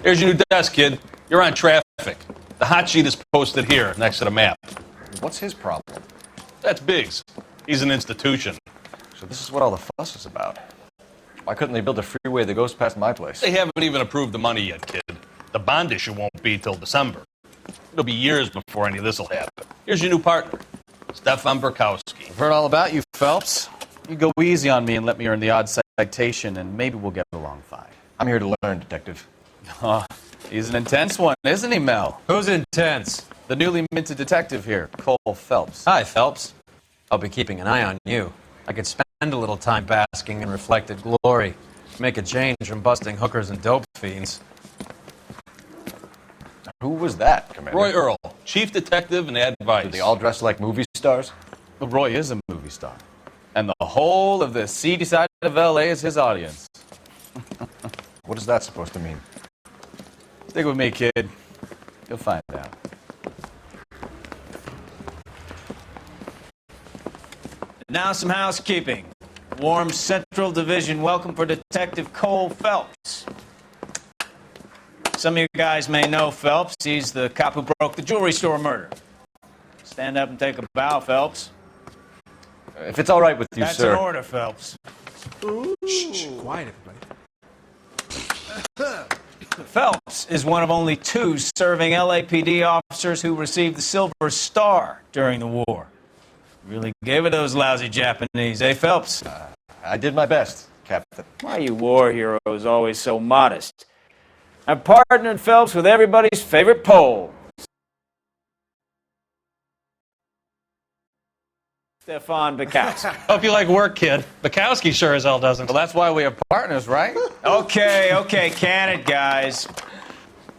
Here's your new desk, kid. You're on traffic. The hot sheet is posted here next to the map. What's his problem? That's Biggs. He's an institution. So this is what all the fuss is about. Why couldn't they build a freeway that goes past my place? They haven't even approved the money yet, kid. The bond issue won't be till December. It'll be years before any of this will happen. Here's your new partner, Stefan Burkowski. I've heard all about you, Phelps. You go easy on me and let me earn the odd citation, and maybe we'll get along fine. I'm here to learn, Detective. He's an intense one, isn't he, Mel? Who's intense? The newly minted detective here, Cole Phelps. Hi, Phelps. I'll be keeping an eye on you. I could spend a little time basking in reflected glory. Make a change from busting hookers and dope fiends. Who was that, Commander? Roy Earl, chief detective and advice. Do they all dress like movie stars? Well, Roy is a movie star. And the whole of the seedy side of L.A. is his audience. What is that supposed to mean? Stick with me, kid. You'll find out. Now some housekeeping. Warm Central Division welcome for Detective Cole Phelps. Some of you guys may know Phelps. He's the cop who broke the jewelry store murder. Stand up and take a bow, Phelps. If it's all right with you, That's sir. an order, Phelps. Shh, quiet, everybody. Phelps is one of only 2 serving LAPD officers who received the Silver Star during the war. Really gave it those lousy Japanese, eh, Phelps? I did my best, Captain. Why are you war heroes always so modest? I've partnered Phelps with everybody's favorite Pole. Stefan Burkowski. Hope you like work, kid. Bukowski sure as hell doesn't. Well, that's why we have partners, right? Okay, can it, guys.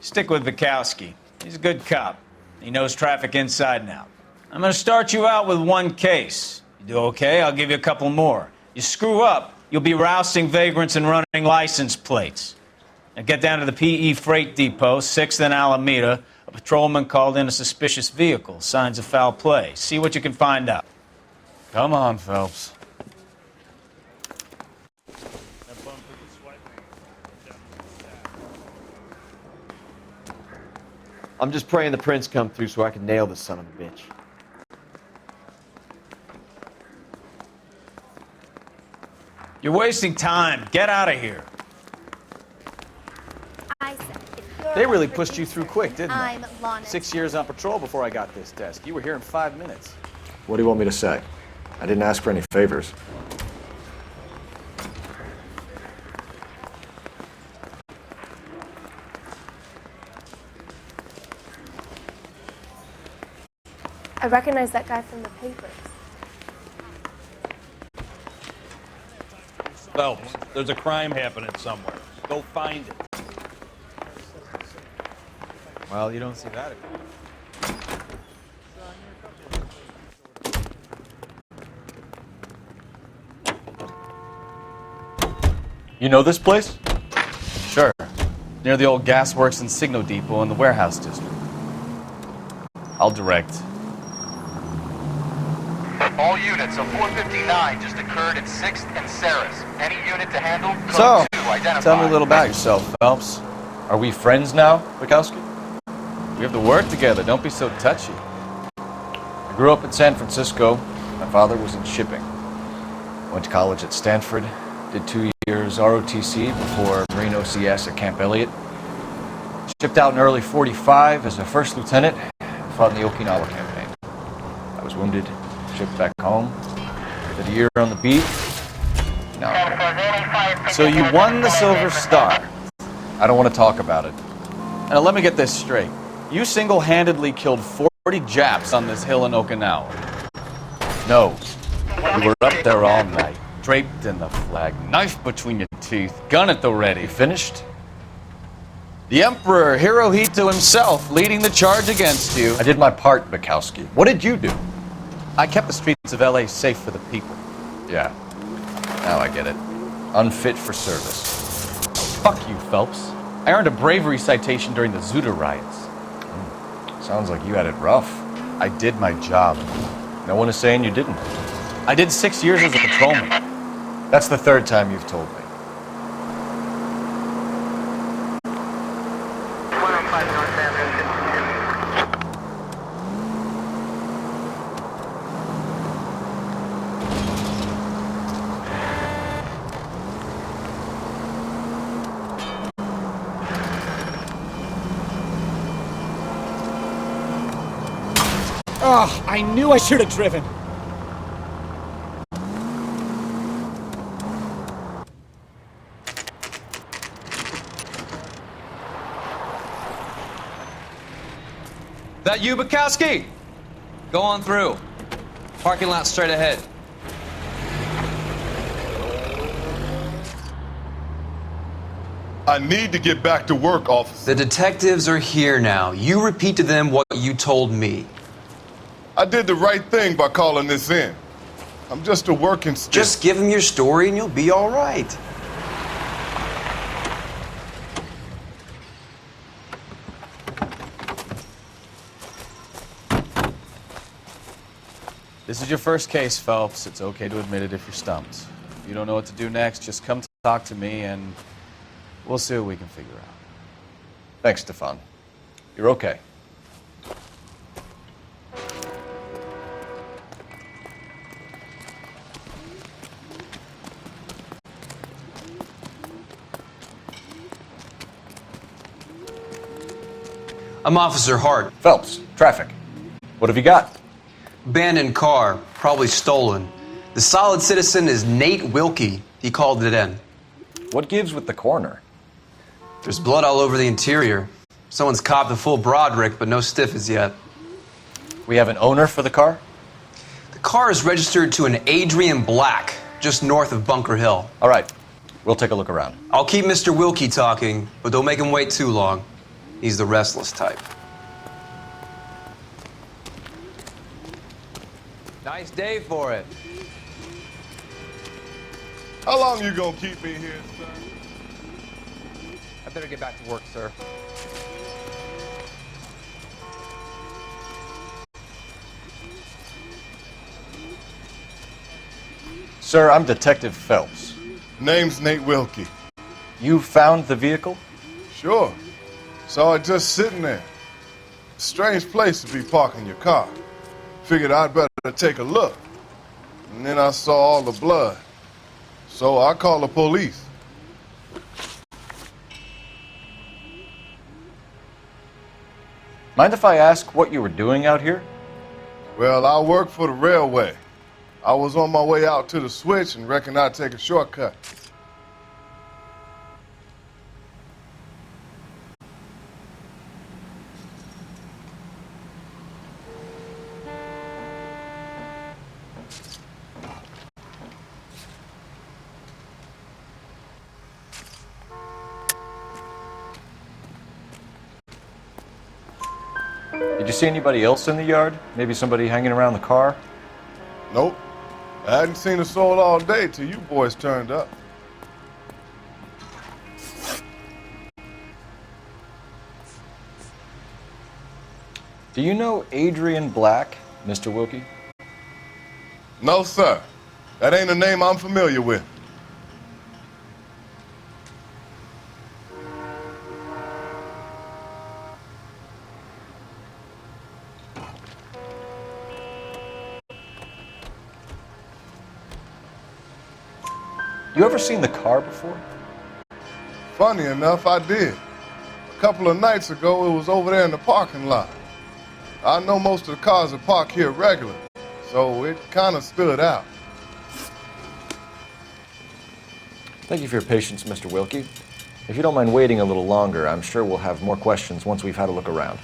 Stick with Bukowski. He's a good cop. He knows traffic inside and out. I'm going to start you out with 1 case. You do okay, I'll give you a couple more. You screw up, you'll be rousting vagrants and running license plates. Now get down to the PE Freight Depot, 6th and Alameda. A patrolman called in a suspicious vehicle. Signs of foul play. See what you can find out. Come on, Phelps. I'm just praying the prints come through so I can nail this son of a bitch. You're wasting time. Get out of here. They really pushed you through quick, didn't they? I'm Lana. 6 years on patrol before I got this desk. You were here in 5 minutes. What do you want me to say? I didn't ask for any favors. I recognize that guy from the papers. Phelps, there's a crime happening somewhere. Go find it. Well, you don't see that. You know this place? Sure. Near the old gasworks and Signo Depot in the warehouse district. I'll direct. All units, a 459 just occurred at 6th and Saris. Any unit to handle? So, Code 2 identified. tell me a little about yourself, Phelps. Are we friends now, Bukowski? We have to work together. Don't be so touchy. I grew up in San Francisco. My father was in shipping. Went to college at Stanford. Did 2 years ROTC before Marine OCS at Camp Elliott. Shipped out in early '45 as a first lieutenant and fought in the Okinawa campaign. I was wounded, shipped back home. Did a year on the beat. Now, So you won the Silver Star. I don't want to talk about it. Now let me get this straight. You single-handedly killed 40 Japs on this hill in Okinawa. No. You were up there all night, draped in the flag, knife between your teeth, gun at the ready. You finished? The Emperor Hirohito himself leading the charge against you. I did my part, Bukowski. What did you do? I kept the streets of L.A. safe for the people. Yeah. Now I get it. Unfit for service. Fuck you, Phelps. I earned a bravery citation during the Zuda riots. Sounds like you had it rough. I did my job. No one is saying you didn't. I did 6 years as a patrolman. That's the 3rd time you've told me. Ugh, I knew I should have driven. That you, Bukowski? Go on through. Parking lot straight ahead. I need to get back to work, officer. The detectives are here now. You repeat to them what you told me. I did the right thing by calling this in. I'm just a working stiff. Just give them your story and you'll be all right. This is your first case, Phelps. It's okay to admit it if you're stumped. If you don't know what to do next, just come talk to me and we'll see what we can figure out. Thanks, Stefan. You're okay. I'm Officer Hart. Phelps, traffic. What have you got? Abandoned car, probably stolen. The solid citizen is Nate Wilkie. He called it in. What gives with the coroner? There's blood all over the interior. Someone's copped a full Broderick, but no stiff as yet. We have an owner for the car? The car is registered to an Adrian Black, just north of Bunker Hill. All right, we'll take a look around. I'll keep Mr. Wilkie talking, but don't make him wait too long. He's the restless type. Nice day for it. How long you gonna keep me here, sir? I better get back to work, sir. Sir, I'm Detective Phelps. Name's Nate Wilkie. You found the vehicle? Sure. Saw it just sitting there. Strange place to be parking your car. Figured I'd better take a look. And then I saw all the blood. So I called the police. Mind if I ask what you were doing out here? Well, I work for the railway. I was on my way out to the switch and reckoned I'd take a shortcut. Did you see anybody else in the yard? Maybe somebody hanging around the car? Nope. I hadn't seen a soul all day till you boys turned up. Do you know Adrian Black, Mr. Wilkie? No, sir. That ain't a name I'm familiar with. You ever seen the car before? Funny enough, I did. A couple of nights ago, it was over there in the parking lot. I know most of the cars are parked here regularly, so it kind of stood out. Thank you for your patience, Mr. Wilkie. If you don't mind waiting a little longer, I'm sure we'll have more questions once we've had a look around.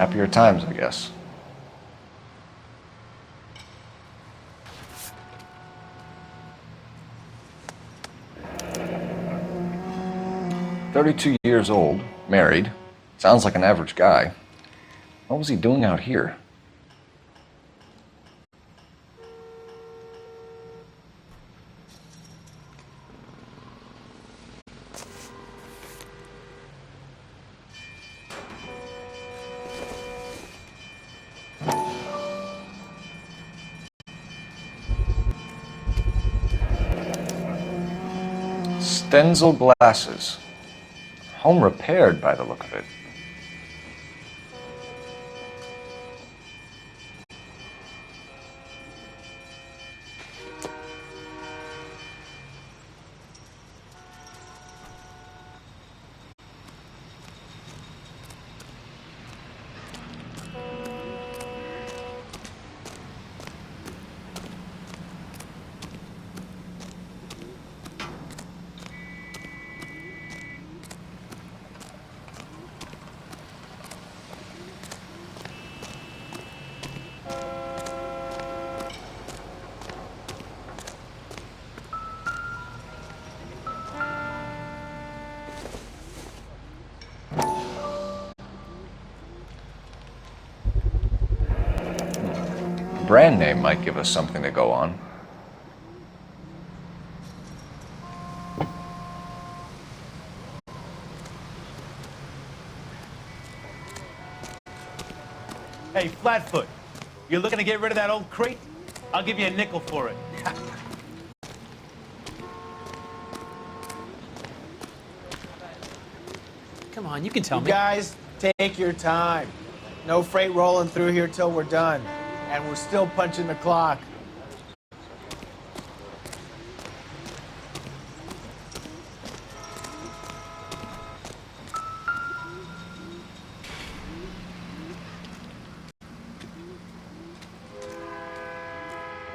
Happier times, I guess. 32 years old, married. Sounds like an average guy. What was he doing out here? Stenzel glasses. Home repaired by the look of it. Brand name might give us something to go on. Hey, Flatfoot, you're looking to get rid of that old crate? I'll give you a nickel for it. Come on, you can tell You me. guys, take your time. No freight rolling through here till we're done. And we're still punching the clock.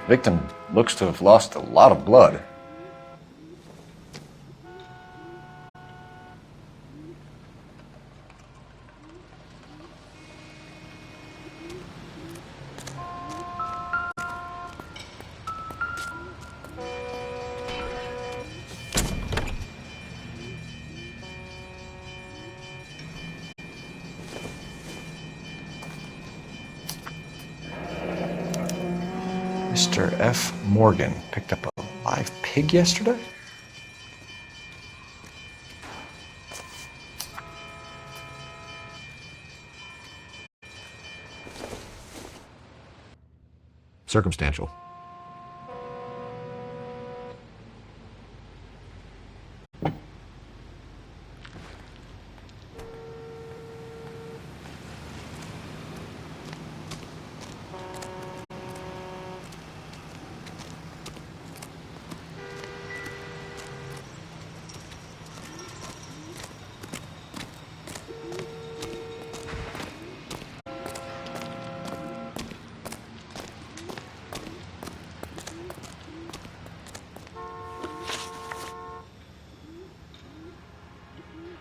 Victim looks to have lost a lot of blood. Mr. F. Morgan picked up a live pig yesterday? Circumstantial.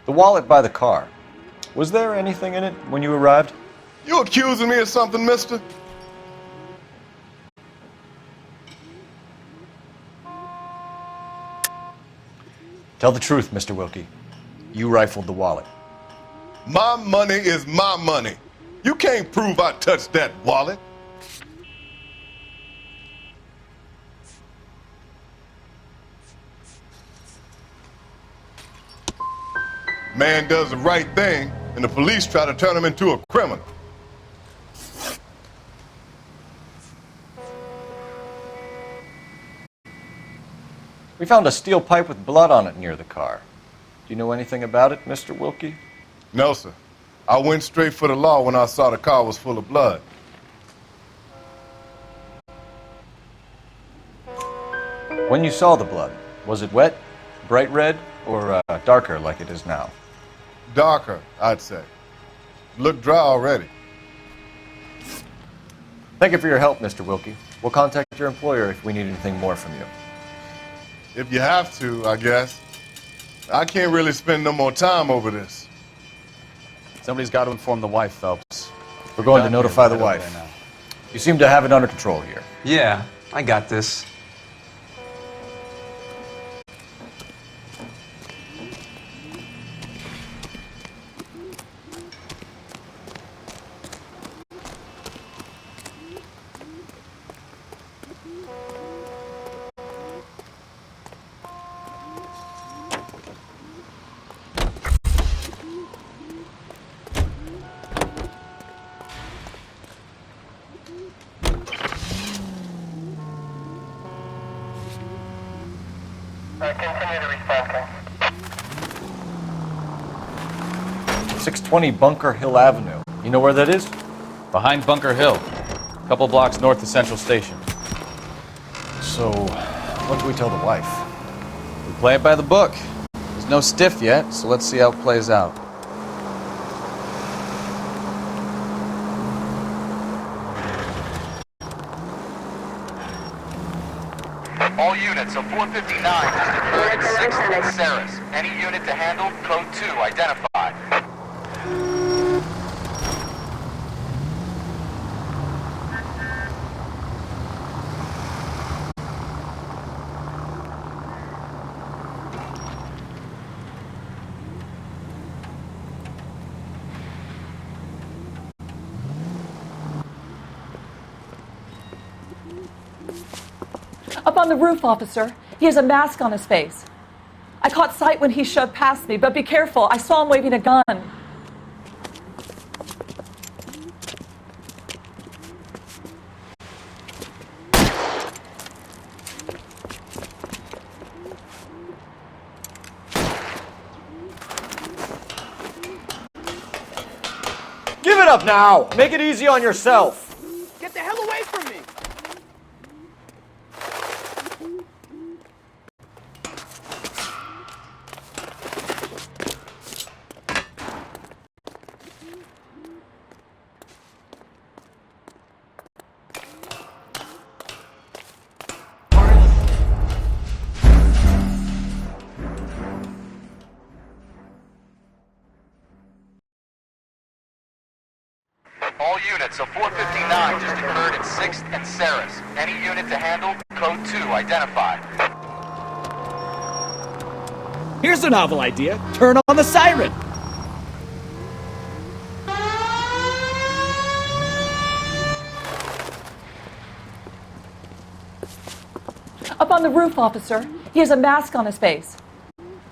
The wallet by the car. Was there anything in it when you arrived? You accusing me of something, mister? Tell the truth, Mr. Wilkie. You rifled the wallet. My money is my money. You can't prove I touched that wallet. Man does the right thing, and the police try to turn him into a criminal. We found a steel pipe with blood on it near the car. Do you know anything about it, Mr. Wilkie? No, sir. I went straight for the law when I saw the car was full of blood. When you saw the blood, was it wet, bright red, or darker like it is now? Darker, I'd say. Looked dry already. Thank you for your help, Mr. Wilkie. We'll contact your employer if we need anything more from you. If you have to, I guess. I can't really spend no more time over this. Somebody's got to inform the wife, Phelps. We're going to Down notify here, the right over wife. there now. You seem to have it under control here. Yeah, I got this. continue to respond call. 620 Bunker Hill Avenue. You know where that is? Behind Bunker Hill, a couple blocks north of Central Station. So, what do we tell the wife? We play it by the book. There's no stiff yet, so let's see how it plays out. All units of 459 just occurred at 6th and Saris. Any unit to handle, code 2 identified. Up on the roof, officer. He has a mask on his face. I caught sight when he shoved past me, but be careful. I saw him waving a gun. Give it up now! Make it easy on yourself! Get the hell away from me! All units of 459 just occurred at 6th and Saris. Any unit to handle, code 2 identified. Here's a novel idea. Turn on the siren. Up on the roof, officer. He has a mask on his face.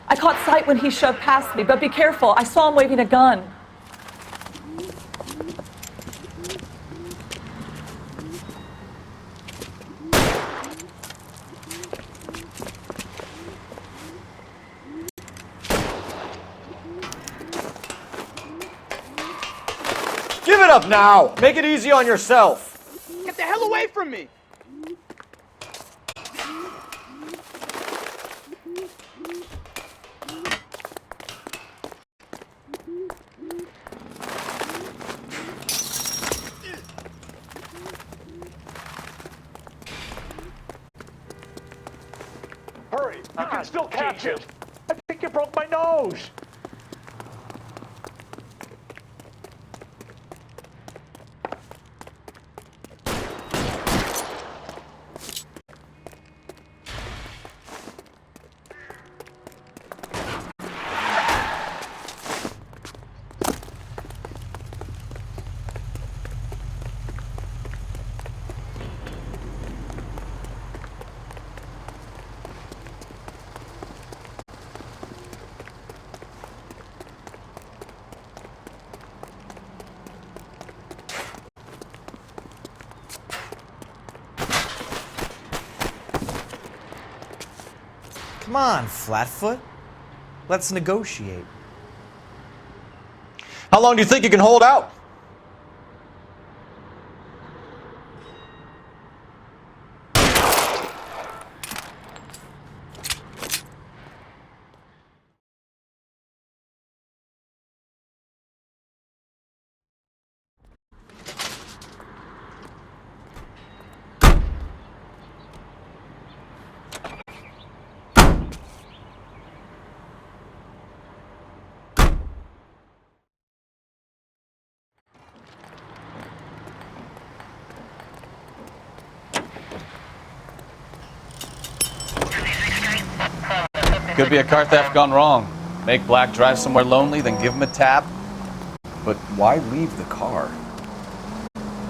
I caught sight when he shoved past me, but be careful. I saw him waving a gun. Give it up now! Make it easy on yourself! Get the hell away from me! Hurry! You can still catch it! I think you broke my nose! Come on, Flatfoot. Let's negotiate. How long do you think you can hold out? Could be a car theft gone wrong. Make Black drive somewhere lonely, then give him a tab. But why leave the car?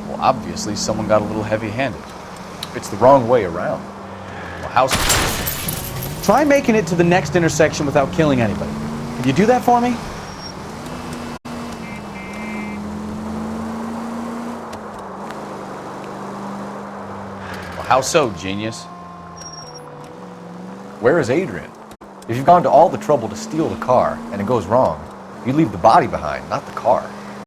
Well, obviously someone got a little heavy-handed. It's the wrong way around. Well, how... Try making it to the next intersection without killing anybody. Can you do that for me? Well, how so, genius? Where is Adrian? If you've gone to all the trouble to steal the car and it goes wrong, you leave the body behind, not the car.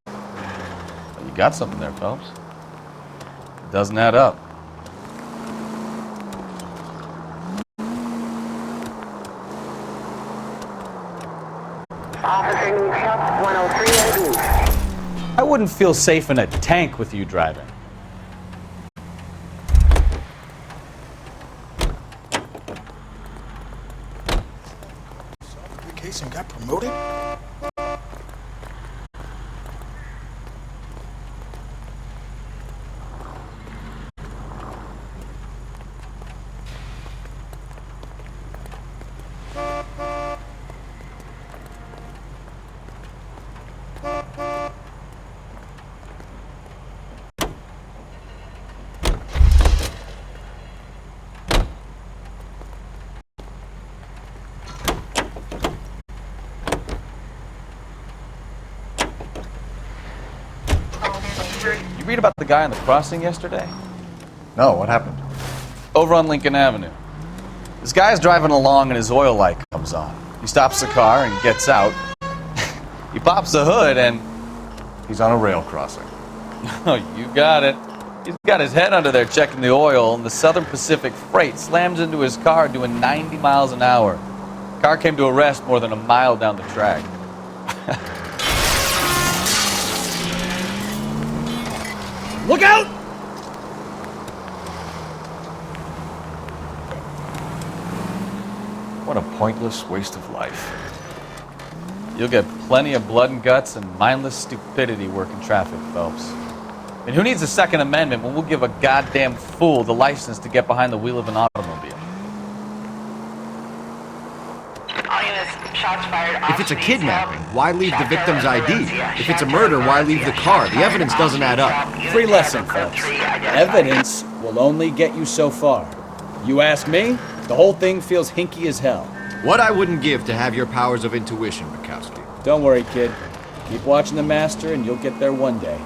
Well, you got something there, Phelps. It doesn't add up. I wouldn't feel safe in a tank with you driving. Case and got promoted? You read about the guy on the crossing yesterday? No, what happened? Over on Lincoln Avenue. This guy's driving along and his oil light comes on. He stops the car and gets out. He pops the hood and... He's on a rail crossing. Oh, you got it. He's got his head under there checking the oil, and the Southern Pacific Freight slams into his car doing 90 miles an hour. The car came to a rest more than a mile down the track. Look out! What a pointless waste of life. You'll get plenty of blood and guts and mindless stupidity working traffic, Phelps. And who needs a Second Amendment when we'll give a goddamn fool the license to get behind the wheel of an automobile? If it's a kidnapping, why leave the victim's ID? If it's a murder, why leave the car? The evidence doesn't add up. Free lesson, folks. Evidence will only get you so far. You ask me, the whole thing feels hinky as hell. What I wouldn't give to have your powers of intuition, Bukowski. Don't worry, kid. Keep watching the master and you'll get there one day.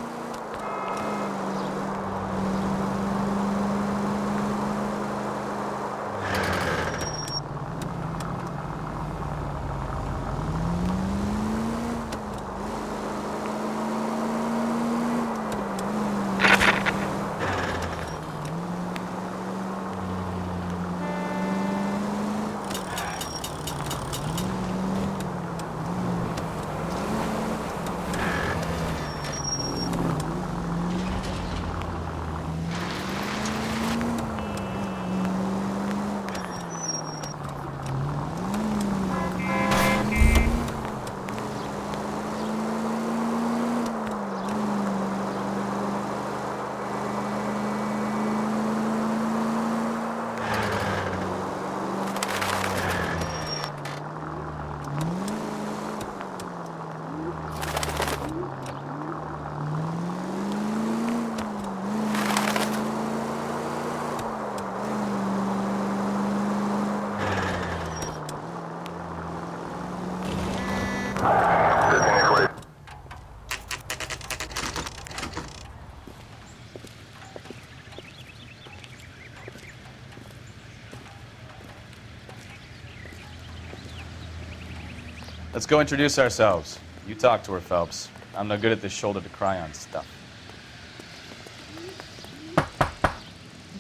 Let's go introduce ourselves. You talk to her, Phelps. I'm no good at this shoulder to cry on stuff.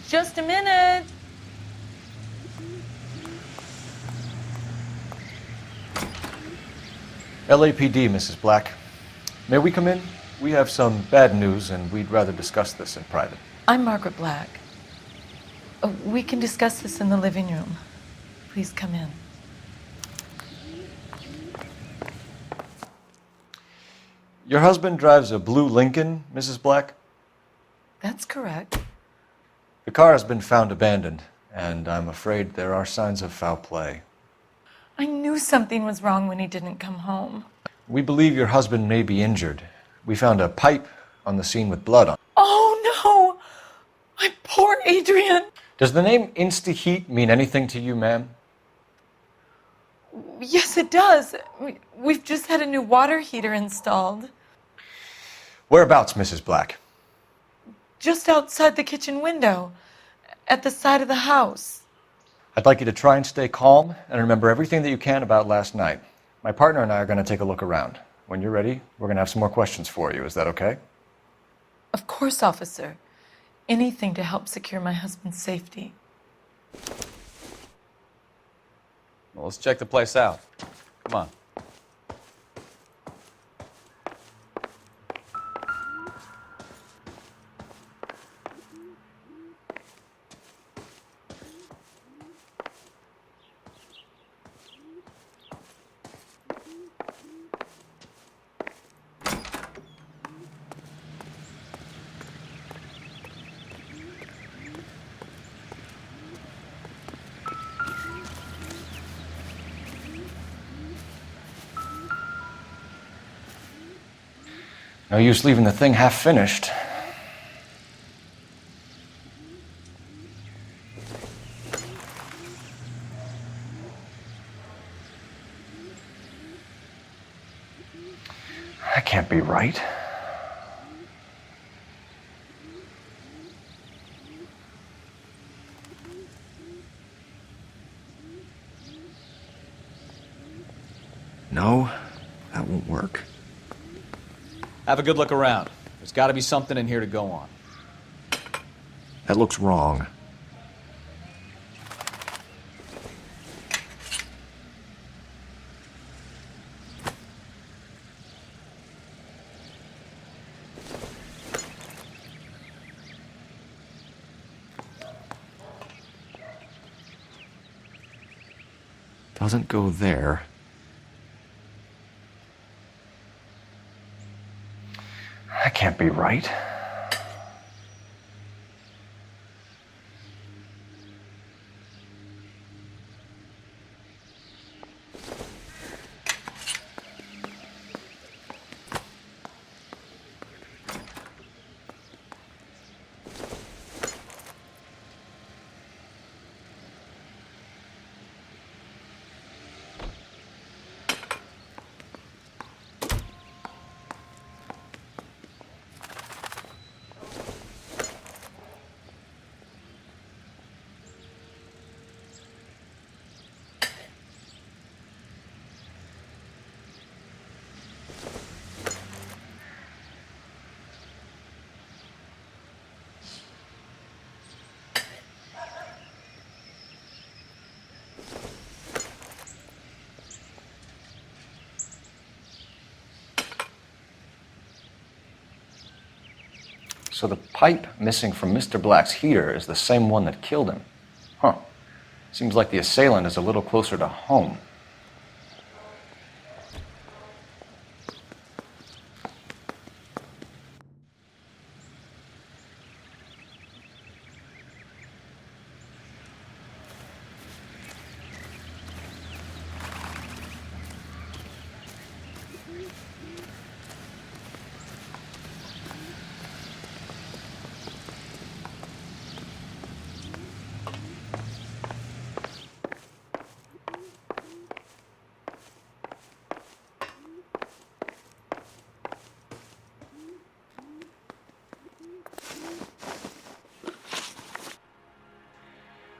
Just a minute. LAPD, Mrs. Black. May we come in? We have some bad news, and we'd rather discuss this in private. I'm Margaret Black. We can discuss this in the living room. Please come in. Your husband drives a blue Lincoln, Mrs. Black? That's correct. The car has been found abandoned, and I'm afraid there are signs of foul play. I knew something was wrong when he didn't come home. We believe your husband may be injured. We found a pipe on the scene with blood on it. Oh, no! My poor Adrian! Does the name Insta-Heat mean anything to you, ma'am? Yes, it does. We've just had a new water heater installed. Whereabouts, Mrs. Black? Just outside the kitchen window, at the side of the house. I'd like you to try and stay calm and remember everything that you can about last night. My partner and I are going to take a look around. When you're ready, we're going to have some more questions for you. Is that okay? Of course, officer. Anything to help secure my husband's safety. Well, let's check the place out. Come on. No use leaving the thing half finished. That can't be right. No, that won't work. Have a good look around. There's got to be something in here to go on. That looks wrong. Doesn't go there. That can't be right. So the pipe missing from Mr. Black's heater is the same one that killed him. Huh. Seems like the assailant is a little closer to home.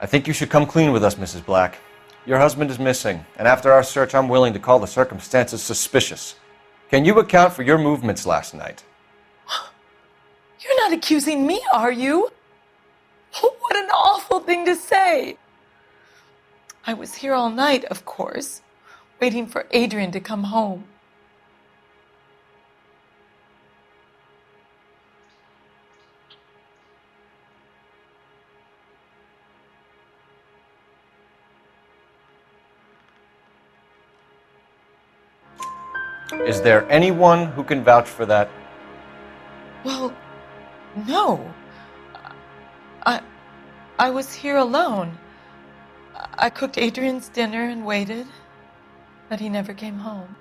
I think you should come clean with us, Mrs. Black. Your husband is missing, and after our search, I'm willing to call the circumstances suspicious. Can you account for your movements last night? You're not accusing me, are you? What an awful thing to say. I was here all night, of course, waiting for Adrian to come home. Is there anyone who can vouch for that? Well, no. I was here alone. I cooked Adrian's dinner and waited, but he never came home.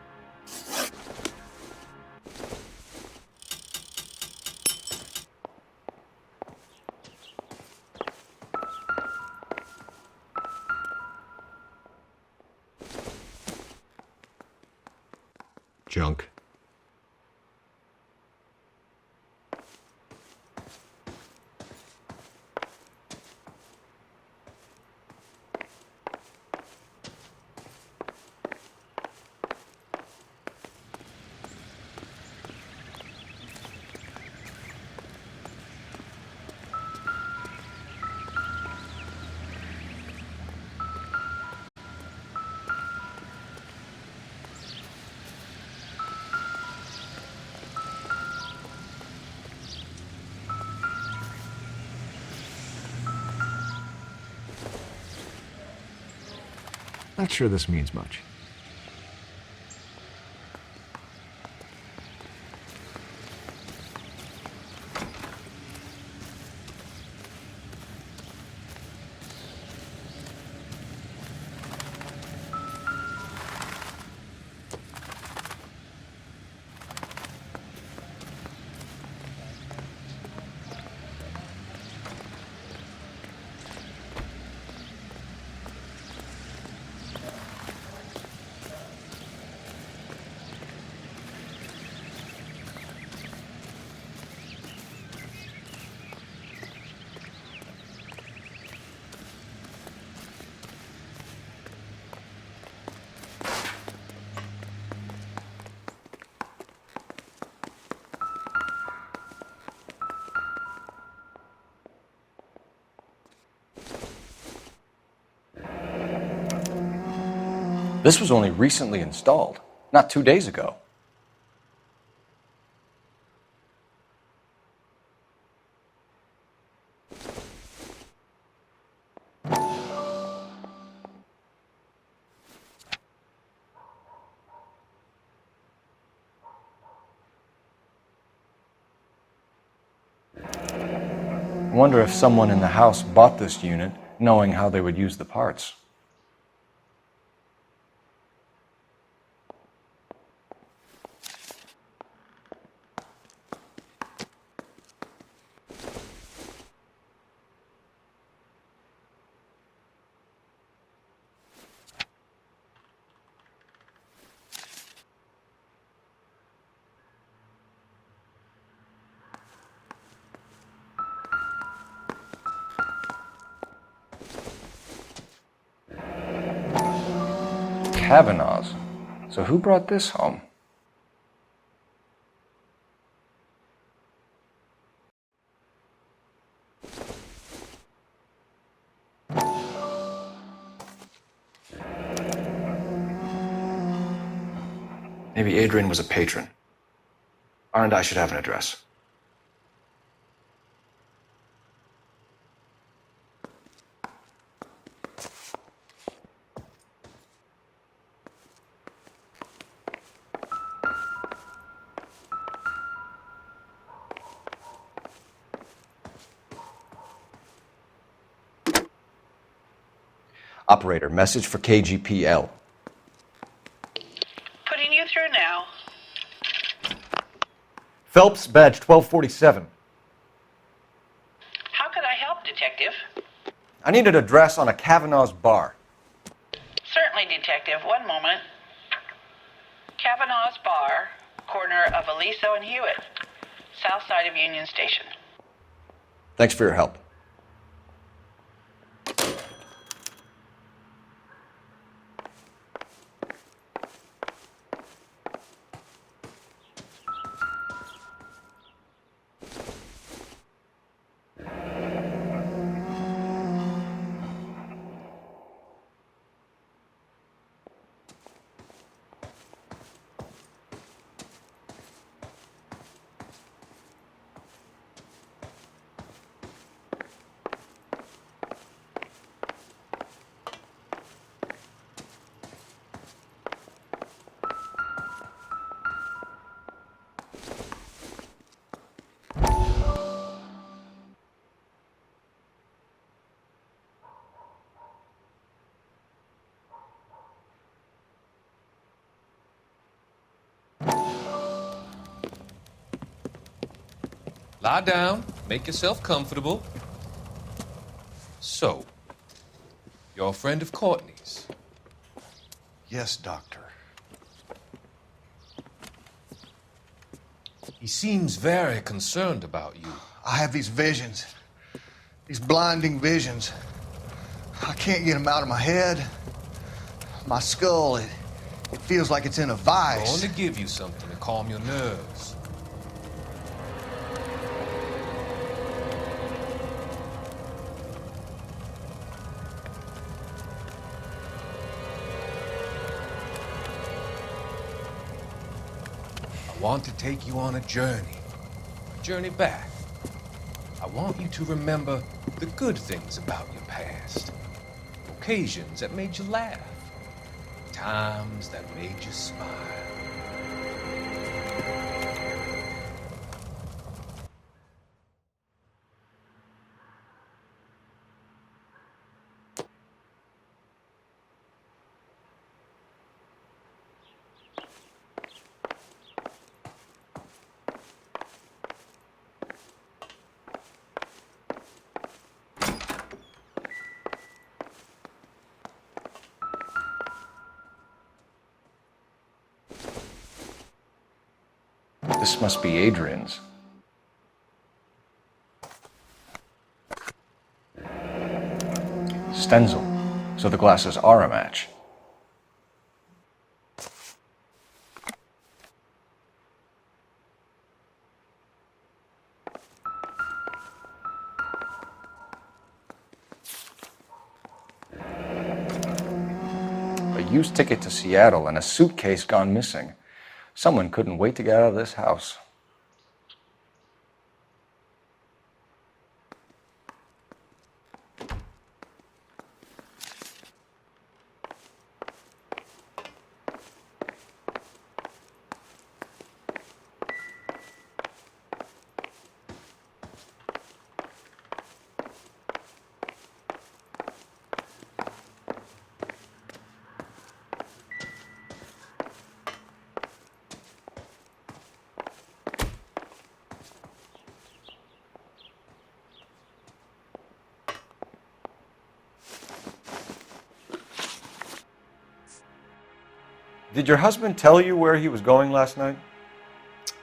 Junk. Not sure this means much. This was only recently installed, not 2 days ago. I wonder if someone in the house bought this unit knowing how they would use the parts. Kavanaugh's. So who brought this home? Maybe Adrian was a patron. R&I should have an address. Operator, message for KGPL. Putting you through now. Phelps, badge 1247. How could I help, Detective? I need an address on a Kavanaugh's bar. Certainly, Detective. One moment. Kavanaugh's Bar, corner of Aliso and Hewitt, south side of Union Station. Thanks for your help. Lie down, make yourself comfortable. So, you're a friend of Courtney's? Yes, Doctor. He seems very concerned about you. I have these visions, these blinding visions. I can't get them out of my head. My skull, it feels like it's in a vice. I want to give you something to calm your nerves. I want to take you on a journey back. I want you to remember the good things about your past, occasions that made you laugh, times that made you smile. This must be Adrian's. Stenzel. So the glasses are a match. A used ticket to Seattle and a suitcase gone missing. Someone couldn't wait to get out of this house. Did your husband tell you where he was going last night?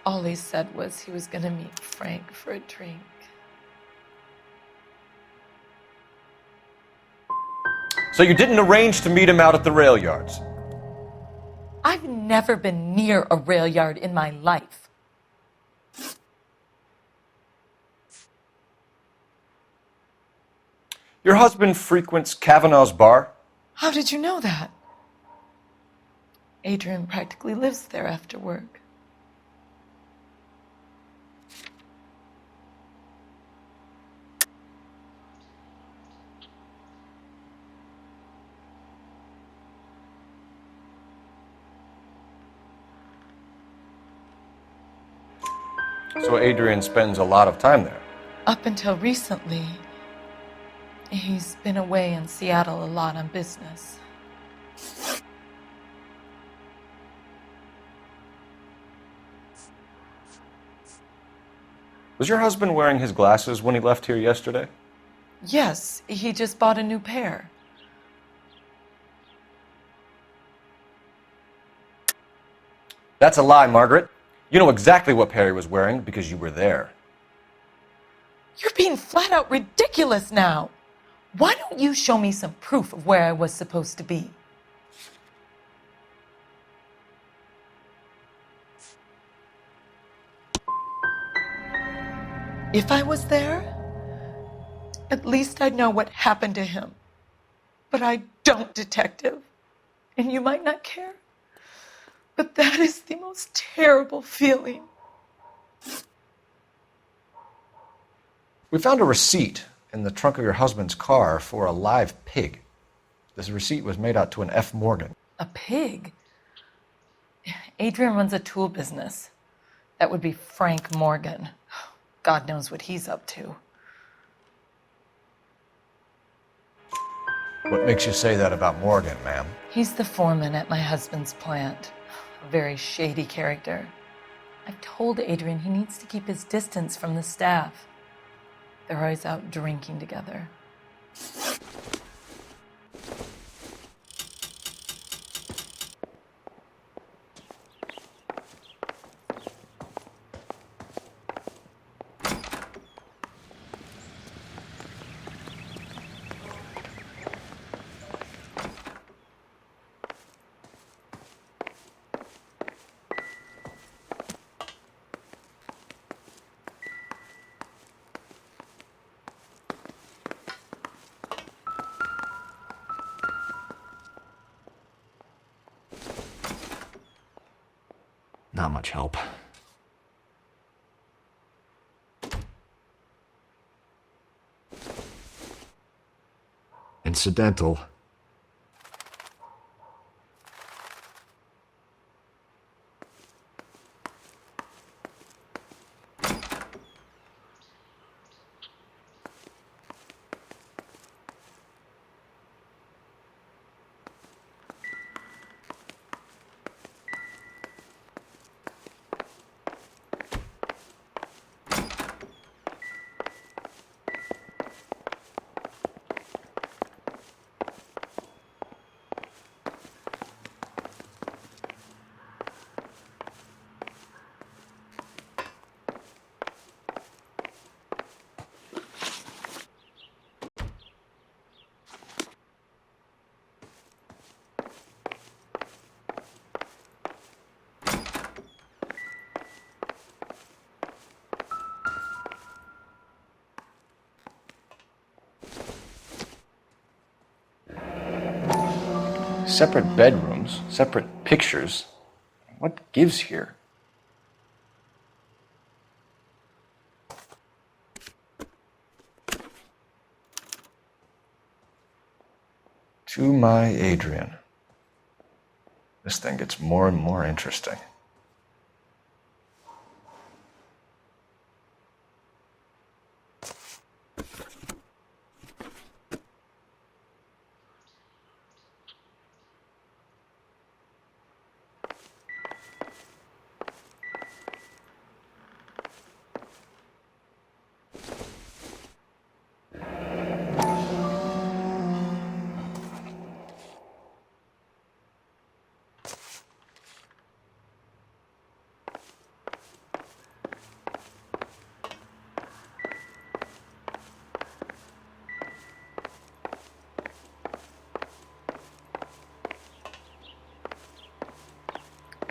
All he said was he was going to meet Frank for a drink. So you didn't arrange to meet him out at the rail yards? I've never been near a rail yard in my life. Your husband frequents Kavanaugh's bar? How did you know that? Adrian practically lives there after work. So Adrian spends a lot of time there? Up until recently, he's been away in Seattle a lot on business. Was your husband wearing his glasses when he left here yesterday? Yes, he just bought a new pair. That's a lie, Margaret. You know exactly what pair he was wearing because you were there. You're being flat out ridiculous now. Why don't you show me some proof of where I was supposed to be? If I was there, at least I'd know what happened to him. But I don't, Detective. And you might not care, but that is the most terrible feeling. We found a receipt in the trunk of your husband's car for a live pig. This receipt was made out to an F. Morgan. A pig? Adrian runs a tool business. That would be Frank Morgan. God knows what he's up to. What makes you say that about Morgan, ma'am? He's the foreman at my husband's plant. A very shady character. I've told Adrian he needs to keep his distance from the staff. They're always out drinking together. Not much help. Incidental. separate bedrooms, separate pictures. What gives here? To my Adrian. This thing gets more and more interesting.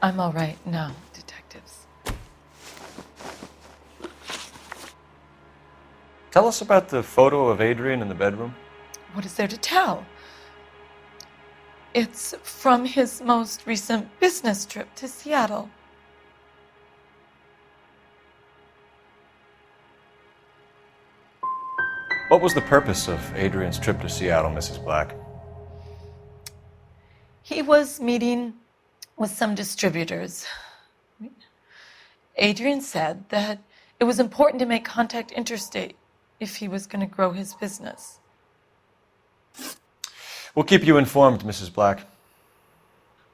I'm all right now, detectives. Tell us about the photo of Adrian in the bedroom. What is there to tell? It's from his most recent business trip to Seattle. What was the purpose of Adrian's trip to Seattle, Mrs. Black? He was meeting with some distributors. Adrian said that it was important to make contact interstate if he was going to grow his business. We'll keep you informed, Mrs. Black.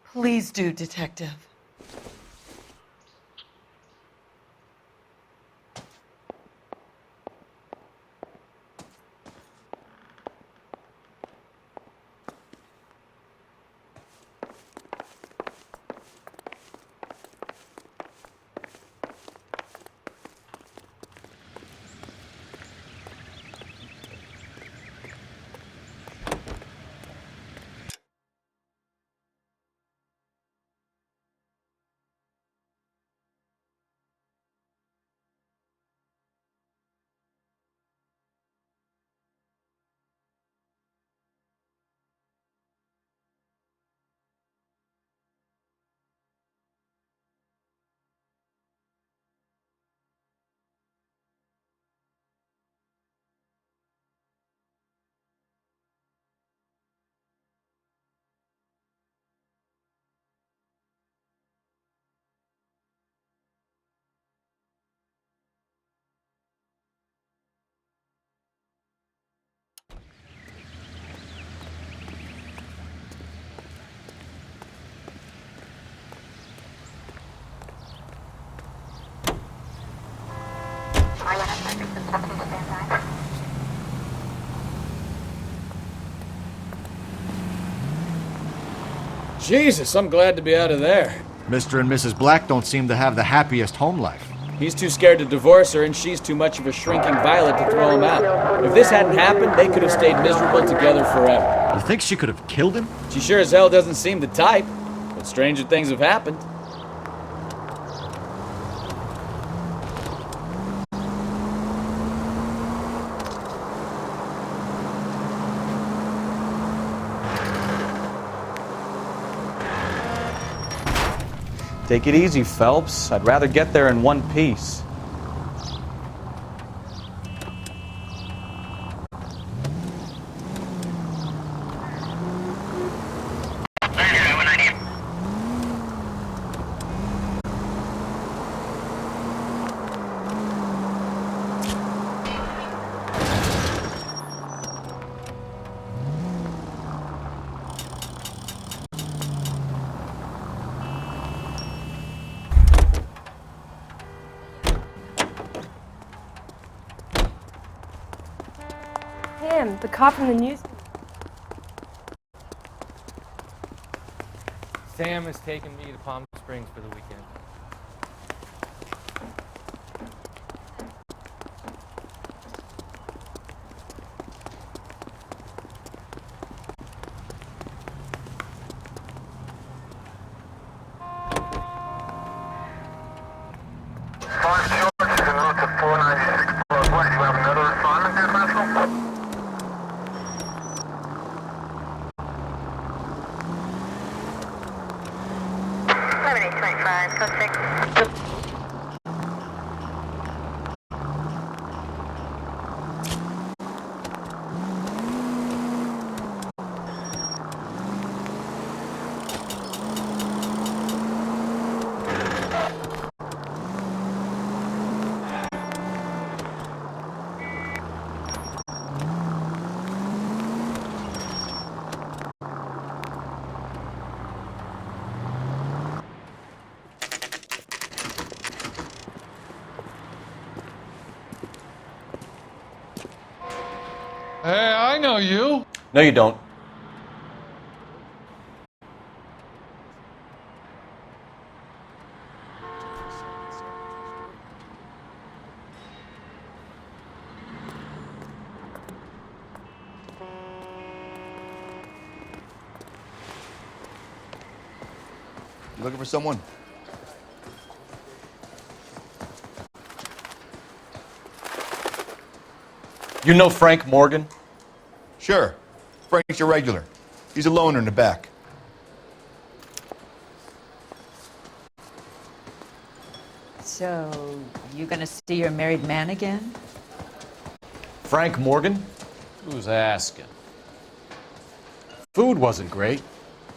Please do, Detective. Jesus, I'm glad to be out of there. Mr. and Mrs. Black don't seem to have the happiest home life. He's too scared to divorce her, and she's too much of a shrinking violet to throw him out. If this hadn't happened, they could have stayed miserable together forever. You think she could have killed him? She sure as hell doesn't seem the type, but stranger things have happened. Take it easy, Phelps. I'd rather get there in one piece. Him, the cop from the news. Sam has taken me to Palm Springs for the weekend. Hey, I know you. No, you don't. You looking for someone? You know Frank Morgan? Sure. Frank's your regular. He's a loner in the back. So, you gonna see your married man again? Frank Morgan? Who's asking? Food wasn't great,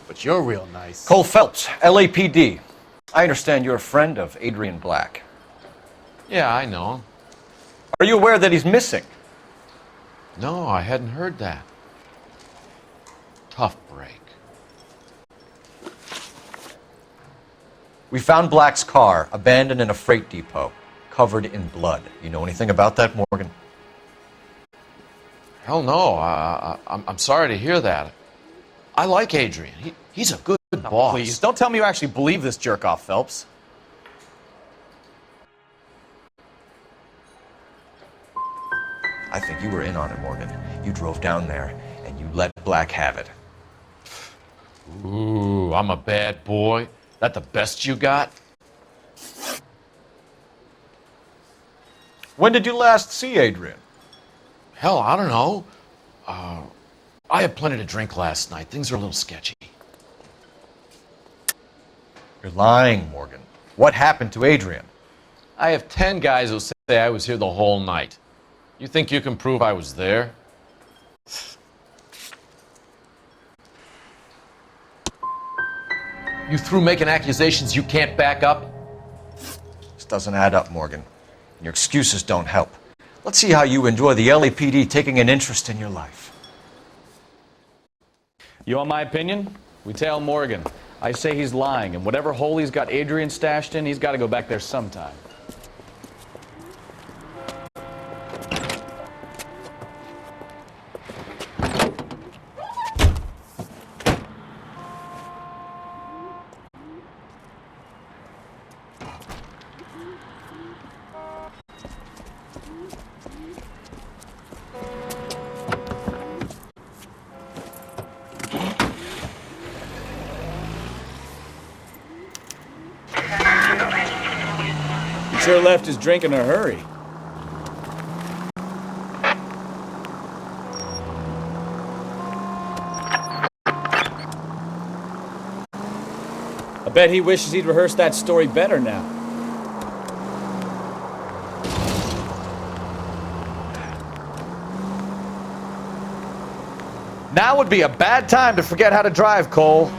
but you're real nice. Cole Phelps, LAPD. I understand you're a friend of Adrian Black. Yeah, I know him. Are you aware that he's missing? No, I hadn't heard that. Tough break. We found Black's car abandoned in a freight depot, covered in blood. You know anything about that, Morgan? Hell no. I'm sorry to hear that. I like Adrian. He's a good boss. Please, don't tell me you actually believe this jerk off, Phelps. I think you were in on it, Morgan. You drove down there, and you let Black have it. Ooh, I'm a bad boy. That the best you got? When did you last see Adrian? Hell, I don't know. I had plenty to drink last night. Things are a little sketchy. You're lying, Morgan. What happened to Adrian? I have 10 guys who say I was here the whole night. You think you can prove I was there? You through making accusations you can't back up? This doesn't add up, Morgan. And your excuses don't help. Let's see how you enjoy the LAPD taking an interest in your life. You want my opinion? We tail Morgan. I say he's lying, and whatever hole he's got Adrian stashed in, he's got to go back there sometime. Sure left his drink in a hurry. I bet he wishes he'd rehearsed that story better now. Now would be a bad time to forget how to drive, Cole.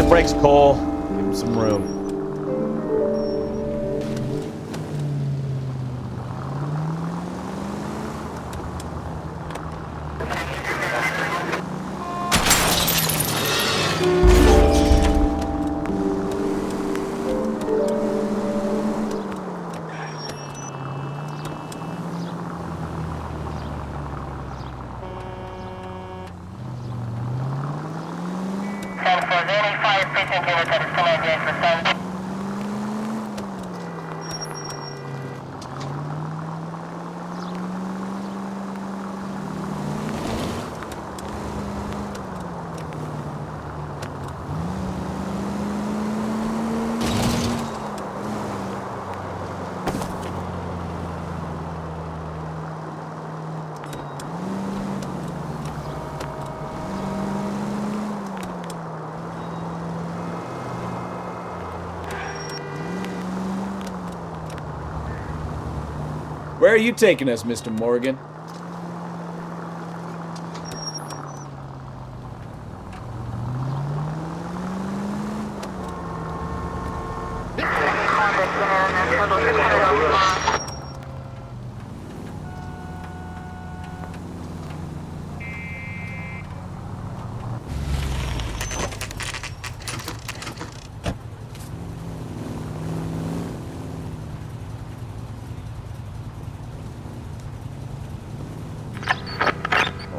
Brakes, Cole. Give him some room. Where are you taking us, Mr. Morgan?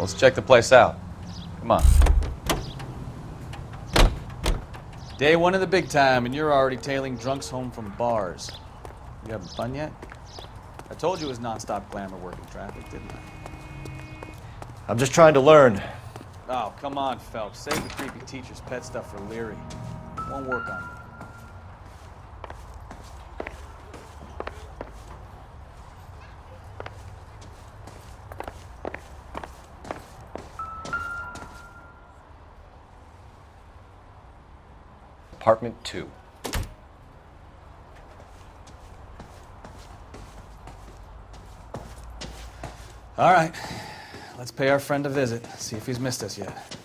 let's check the place out. Come on. Day one of the big time, and you're already tailing drunks home from bars. You having fun yet? I told you it was non-stop glamour working traffic, didn't I? I'm just trying to learn. Oh, come on, Phelps. Save the creepy teacher's pet stuff for Leary. Won't work on me. Apartment 2. All right. Let's pay our friend a visit, see if he's missed us yet.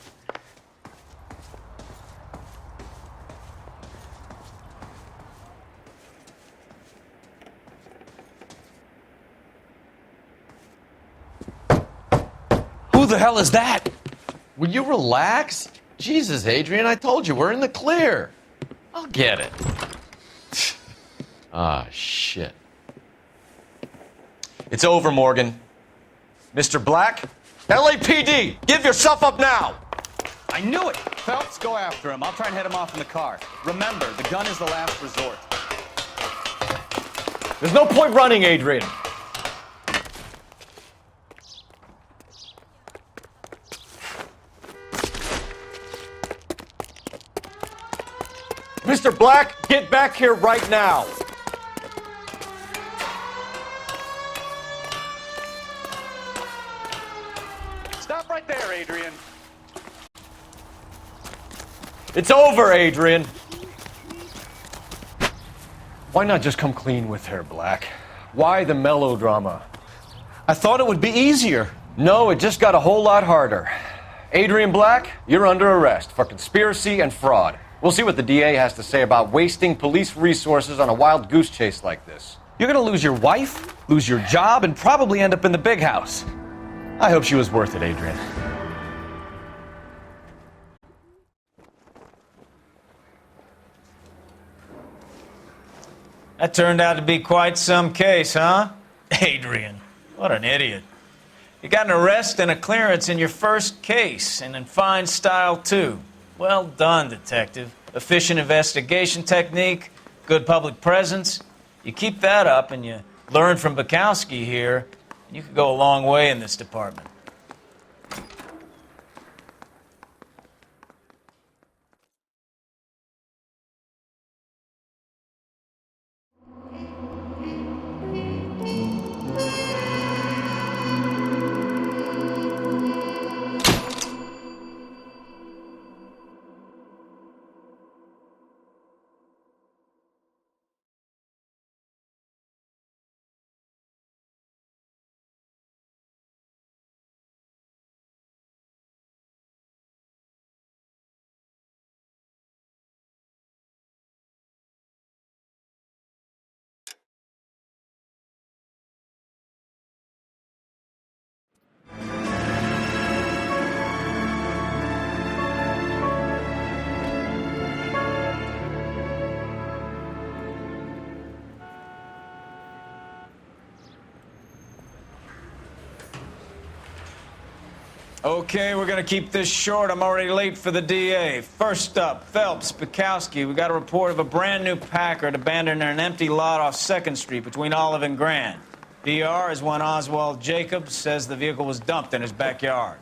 Who the hell is that? Will you relax? Jesus, Adrian, I told you, we're in the clear. I'll get it. Ah, shit. It's over, Morgan. Mr. Black, LAPD, give yourself up now! I knew it! Phelps, go after him. I'll try and head him off in the car. Remember, the gun is the last resort. There's no point running, Adrian. Mr. Black, get back here right now! Stop right there, Adrian. It's over, Adrian. Why not just come clean with her, Black? Why the melodrama? I thought it would be easier. No, it just got a whole lot harder. Adrian Black, you're under arrest for conspiracy and fraud. We'll see what the DA has to say about wasting police resources on a wild goose chase like this. You're gonna lose your wife, lose your job, and probably end up in the big house. I hope she was worth it, Adrian. That turned out to be quite some case, huh? Adrian, what an idiot. You got an arrest and a clearance in your first case, and in fine style, too. Well done, detective. Efficient investigation technique, good public presence. You keep that up and you learn from Bukowski here, and you could go a long way in this department. Okay, we're gonna keep this short. I'm already late for the DA. First up, Phelps, Bukowski. We got a report of a brand new Packard abandoned in an empty lot off 2nd Street between Olive and Grand. PR is one Oswald Jacobs says the vehicle was dumped in his backyard.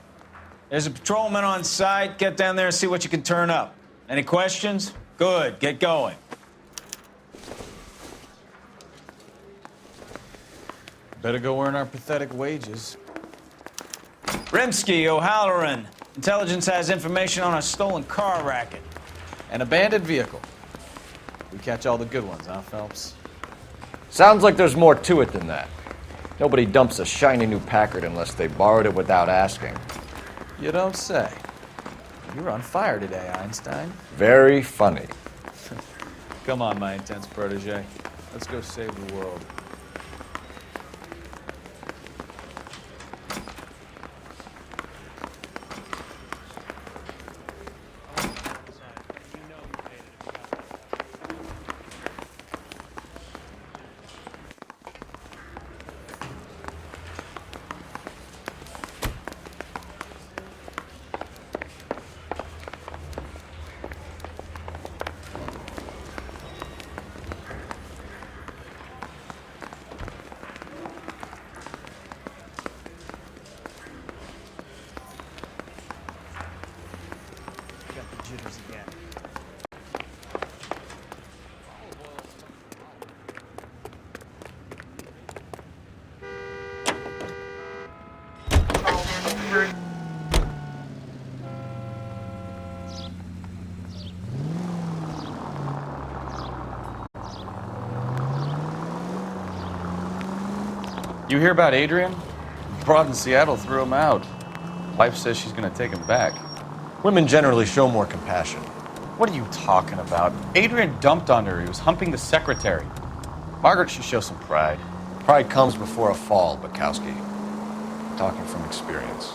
There's a patrolman on site. Get down there and see what you can turn up. Any questions? Good, get going. Better go earn our pathetic wages. Rimsky, O'Halloran. Intelligence has information on a stolen car racket. An abandoned vehicle. We catch all the good ones, huh, Phelps? Sounds like there's more to it than that. Nobody dumps a shiny new Packard unless they borrowed it without asking. You don't say. You're on fire today, Einstein. Very funny. Come on, my intense protege. Let's go save the world. jitters again. You hear about Adrian? Broad in Seattle threw him out. Wife says she's gonna take him back. Women generally show more compassion. What are you talking about? Adrian dumped on her. He was humping the secretary. Margaret should show some pride. Pride comes before a fall, Bukowski. Talking from experience.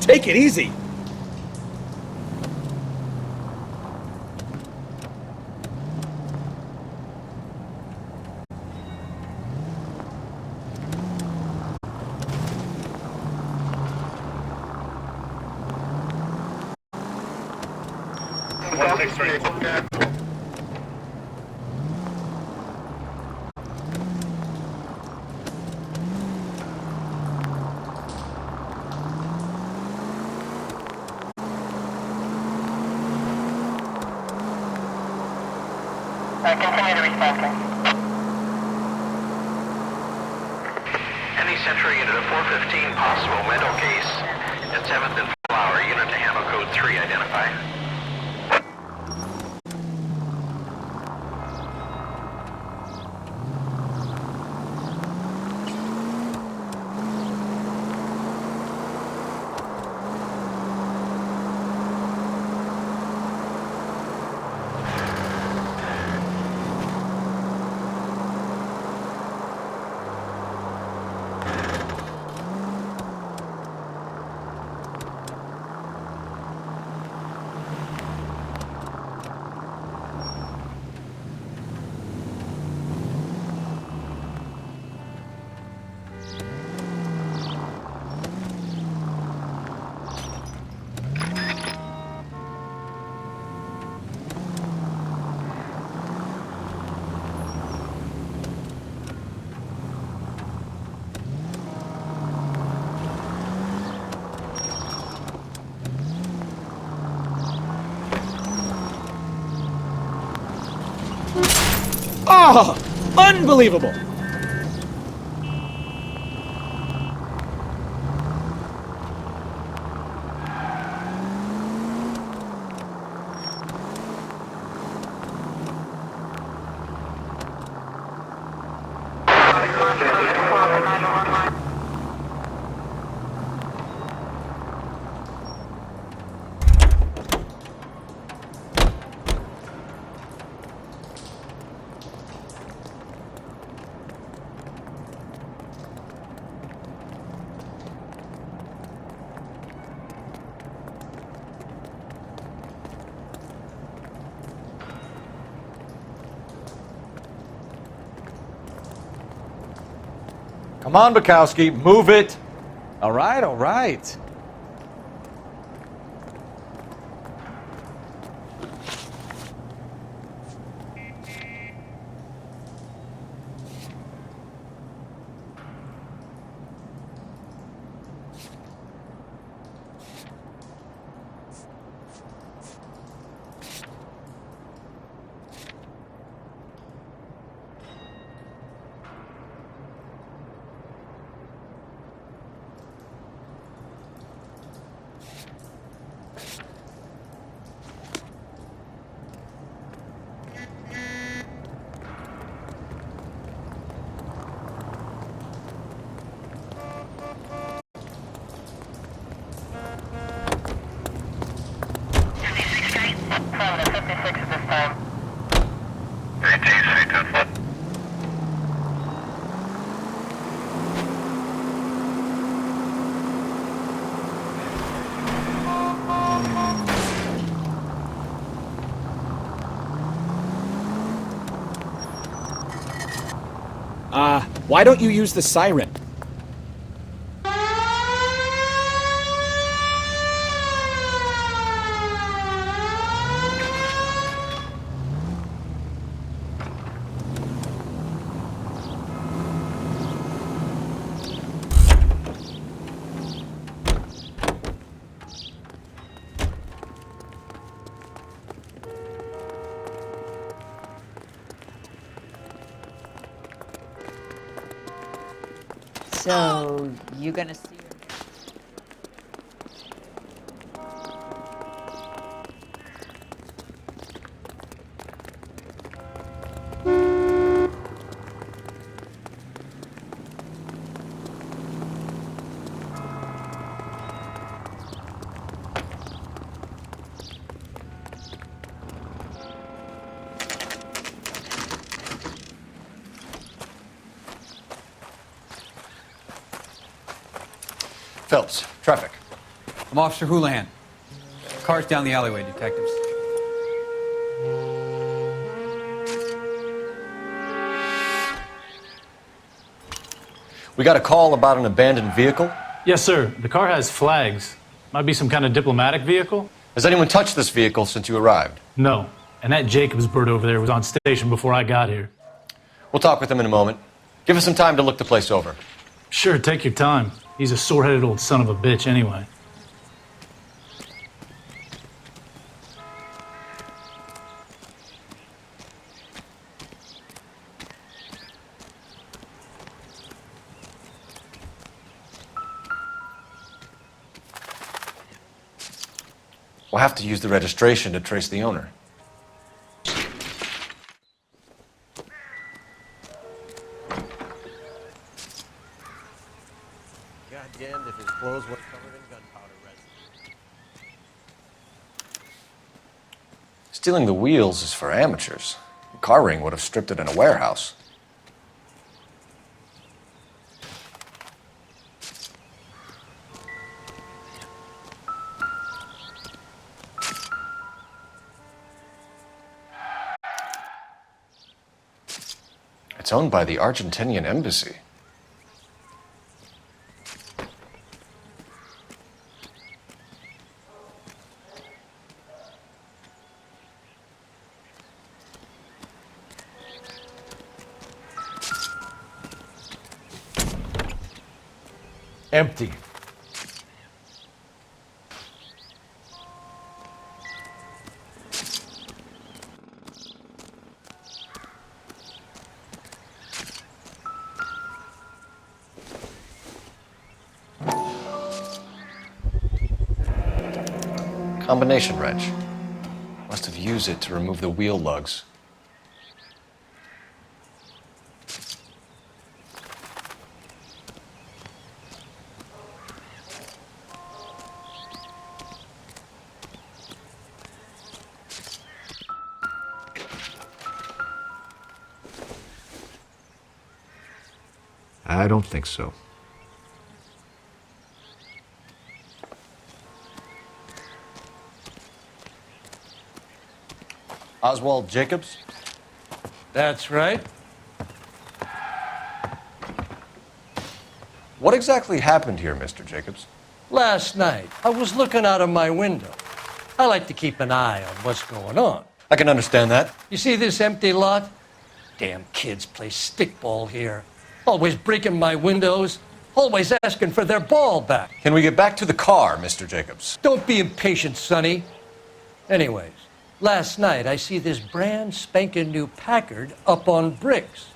Take it easy. Continue to respond. Any Century unit of 415 possible mental case at 7th and Flower, unit to handle code 3, identify. Oh, unbelievable. Come on, Bukowski, move it. All right, all right. Why don't you use the siren? So, you gonna see her? Phelps, traffic. I'm Officer Houlihan. Car's down the alleyway, detectives. We got a call about an abandoned vehicle. Yes, sir. The car has flags. Might be some kind of diplomatic vehicle. Has anyone touched this vehicle since you arrived? No. And that Jacobs bird over there was on station before I got here. We'll talk with him in a moment. Give us some time to look the place over. Sure, take your time. He's a sore-headed old son of a bitch anyway. We'll have to use the registration to trace the owner. Goddamned if his clothes weren't covered in gunpowder resin. Stealing the wheels is for amateurs. The car ring would have stripped it in a warehouse. It's owned by the Argentinian embassy. Empty. Combination wrench. Must have used it to remove the wheel lugs. I don't think so. Oswald Jacobs? That's right. What exactly happened here, Mr. Jacobs? Last night, I was looking out of my window. I like to keep an eye on what's going on. I can understand that. You see this empty lot? Damn kids play stickball here. Always breaking my windows. Always asking for their ball back. Can we get back to the car, Mr. Jacobs? Don't be impatient, Sonny. Anyways, last night I see this brand spanking new Packard up on bricks.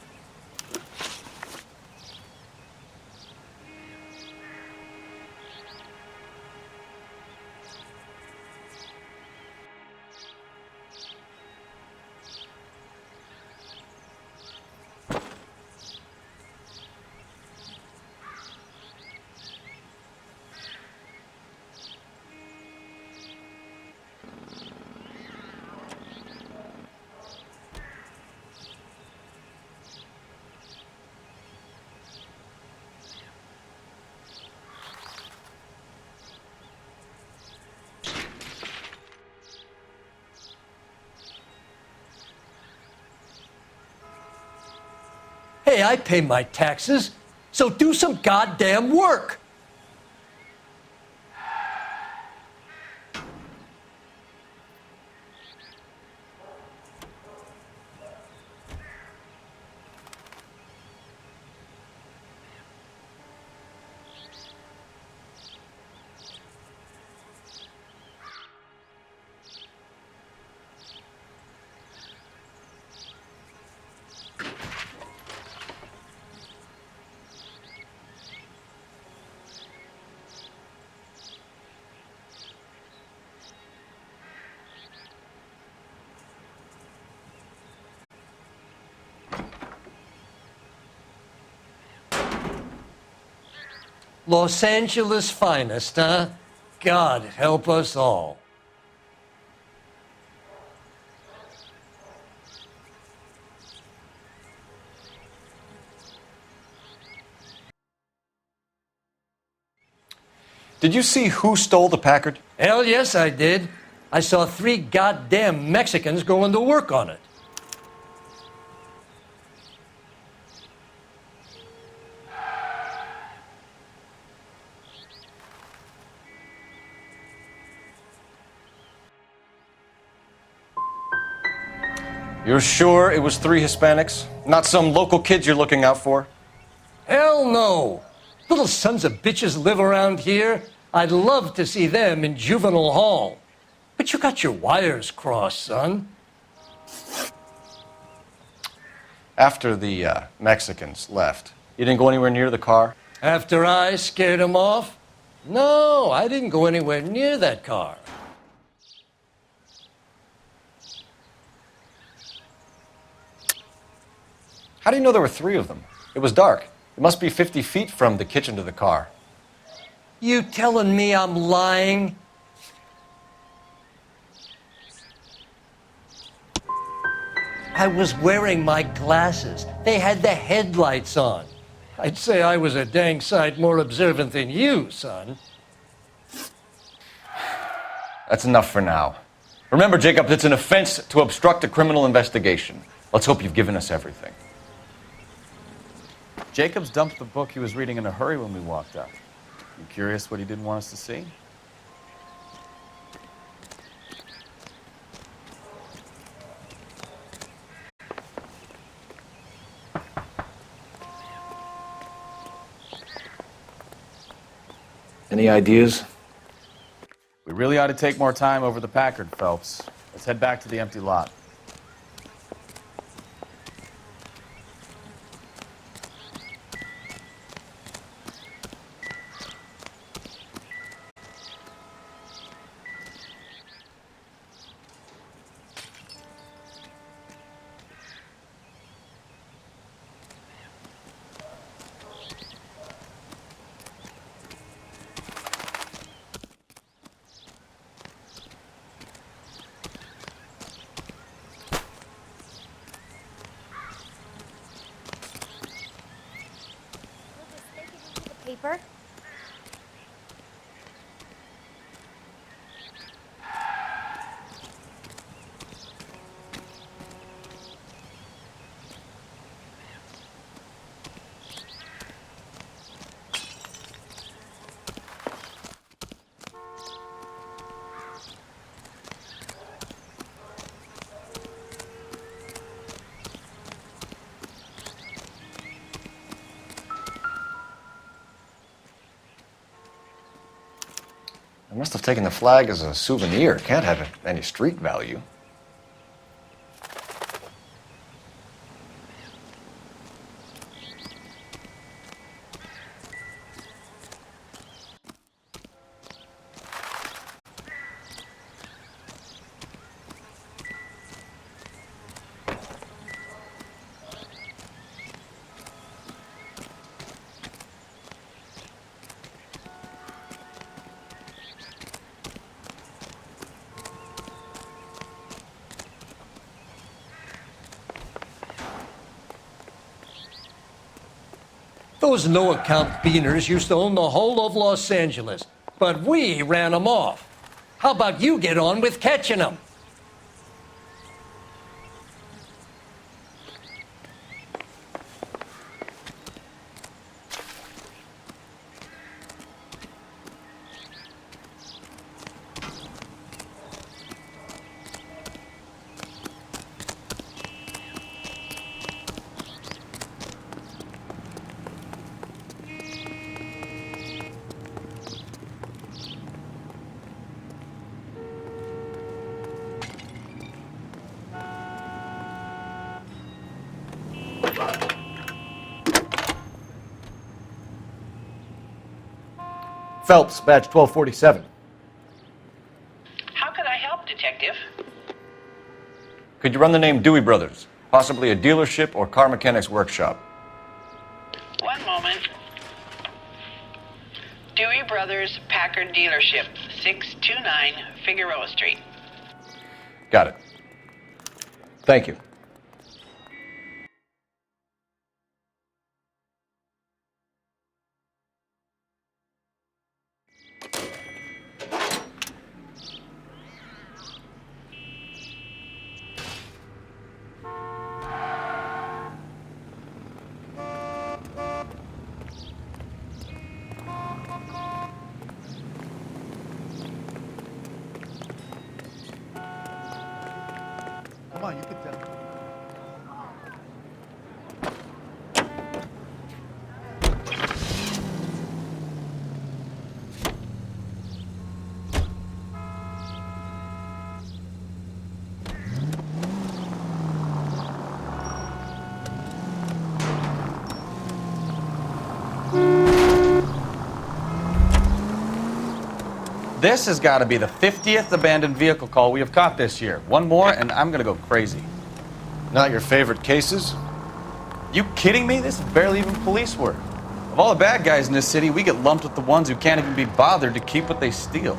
Hey, I pay my taxes, so do some goddamn work. Los Angeles finest, huh? God help us all. Did you see who stole the Packard? Hell yes, I did. I saw 3 goddamn Mexicans going to work on it. You're sure it was 3 Hispanics? Not some local kids you're looking out for? Hell no. Little sons of bitches live around here. I'd love to see them in juvenile hall. But you got your wires crossed, son. After the Mexicans left, you didn't go anywhere near the car? After I scared them off? No, I didn't go anywhere near that car. How do you know there were 3 of them? It was dark. It must be 50 feet from the kitchen to the car. You telling me I'm lying? I was wearing my glasses. They had the headlights on. I'd say I was a dang sight more observant than you, son. That's enough for now. Remember, Jacob, it's an offense to obstruct a criminal investigation. Let's hope you've given us everything. Jacobs dumped the book he was reading in a hurry when we walked up. You curious what he didn't want us to see? Any ideas? We really ought to take more time over the Packard, Phelps. Let's head back to the empty lot. Paper? must have taken the flag as a souvenir. Can't have any street value. Those no-account beaners used to own the whole of Los Angeles, but we ran them off. How about you get on with catching them? Phelps, badge 1247. How could I help, Detective? Could you run the name Dewey Brothers? Possibly a dealership or car mechanic's workshop. One moment. Dewey Brothers Packard Dealership, 629 Figueroa Street. Got it. Thank you. Come on, you can tell. This has got to be the 50th abandoned vehicle call we have caught this year. One more, and I'm going to go crazy. Not your favorite cases? You kidding me? This is barely even police work. Of all the bad guys in this city, we get lumped with the ones who can't even be bothered to keep what they steal.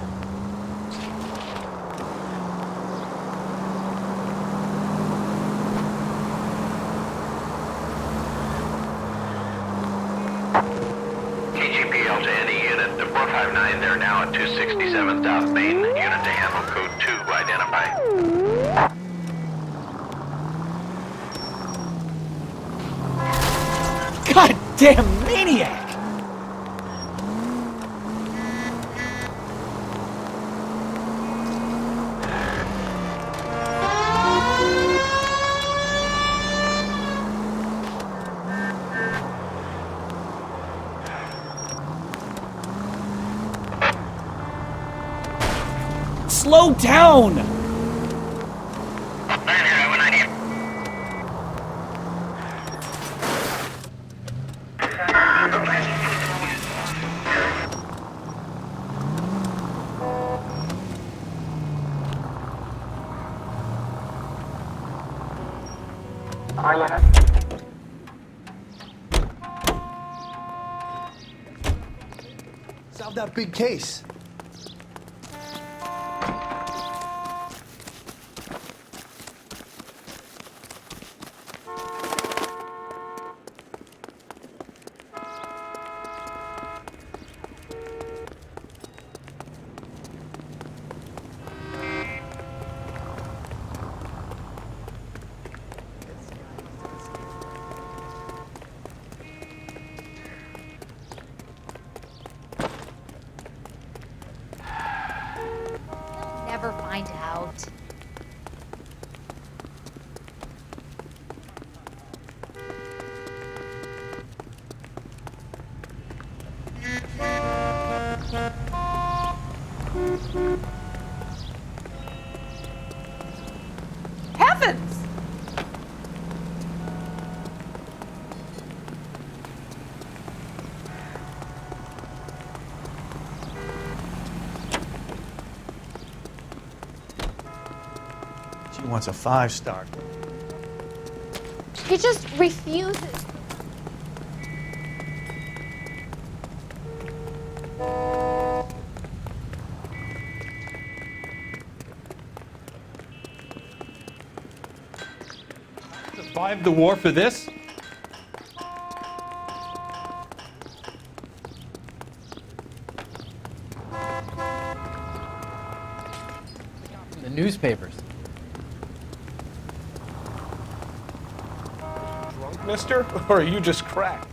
TGPL to any unit to 459. They're now at 267 South Main. Unit to handle code 2 identified. Goddamn maniac! Slow down! Solve that big case. Never find out. She wants a 5-star. He just refuses. Survived the war for this? The newspapers. Drunk, mister? Or are you just cracked?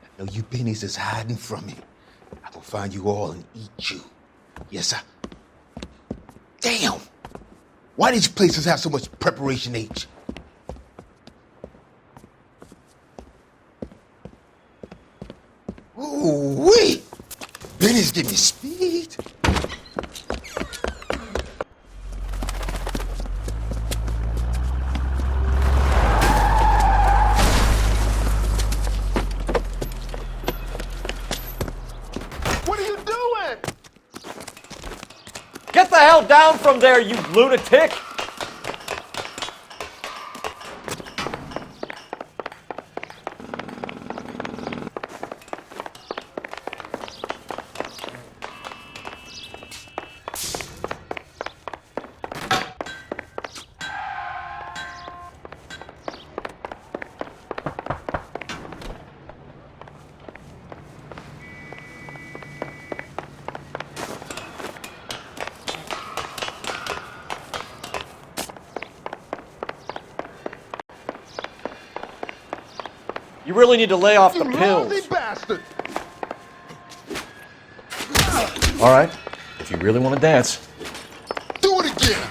I know you pennies is hiding from me. I will find you all and eat you. Yes, sir. Damn! Why these places have so much preparation H? Ooh, wee! Benny's give me speed. What are you doing? Get the hell down from there, you lunatic! You really need to lay off the pills. Bastard! All right, if you really want to dance. Do it again!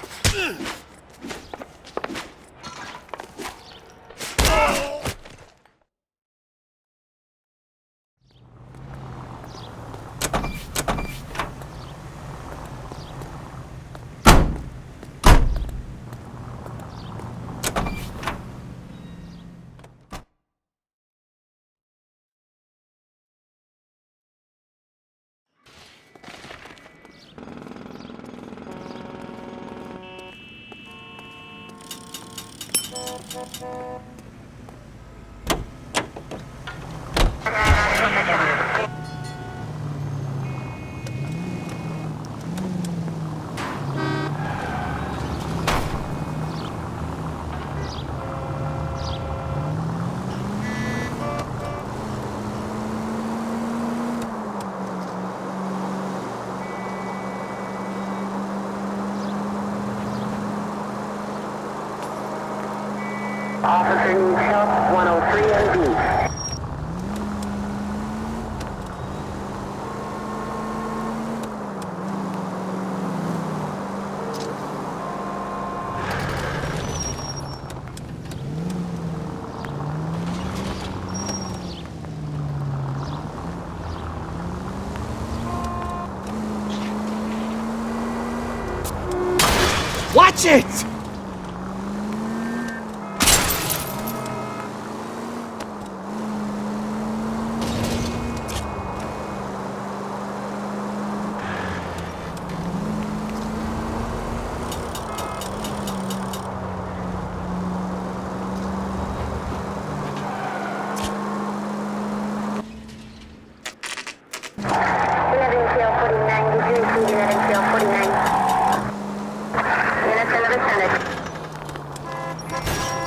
Officer needs help, 103 and B. Watch it!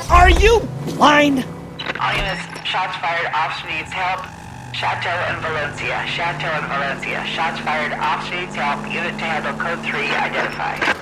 Are you blind? All units, shots fired, officer needs help. Chateau and Valencia. Chateau and Valencia. Shots fired, officer needs help. Unit to handle code 3, identify.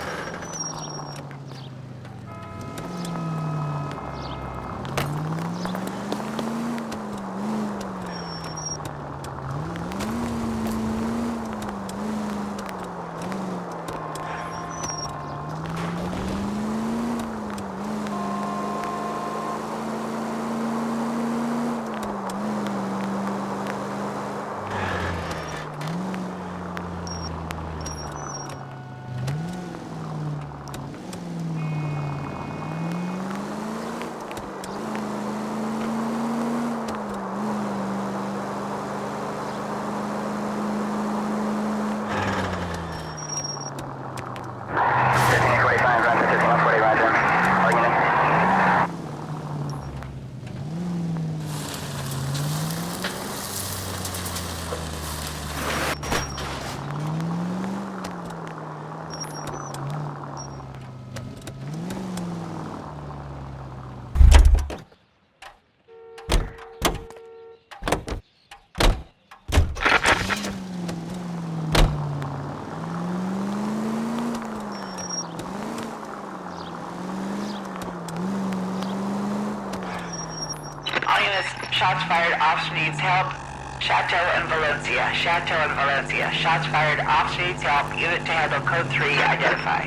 units, shots fired. Officer needs help. Chateau and Valencia. Chateau and Valencia. Shots fired. Officer needs help. Unit to handle code 3 identify.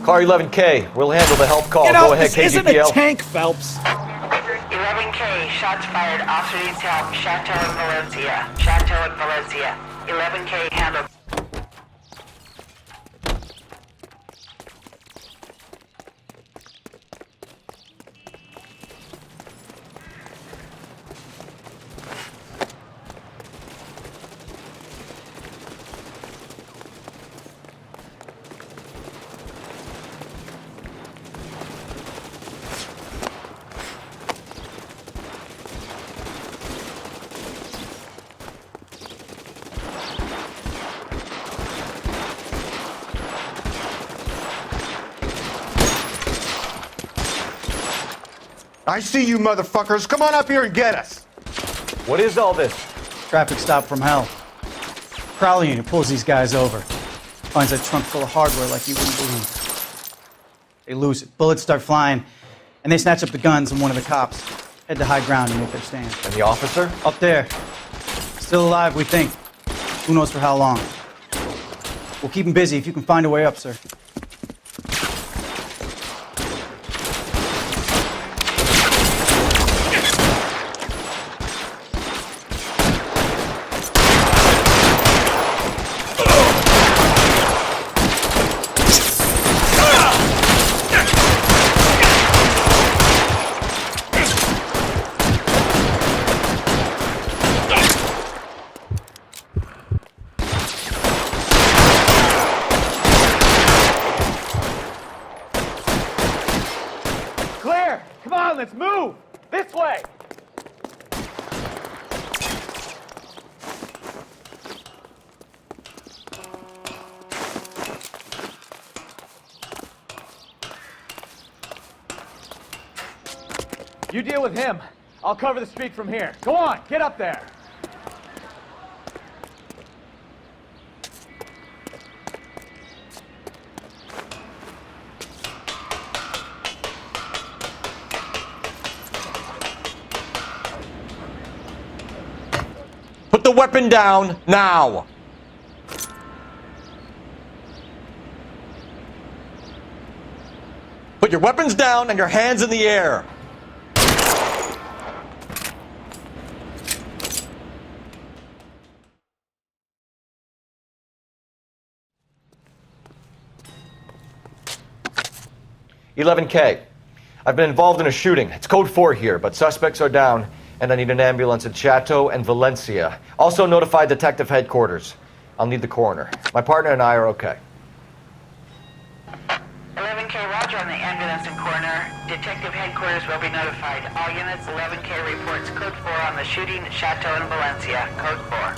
Car 11K, we'll handle the help call. You know, Go ahead, this KGPL. isn't a tank, Phelps. 11K, shots fired. Officer needs help. Chateau and Valencia. Chateau and Valencia. 11K handle. I see you motherfuckers. Come on up here and get us. What is all this? Traffic stop from hell. Prowler unit pulls these guys over. Finds a trunk full of hardware like you wouldn't believe. They lose it. Bullets start flying, and they snatch up the guns and one of the cops. Head to high ground and make their stand. And the officer? Up there. Still alive, we think. Who knows for how long. We'll keep him busy if you can find a way up, sir. Clear! Come on, let's move! This way! You deal with him. I'll cover the street from here. Go on, get up there. Put the weapon down now. Put your weapons down and your hands in the air. "11K. I've been involved in a shooting. It's code 4 here, but suspects are down, and I need an ambulance in Chateau and Valencia. Also notify Detective Headquarters. I'll need the coroner. My partner and I are okay." 11K, roger on the ambulance and coroner. Detective Headquarters will be notified. All units, 11K reports code 4 on the shooting at Chateau and Valencia. Code 4.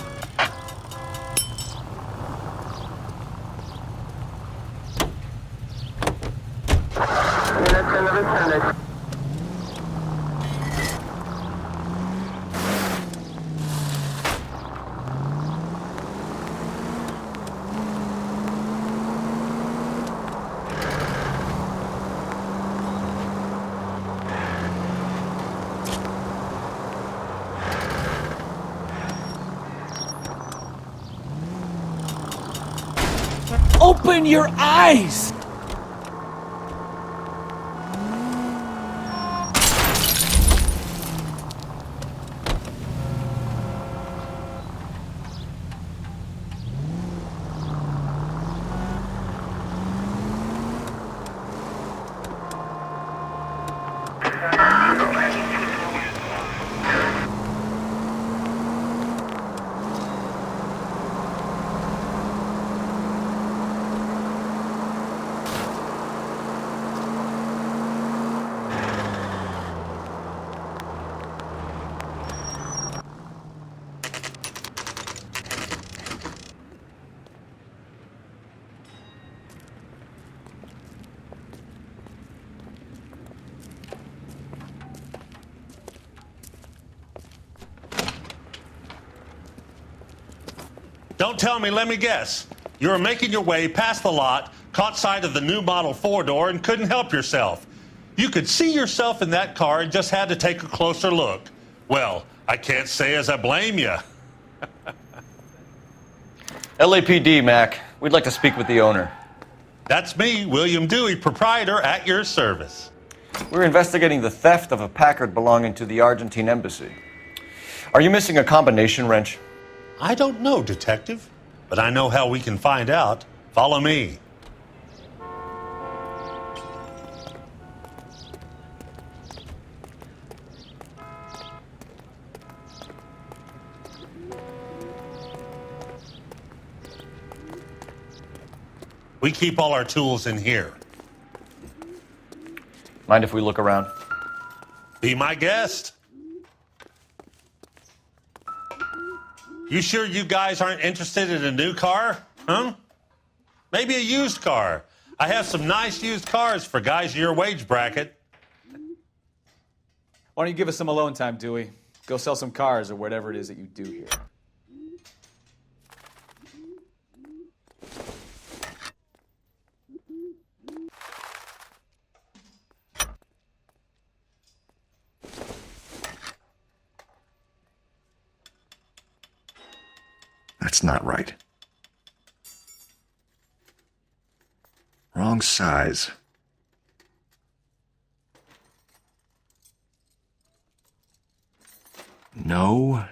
Open your eyes! Don't tell me, let me guess. You were making your way past the lot, caught sight of the new Model 4-door, and couldn't help yourself. You could see yourself in that car and just had to take a closer look. Well, I can't say as I blame you. LAPD, Mac. We'd like to speak with the owner. That's me, William Dewey, proprietor, at your service. We're investigating the theft of a Packard belonging to the Argentine embassy. Are you missing a combination wrench? I don't know, Detective, but I know how we can find out. Follow me. We keep all our tools in here. Mind if we look around? Be my guest. You sure you guys aren't interested in a new car? Huh? Maybe a used car. I have some nice used cars for guys in your wage bracket. Why don't you give us some alone time, Dewey? Go sell some cars or whatever it is that you do here. That's not right. Wrong size. No.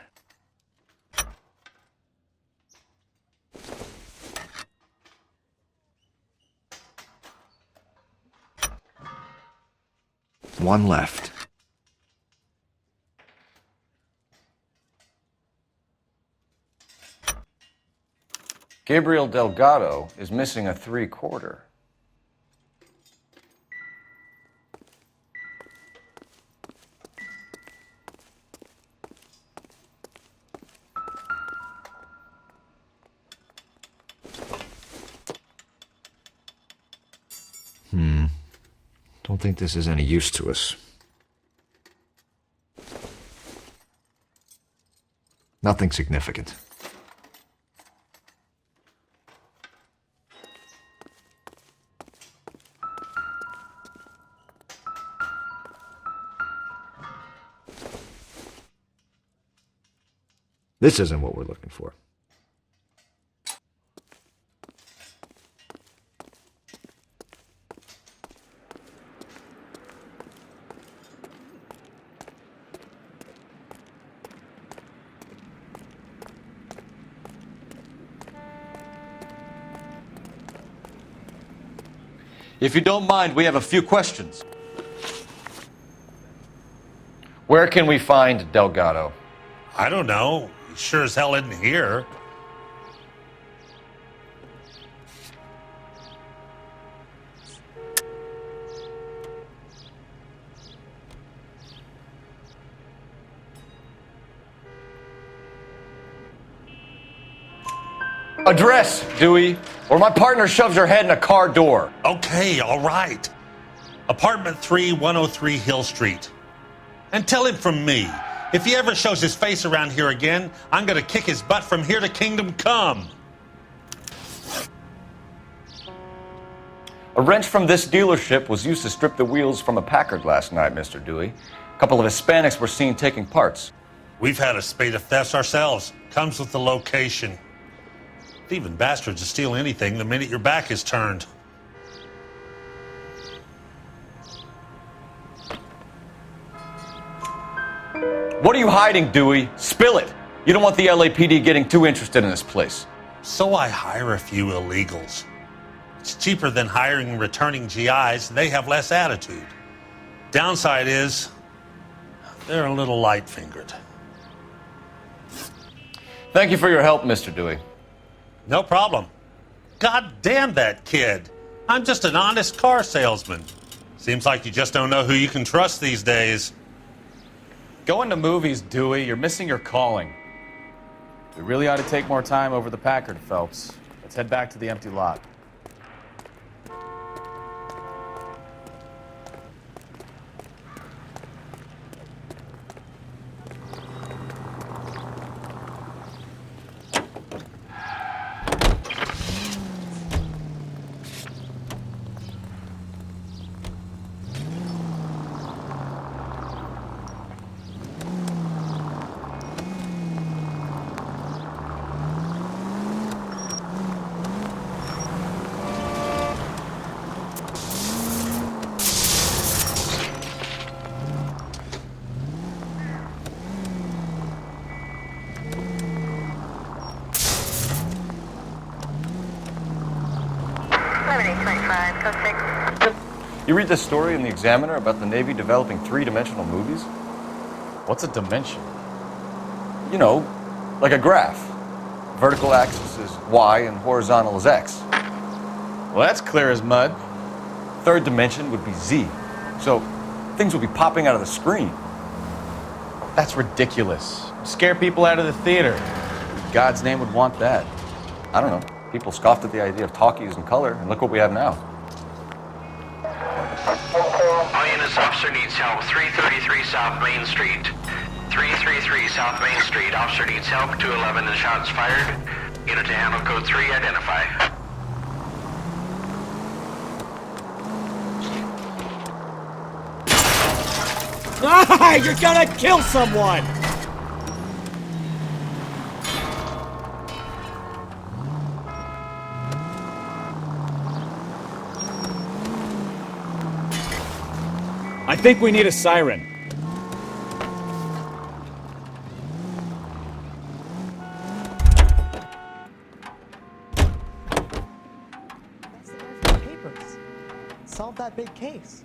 One left. Gabriel Delgado is missing a 3/4. Don't think this is any use to us. Nothing significant. This isn't what we're looking for. If you don't mind, we have a few questions. Where can we find Delgado? I don't know. He sure as hell isn't here. Address, Dewey, or my partner shoves her head in a car door. Okay, all right. Apartment 3, 103 Hill Street. And tell him from me, if he ever shows his face around here again, I'm gonna kick his butt from here to Kingdom Come. A wrench from this dealership was used to strip the wheels from a Packard last night, Mr. Dewey. A couple of Hispanics were seen taking parts. We've had a spate of thefts ourselves. Comes with the location. Thieving bastards to steal anything the minute your back is turned. What are you hiding, Dewey? Spill it. You don't want the LAPD getting too interested in this place. So I hire a few illegals. It's cheaper than hiring returning GIs. They have less attitude. Downside is, they're a little light-fingered. Thank you for your help, Mr. Dewey. No problem. God damn that kid. I'm just an honest car salesman. Seems like you just don't know who you can trust these days. Going to movies, Dewey. You're missing your calling. We really ought to take more time over the Packard, Phelps. Let's head back to the empty lot. code 6. You read this story in the Examiner about the Navy developing three-dimensional movies? What's a dimension? You know, like a graph. Vertical axis is Y and horizontal is X. Well, that's clear as mud. Third dimension would be Z. So things will be popping out of the screen. That's ridiculous. Scare people out of the theater. In God's name would want that. I don't know. People scoffed at the idea of talkies in color, and look what we have now. All units, officer needs help. 333 South Main Street. 333 South Main Street. Officer needs help. 211 and shots fired. Unit to handle code 3, identify. Ah, you're gonna kill someone! I think we need a siren. That's the guy from the papers. Solve that big case.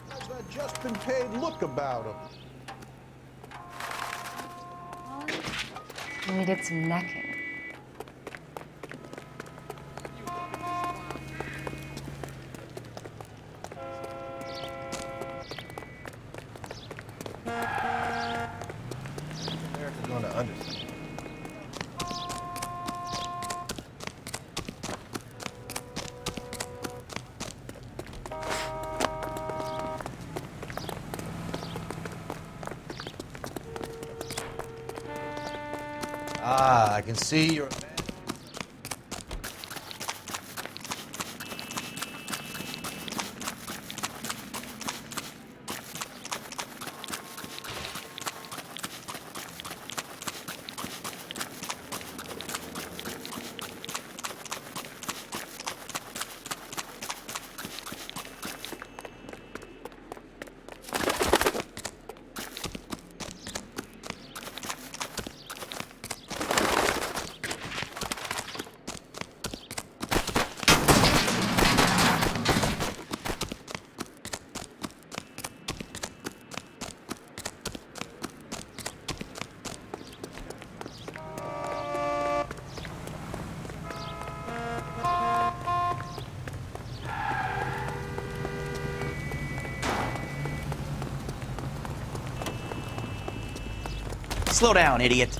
How's that just been paid look about him? We did some necking. America's going to understand. Ah, I can see you're a man. Slow down, idiot.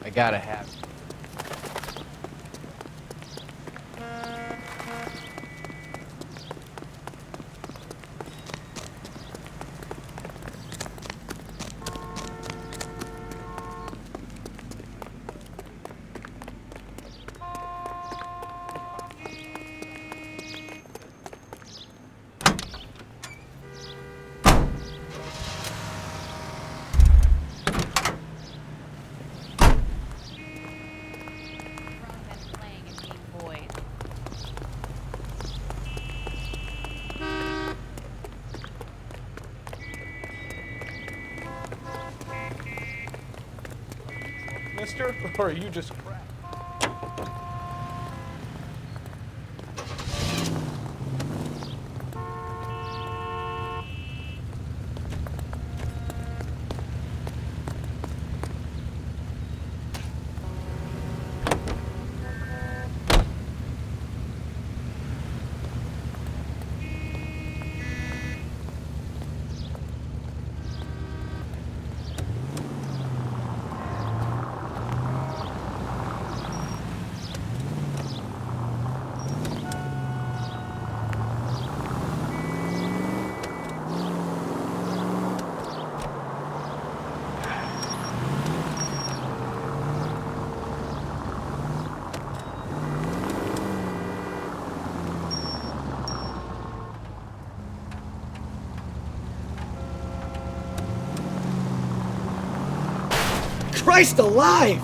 I gotta have it. Mister, or are you just crap? Christ alive!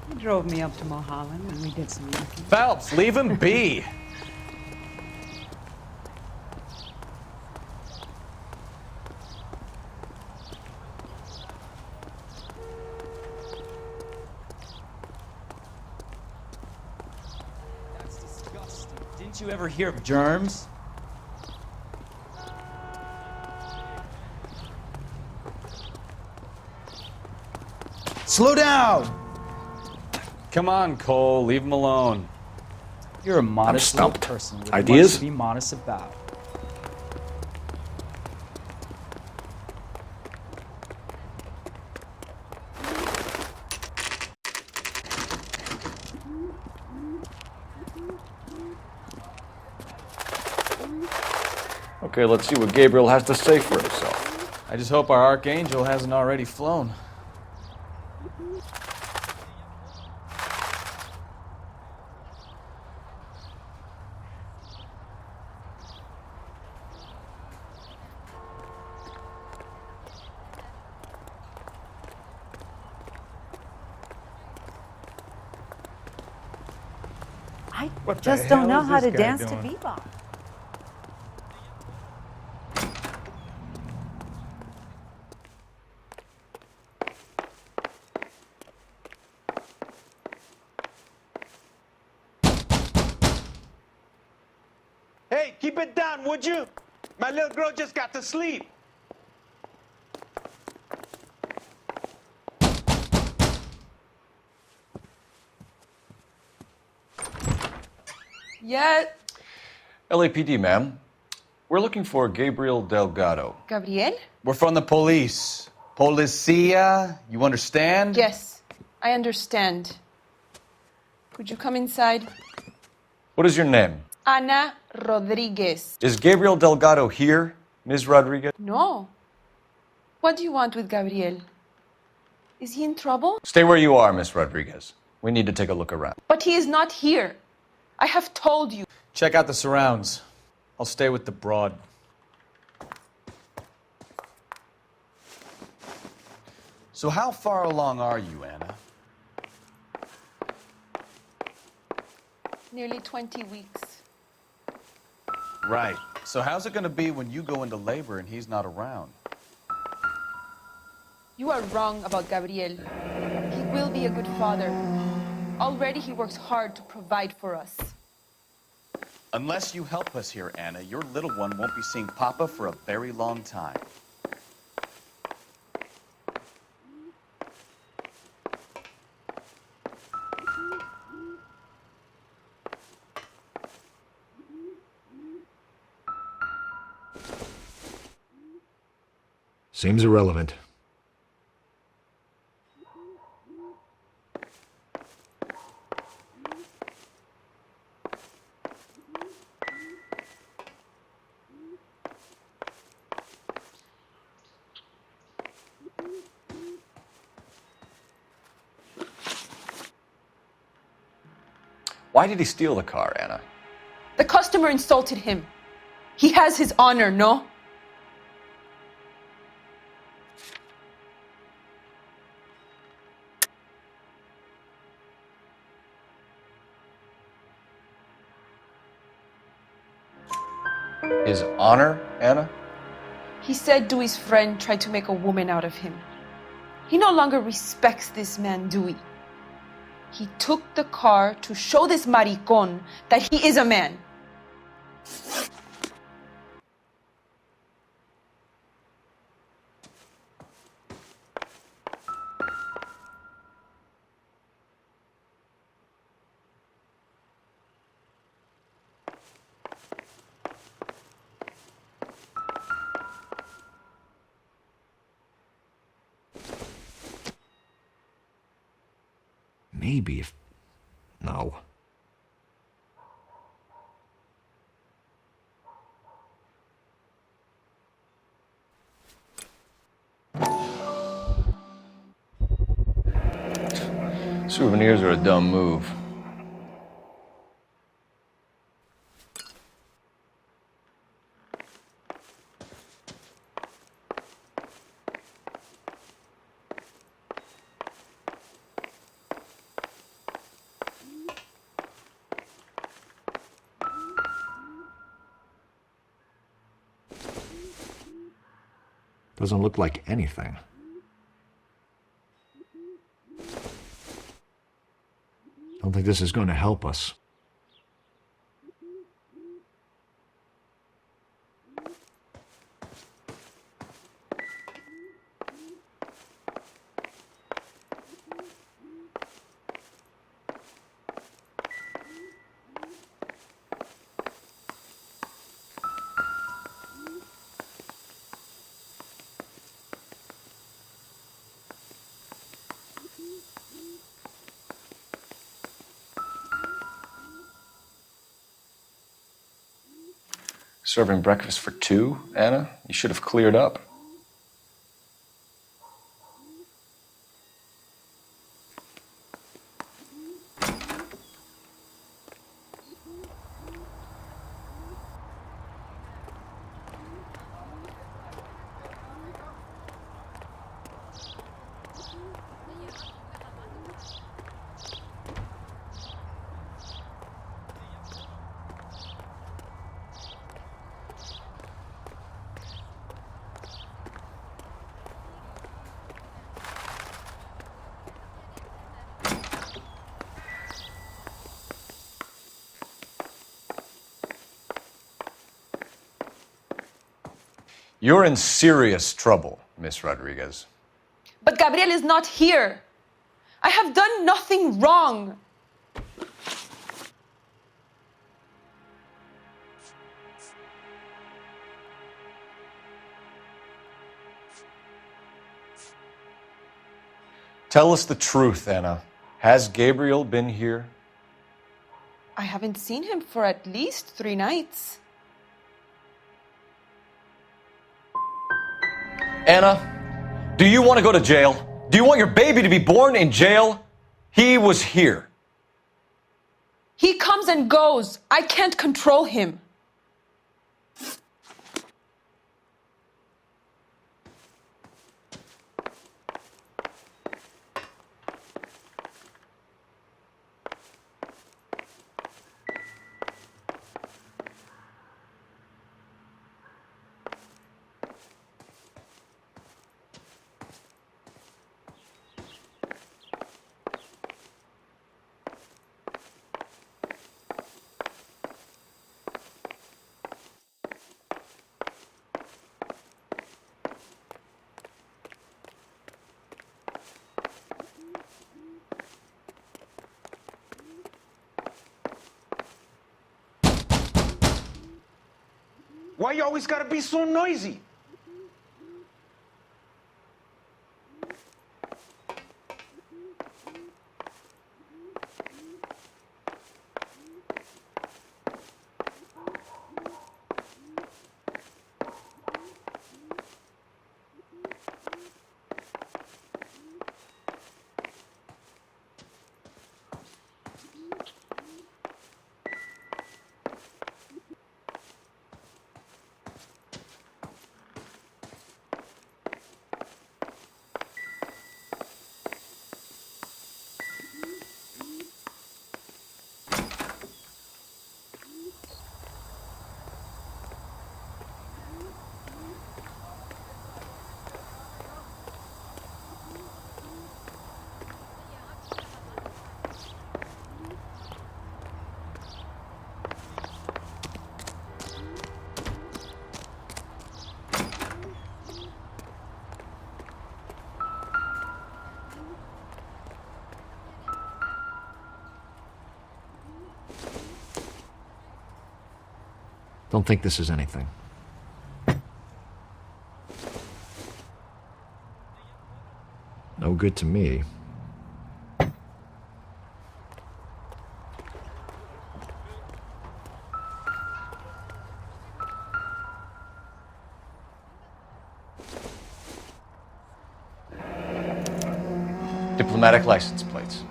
He drove me up to Mulholland and we did some looking. Phelps, leave him be. That's disgusting. Didn't you ever hear of germs? Slow down! Come on, Cole, leave him alone. You're a modest little stumped. person with Ideas? much to be modest about. Okay, let's see what Gabriel has to say for himself. I just hope our archangel hasn't already flown. I What the just don't know hell is how this to guy dance doing? to bebop. Hey, keep it down, would you? My little girl just got to sleep. Yeah, LAPD, ma'am. We're looking for Gabriel Delgado. Gabriel? We're from the police. Policia, you understand? Yes, I understand. Could you come inside? What is your name? Ana Rodriguez. Is Gabriel Delgado here, Ms. Rodriguez? No. What do you want with Gabriel? Is he in trouble? Stay where you are, Ms. Rodriguez. We need to take a look around. But he is not here. I have told you. Check out the surrounds. I'll stay with the broad. So how far along are you, Anna? Nearly 20 weeks. Right. So how's it going to be when you go into labor and he's not around? You are wrong about Gabriel. He will be a good father. Already he works hard to provide for us. Unless you help us here, Anna, your little one won't be seeing Papa for a very long time. Seems irrelevant. Why did he steal the car, Anna? The customer insulted him. He has his honor, no? His honor, Anna? He said Dewey's friend tried to make a woman out of him. He no longer respects this man, Dewey. He took the car to show this maricón that he is a man. Maybe if... No. Souvenirs are a dumb move. Doesn't look like anything. Don't think this is going to help us. Serving breakfast for two, Anna? You should have cleared up. You're in serious trouble, Miss Rodriguez. But Gabriel is not here. I have done nothing wrong. Tell us the truth, Anna. Has Gabriel been here? I haven't seen him for at least 3 nights. Anna, do you want to go to jail? Do you want your baby to be born in jail? He was here. He comes and goes. I can't control him. Why you always gotta be so noisy? Don't think this is anything. No good to me. Diplomatic license plates.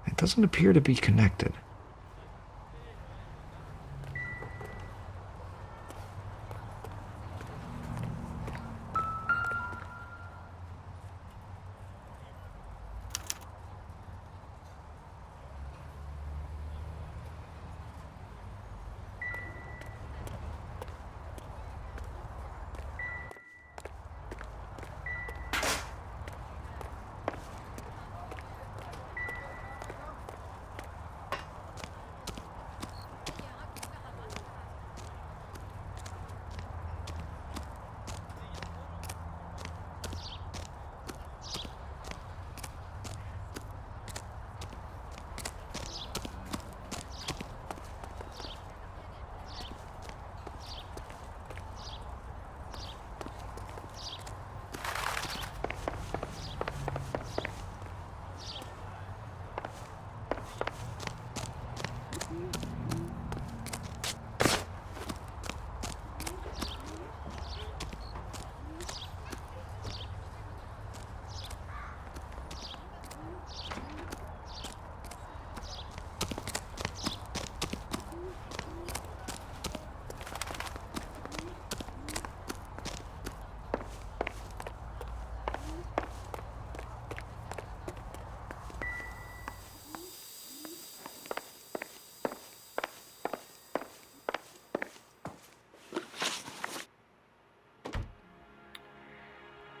It doesn't appear to be connected.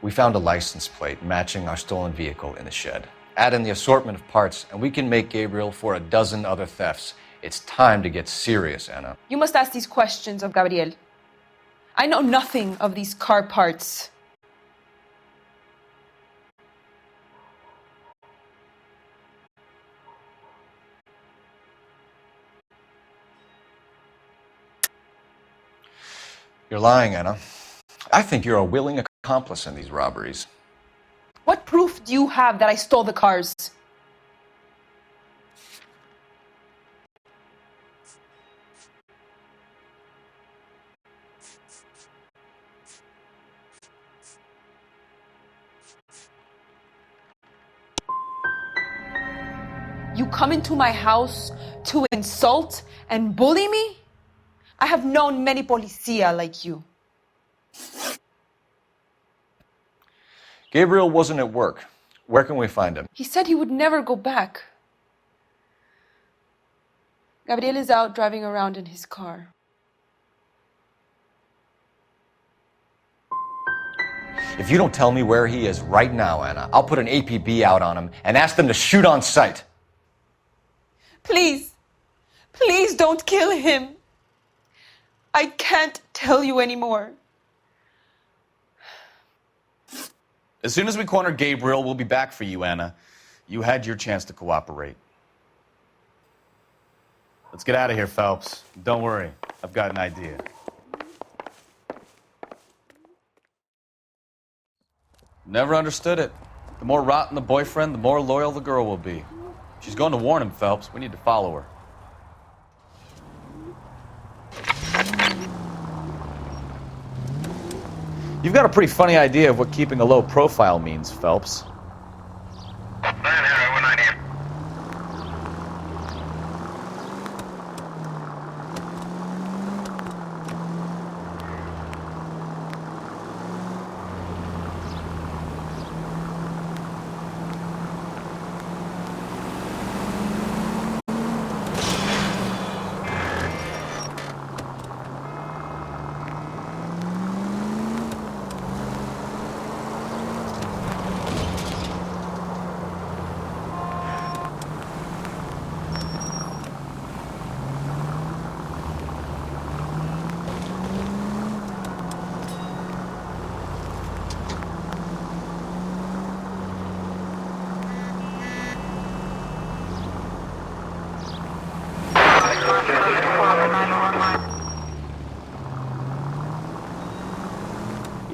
We found a license plate matching our stolen vehicle in the shed. Add in the assortment of parts, and we can make Gabriel for a dozen other thefts. It's time to get serious, Anna. You must ask these questions of Gabriel. I know nothing of these car parts. You're lying, Anna. I think you're a willing accomplice in these robberies. What proof do you have that I stole the cars? You come into my house to insult and bully me? I have known many policia like you. Gabriel wasn't at work. Where can we find him? He said he would never go back. Gabriel is out driving around in his car. If you don't tell me where he is right now, Anna, I'll put an APB out on him and ask them to shoot on sight. Please, please don't kill him. I can't tell you anymore. As soon as we corner Gabriel, we'll be back for you, Anna. You had your chance to cooperate. Let's get out of here, Phelps. Don't worry, I've got an idea. Never understood it. The more rotten the boyfriend, the more loyal the girl will be. She's going to warn him, Phelps. We need to follow her. You've got a pretty funny idea of what keeping a low profile means, Phelps.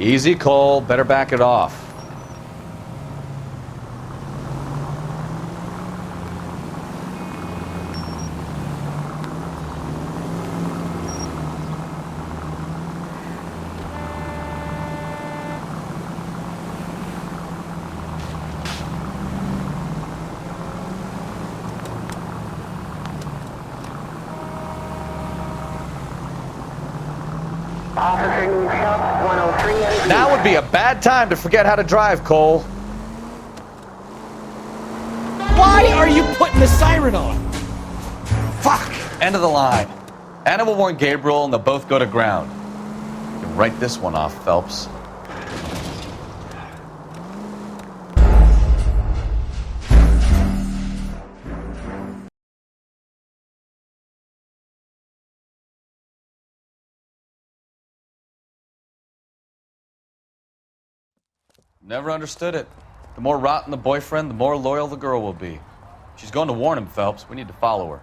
Easy, Cole. Better back it off. Officer needs help, 103 MD. Now would be a bad time to forget how to drive, Cole. Why are you putting the siren on? Fuck! End of the line. Anna will warn Gabriel and they'll both go to ground. You can write this one off, Phelps. Never understood it. The more rotten the boyfriend, the more loyal the girl will be. She's going to warn him, Phelps. We need to follow her.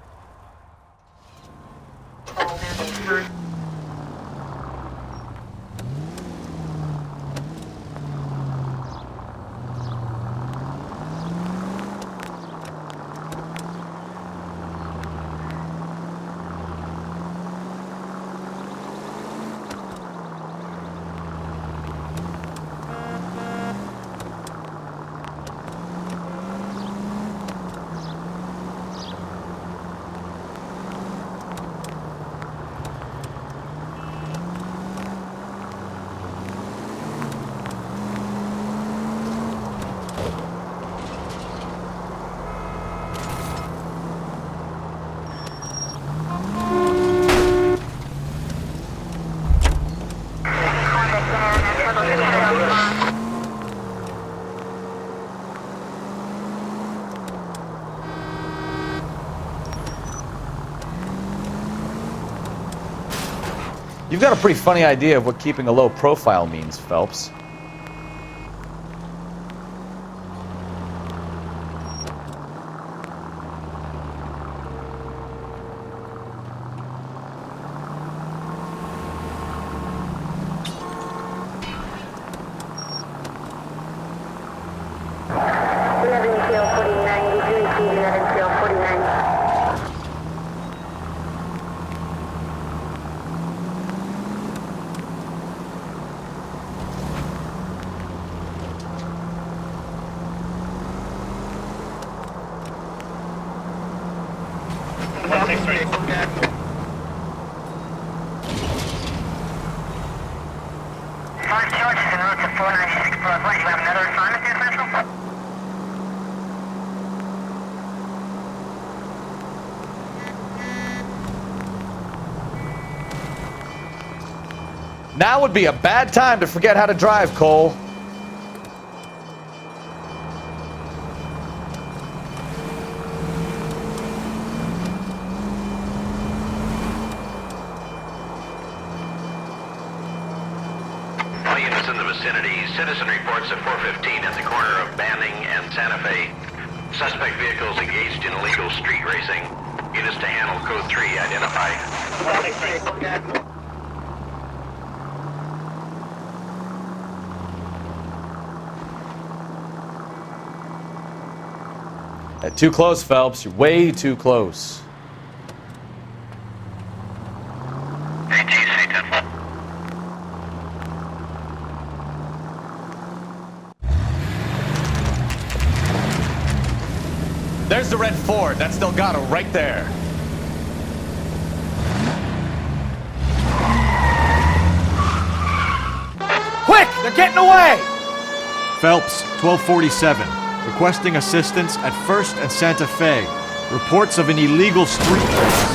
You've got a pretty funny idea of what keeping a low profile means, Phelps. Now would be a bad time to forget how to drive, Cole. All units in the vicinity. Citizen reports at 415 at the corner of Banning and Santa Fe. Suspect vehicles engaged in illegal street racing. Units to handle code 3 identified. Too close, Phelps. You're way too close. There's the red Ford. That's Delgado right there. Quick! They're getting away! Phelps, 1247. Requesting assistance at 1st and Santa Fe. Reports of an illegal street race.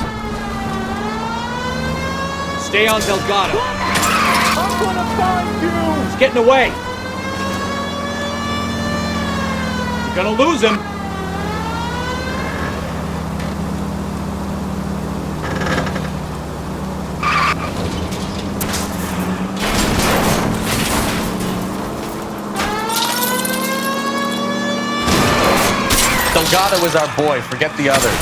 Stay on Delgado. I'm gonna find you! He's getting away. You're gonna lose him. Delgado is our boy. Forget the others.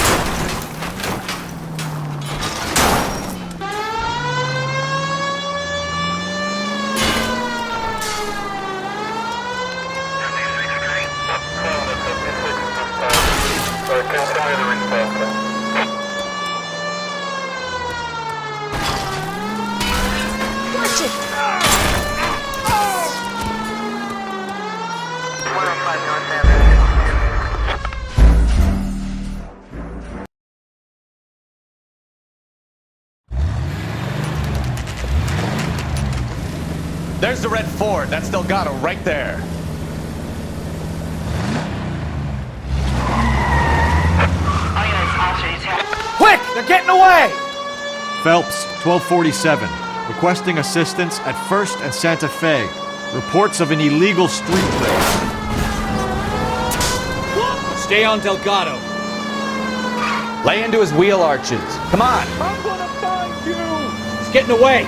There's the red Ford. That's Delgado right there. Quick! They're getting away! Phelps, 1247. Requesting assistance at 1st and Santa Fe. Reports of an illegal street race. Stay on Delgado. Lay into his wheel arches. Come on. I'm gonna find you! He's getting away.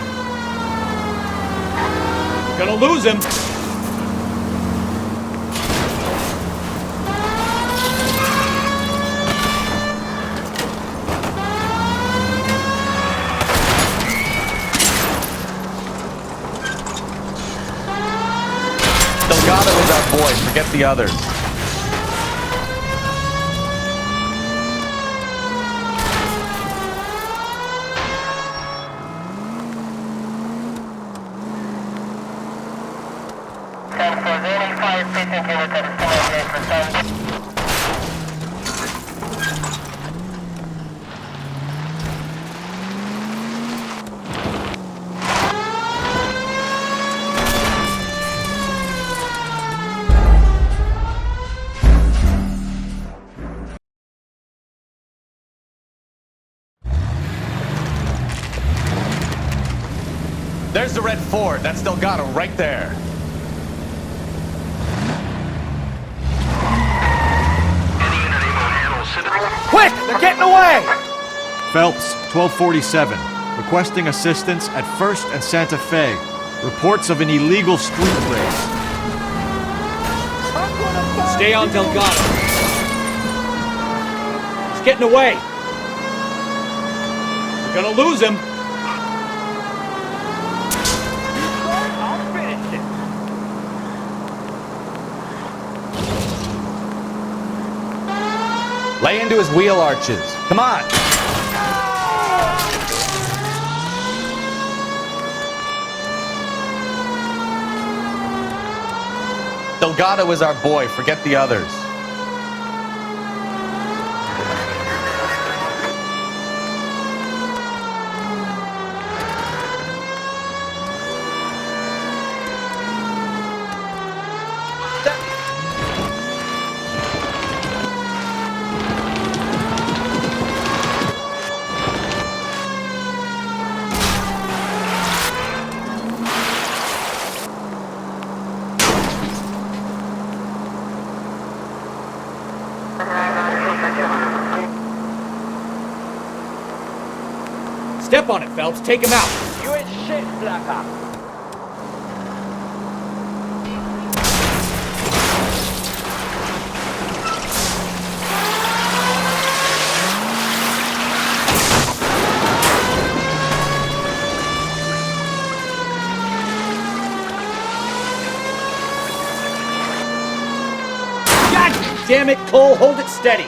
Gonna lose him. Delgado is our boy. Forget the others. There's the red Ford. That's Delgado right there. Quick! They're getting away! Phelps, 1247. Requesting assistance at 1st and Santa Fe. Reports of an illegal street race. Stay on Delgado. He's getting away. We're gonna lose him. I'll finish it. Lay into his wheel arches. Come on. Delgado is our boy. Forget the others. Step on it, Phelps. Take him out. You ain't shit, Blacker. God damn it, Cole. Hold it steady.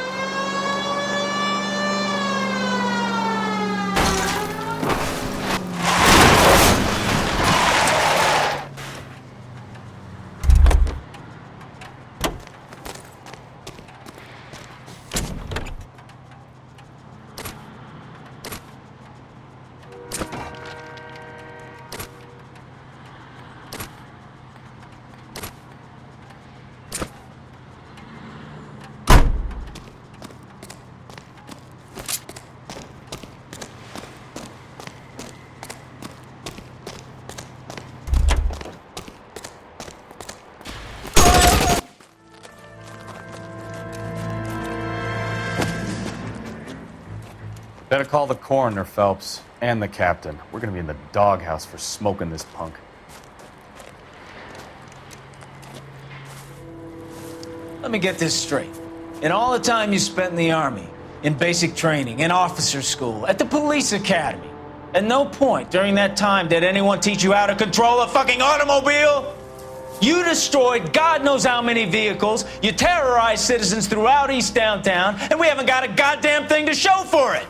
Better call the coroner, Phelps, and the captain. We're gonna be in the doghouse for smoking this punk. Let me get this straight. In all the time you spent in the Army, in basic training, in officer school, at the police academy, at no point during that time did anyone teach you how to control a fucking automobile? You destroyed God knows how many vehicles, you terrorized citizens throughout East Downtown, and we haven't got a goddamn thing to show for it.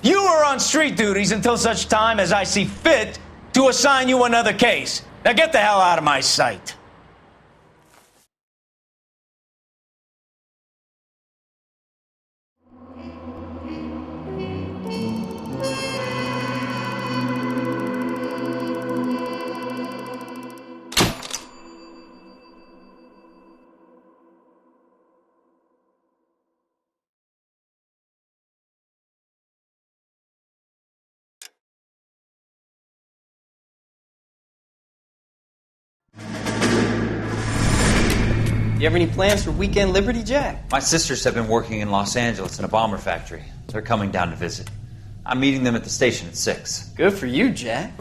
You were on street duties until such time as I see fit to assign you another case. Now get the hell out of my sight. You have any plans for Weekend Liberty, Jack? My sisters have been working in Los Angeles in a bomber factory. They're coming down to visit. I'm meeting them at the station at 6. Good for you, Jack.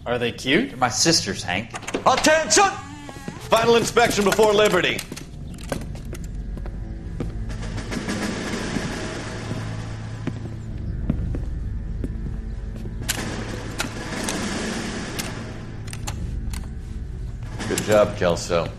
Are they cute? They're my sisters, Hank. Attention! Final inspection before Liberty. Good job, Kelso.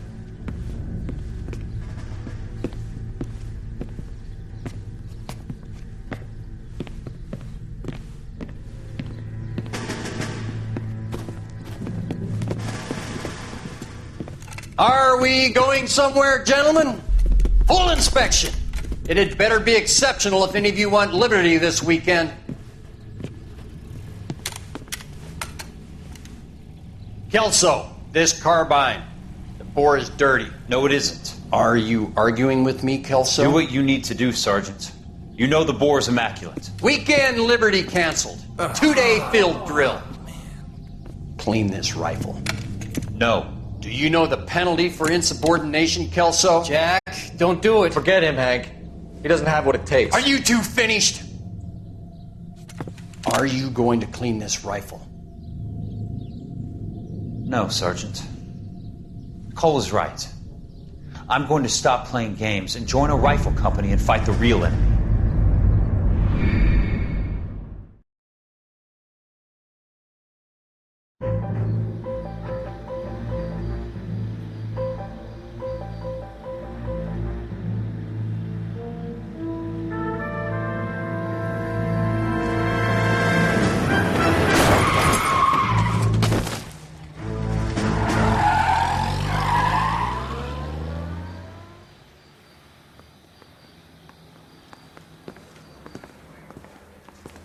Are we going somewhere, gentlemen? Full inspection. It had better be exceptional if any of you want liberty this weekend. Kelso, this carbine. The bore is dirty. No, it isn't. Are you arguing with me, Kelso? Do what you need to do, Sergeant. You know the bore is immaculate. Weekend liberty canceled. 2-day field drill. Clean this rifle. No. Do you know the penalty for insubordination, Kelso? Jack, don't do it. Forget him, Hank. He doesn't have what it takes. Are you two finished? Are you going to clean this rifle? No, Sergeant. Cole is right. I'm going to stop playing games and join a rifle company and fight the real enemy.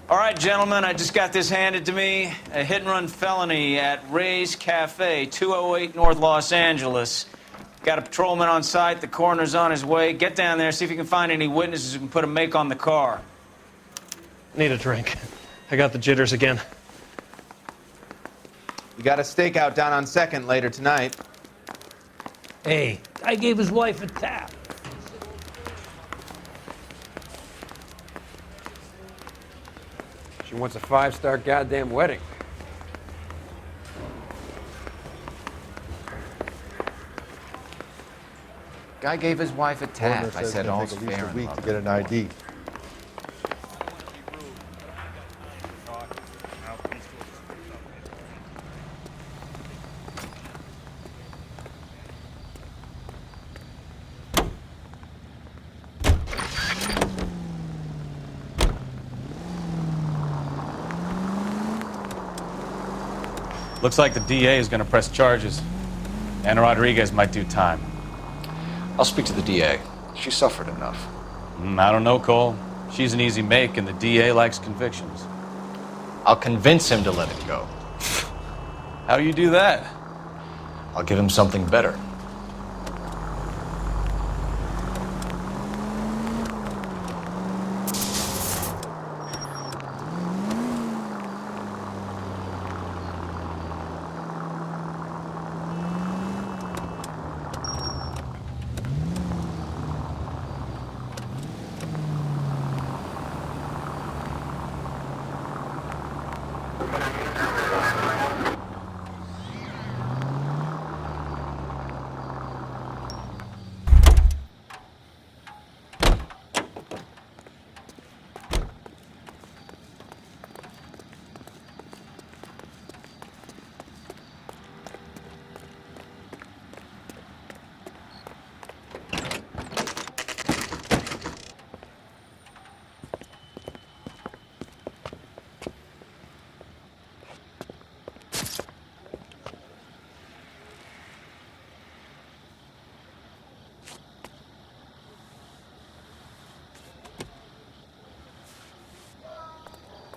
All right, gentlemen, I just got this handed to me. A hit-and-run felony at Ray's Cafe, 208 North Los Angeles. Got a patrolman on site. The coroner's on his way. Get down there, see if you can find any witnesses who can put a make on the car. Need a drink. I got the jitters again. We got a stakeout down on 2nd later tonight. Hey, I gave his wife a tap. She wants a 5-star goddamn wedding. Guy gave his wife a tap. I said all's take at least fair a in week love. to get an ID. Looks like the DA is going to press charges. And Rodriguez might do time. I'll speak to the DA. She suffered enough. I don't know, Cole. She's an easy make, and the DA likes convictions. I'll convince him to let it go. How do you do that? I'll give him something better.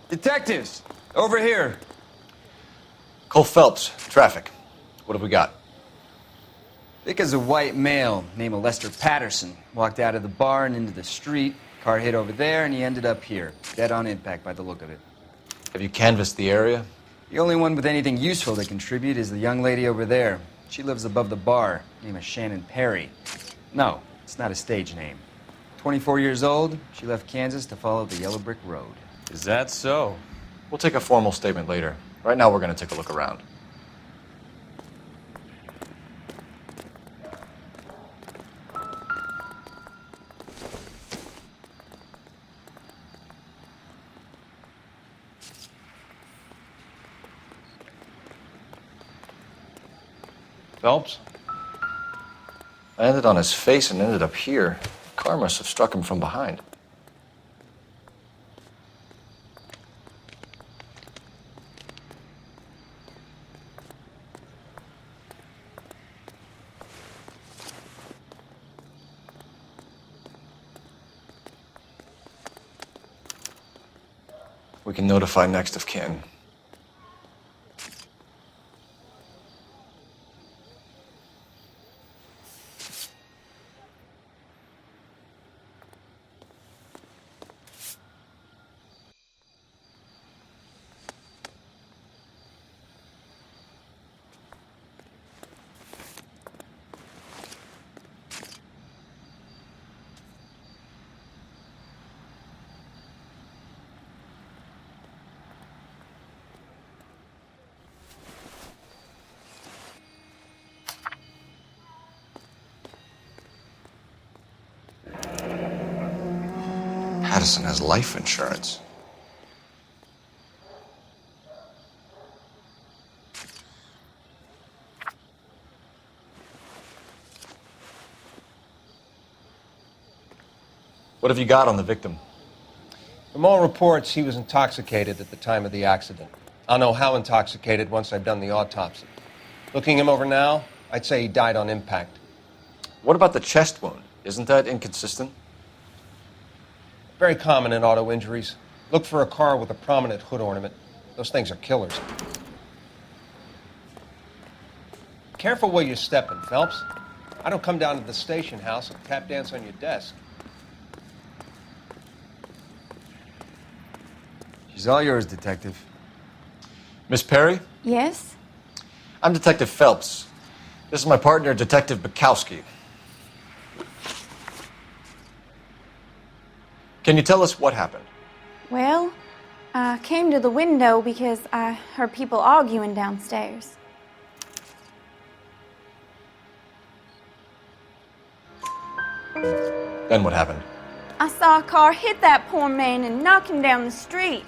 Detectives, over here. Cole Phelps, traffic. What have we got? Vic is a white male named Lester Patterson. Walked out of the bar and into the street. Car hit over there, and he ended up here. Dead on impact by the look of it. Have you canvassed the area? The only one with anything useful to contribute is the young lady over there. She lives above the bar. Name is Shannon Perry. No, it's not a stage name. 24 years old, she left Kansas to follow the Yellow Brick Road. Is that so? We'll take a formal statement later. Right now, we're going to take a look around. Phelps? I landed on his face and ended up here. The car must have struck him from behind. We can notify next of kin. Patterson has life insurance. What have you got on the victim? From all reports, he was intoxicated at the time of the accident. I'll know how intoxicated once I've done the autopsy. Looking him over now, I'd say he died on impact. What about the chest wound? Isn't that inconsistent? Very common in auto injuries. Look for a car with a prominent hood ornament. Those things are killers. Careful where you're stepping, Phelps. I don't come down to the station house and tap dance on your desk. She's all yours, Detective. Miss Perry? Yes? I'm Detective Phelps. This is my partner, Detective Bukowski. Can you tell us what happened? Well, I came to the window because I heard people arguing downstairs. Then what happened? I saw a car hit that poor man and knock him down the street.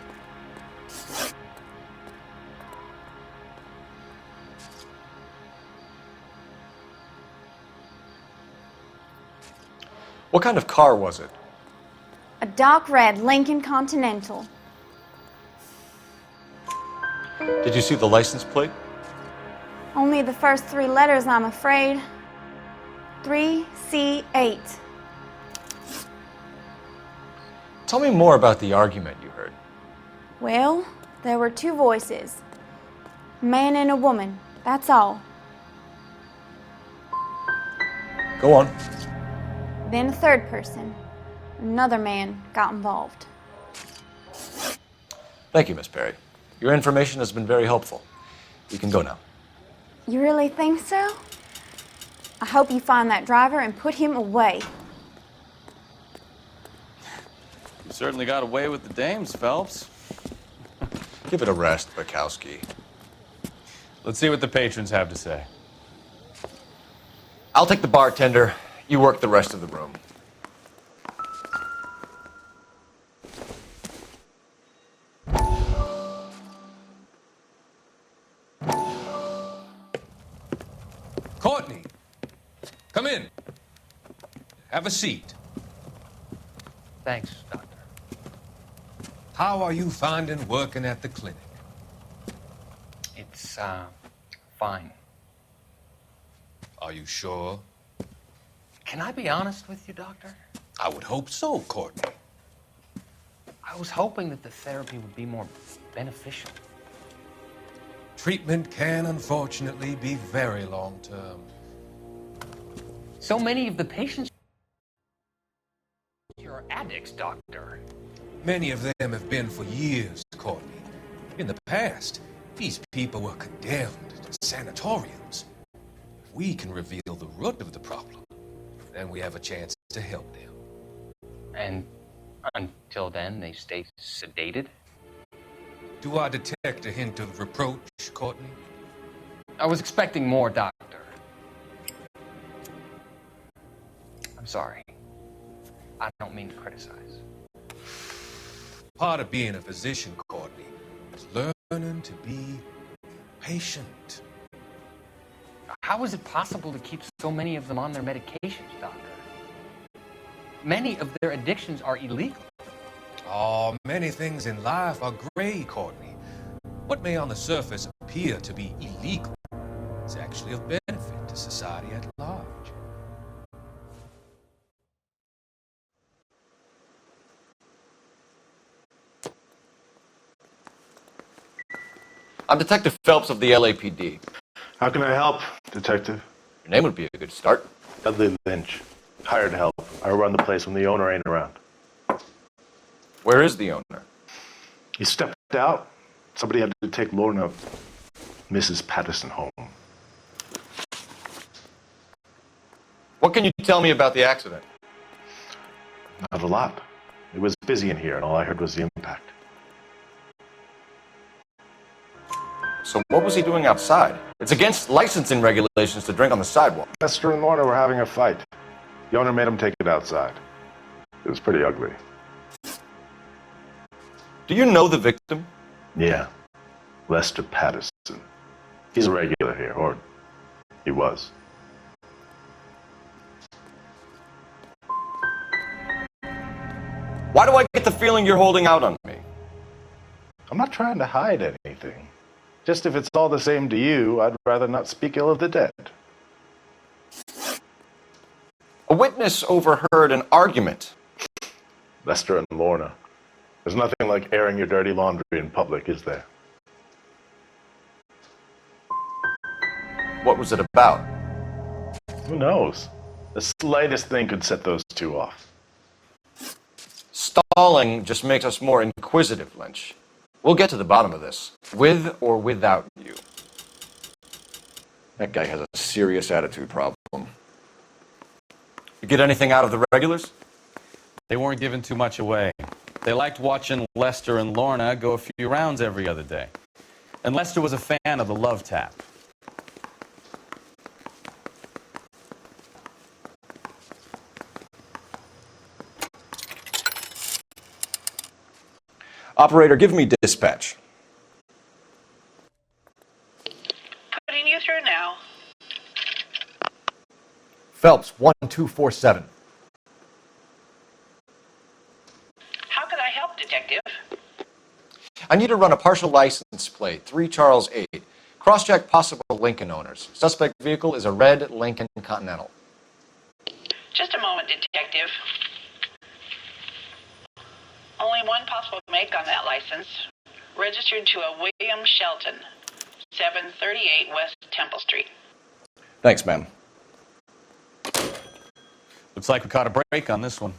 What kind of car was it? A dark red Lincoln Continental. Did you see the license plate? Only the first three letters, I'm afraid. 3C8. Tell me more about the argument you heard. Well, there were two voices. A man and a woman, that's all. Go on. Then a third person. Another man got involved. Thank you, Miss Perry. Your information has been very helpful. You can go now. You really think so? I hope you find that driver and put him away. You certainly got away with the dames, Phelps. Give it a rest, Bukowski. Let's see what the patrons have to say. I'll take the bartender. You work the rest of the room. Courtney, come in. Have a seat. Thanks, Doctor. How are you finding working at the clinic? It's, fine. Are you sure? Can I be honest with you, Doctor? I would hope so, Courtney. I was hoping that the therapy would be more beneficial. Treatment can, unfortunately, be very long-term. So many of the patients are addicts, Doctor. Many of them have been for years, Courtney. In the past, these people were condemned to sanatoriums. we can reveal the root of the problem, then we have a chance to help them. And until then, they stay sedated? Do I detect a hint of reproach, Courtney? I was expecting more, Doctor. I'm sorry. I don't mean to criticize. Part of being a physician, Courtney, is learning to be patient. How is it possible to keep so many of them on their medications, Doctor? Many of their addictions are illegal. Oh, many things in life are gray, Courtney. What may on the surface appear to be illegal is actually of benefit to society at large. I'm Detective Phelps of the LAPD. How can I help, Detective? Your name would be a good start. Dudley Lynch. Hired help. I run the place when the owner ain't around. Where is the owner? He stepped out. Somebody had to take Lorna, Mrs. Patterson, home. What can you tell me about the accident? Not a lot. It was busy in here, and all I heard was the impact. So what was he doing outside? It's against licensing regulations to drink on the sidewalk. Lester and Lorna were having a fight. The owner made him take it outside. It was pretty ugly. Do you know the victim? Yeah. Lester Patterson. He's a regular here, or he was. Why do I get the feeling you're holding out on me? I'm not trying to hide anything. Just if it's all the same to you, I'd rather not speak ill of the dead. A witness overheard an argument. Lester and Lorna. There's nothing like airing your dirty laundry in public, is there? What was it about? Who knows? The slightest thing could set those two off. Stalling just makes us more inquisitive, Lynch. We'll get to the bottom of this, with or without you. That guy has a serious attitude problem. You get anything out of the regulars? They weren't giving too much away. They liked watching Lester and Lorna go a few rounds every other day. And Lester was a fan of the love tap. Operator, give me dispatch. Putting you through now. Phelps, 1247. How can I help, Detective? I need to run a partial license plate, 3 Charles 8. Cross-check possible Lincoln owners. Suspect vehicle is a red Lincoln Continental. Just a moment, Detective. Only one possible make on that license. Registered to a William Shelton, 738 West Temple Street. Thanks, ma'am. Looks like we caught a break on this one.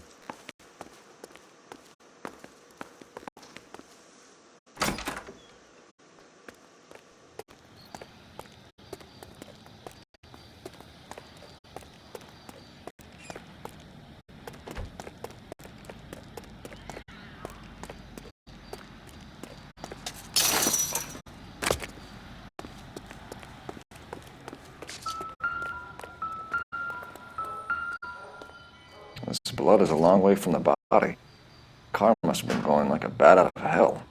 This blood is a long way from the body. Car must have been going like a bat out of hell.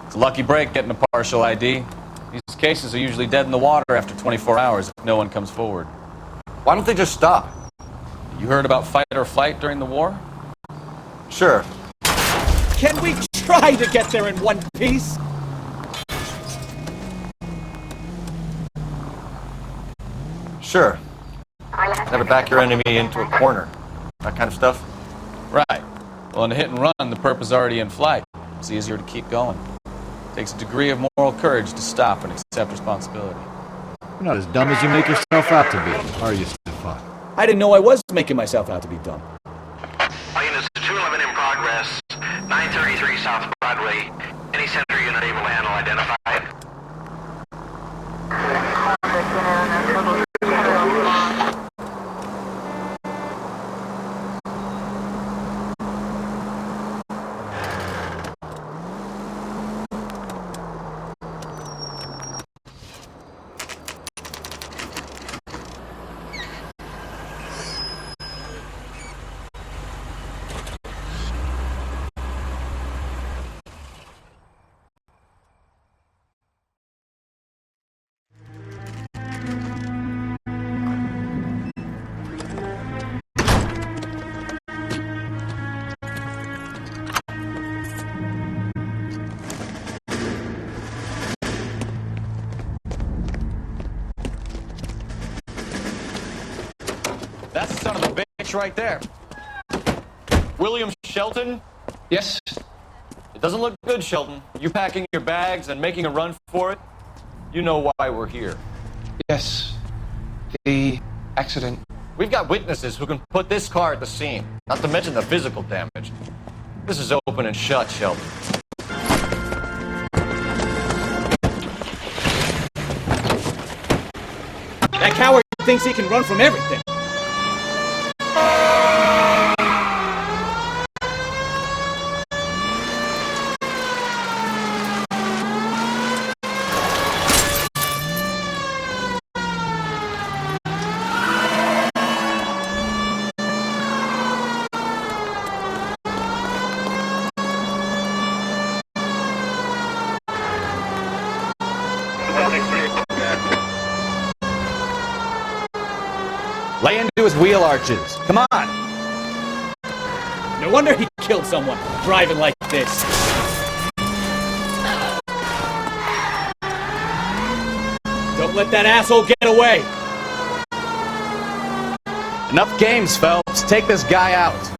It's a lucky break getting a partial ID. These cases are usually dead in the water after 24 hours if no one comes forward. Why don't they just stop? heard about fight or flight during the war? Sure. Can we try to get there in one piece? Sure. Never back your enemy into a corner. That kind of stuff. Right. Well, in a hit and run, the perp is already in flight. It's easier to keep going. Takes a degree of moral courage to stop and accept responsibility. You're not as dumb as you make yourself out to be, are you, Stefan? I didn't know I was making myself out to be dumb. Units 211 in progress, 933 South Broadway. Any center unit able to handle identified? That's the son of a bitch right there. William Shelton? Yes? It doesn't look good, Shelton. You packing your bags and making a run for it? You know why we're here. Yes. The accident. We've got witnesses who can put this car at the scene, not to mention the physical damage. This is open and shut, Shelton. That coward thinks he can run from everything. Lay into his wheel arches. Come on. No wonder he killed someone driving like this. Don't let that asshole get away. Enough games, Phelps. Take this guy out.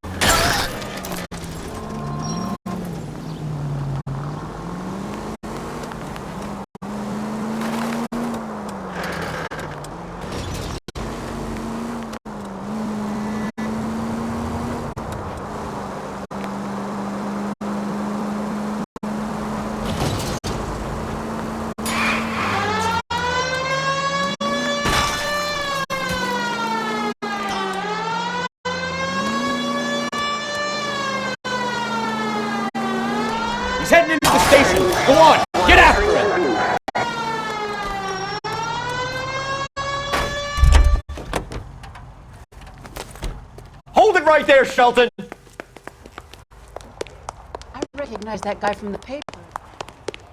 He's heading into the station. Go on, get after him. Hold it right there, Shelton! I recognize that guy from the paper.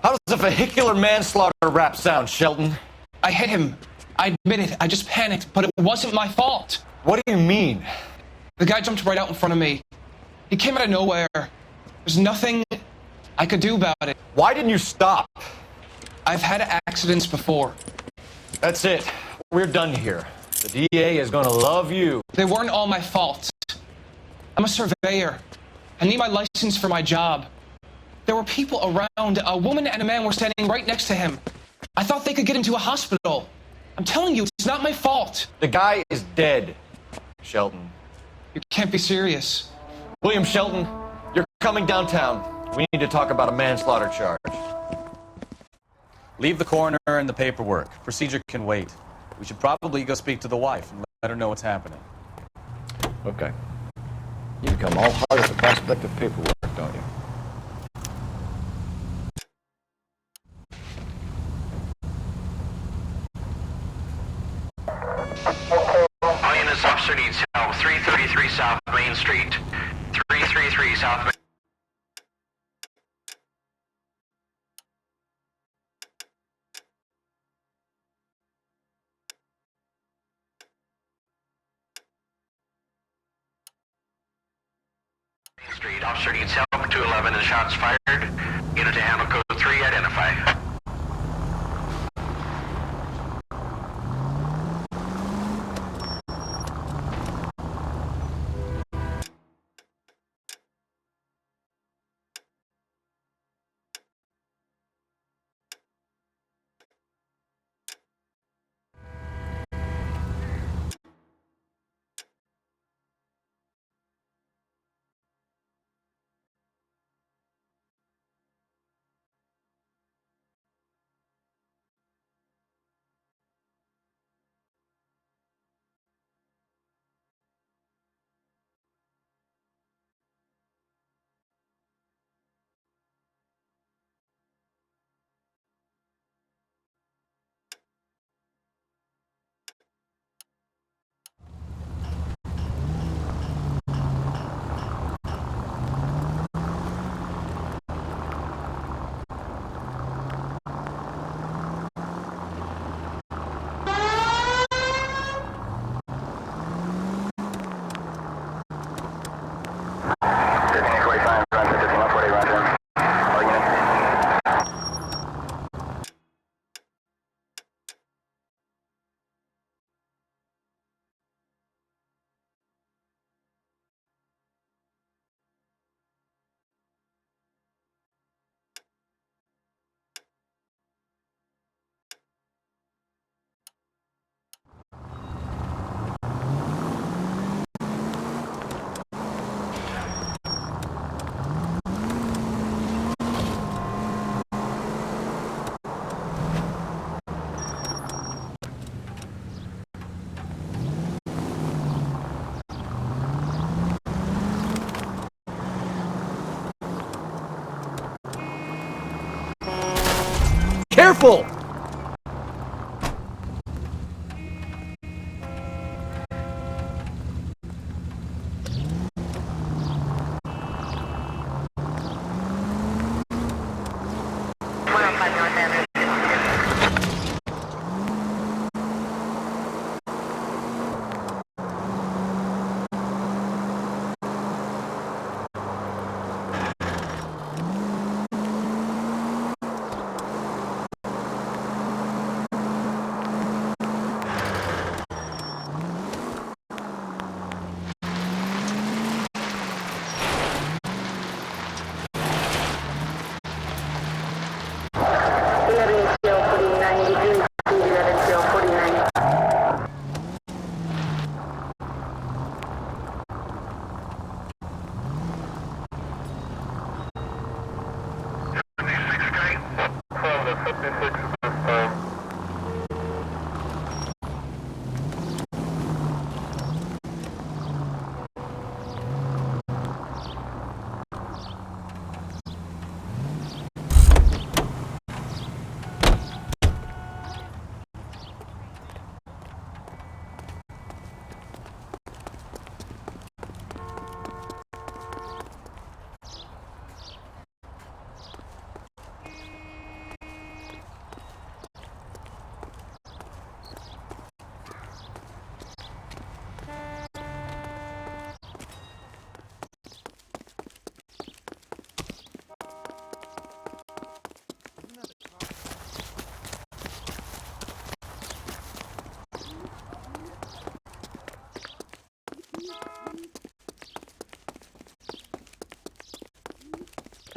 How does a vehicular manslaughter rap sound, Shelton? I hit him. I admit it. I just panicked, but it wasn't my fault. What do you mean? The guy jumped right out in front of me. He came out of nowhere. There's nothing I could do about it. Why didn't you stop? I've had accidents before. That's it. We're done here. The DA is gonna love you. They weren't all my fault. I'm a surveyor. I need my license for my job. There were people around. A woman and a man were standing right next to him. I thought they could get into a hospital. I'm telling you, it's not my fault. The guy is dead, Shelton. You can't be serious. William Shelton, you're coming downtown. We need to talk about a manslaughter charge. Leave the coroner and the paperwork. Procedure can wait. We should probably go speak to the wife and let her know what's happening. Okay. You become all heart at the prospect of paperwork, don't you? All units, officer needs help. 333 South Main Street. 333 South Main. Street. Officer needs help. 211 and shots fired. Unit to handle code 3. Identify. Careful!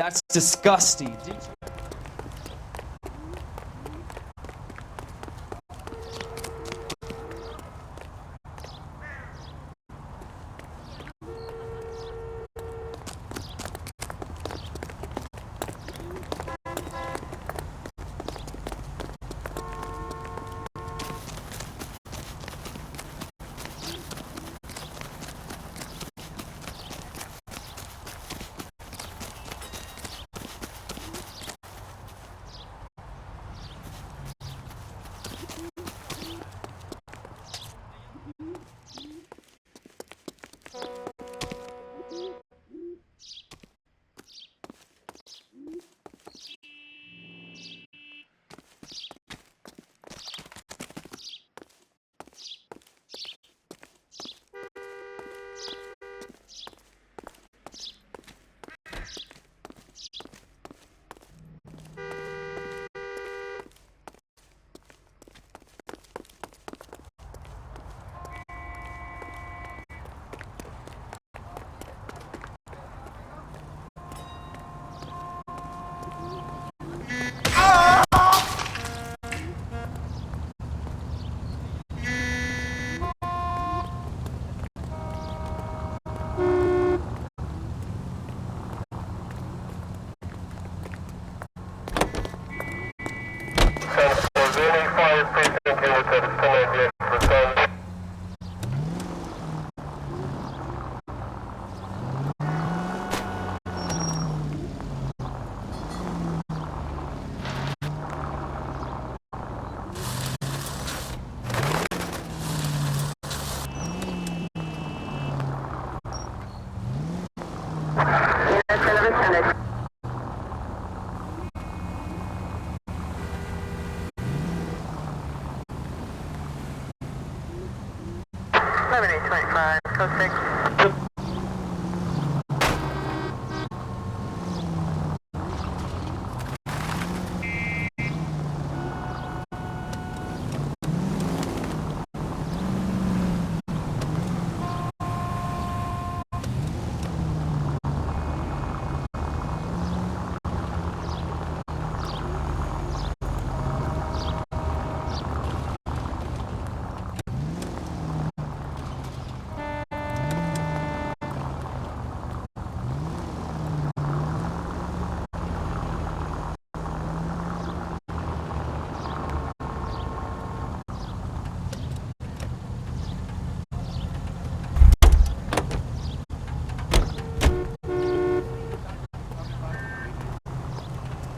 That's disgusting. Did you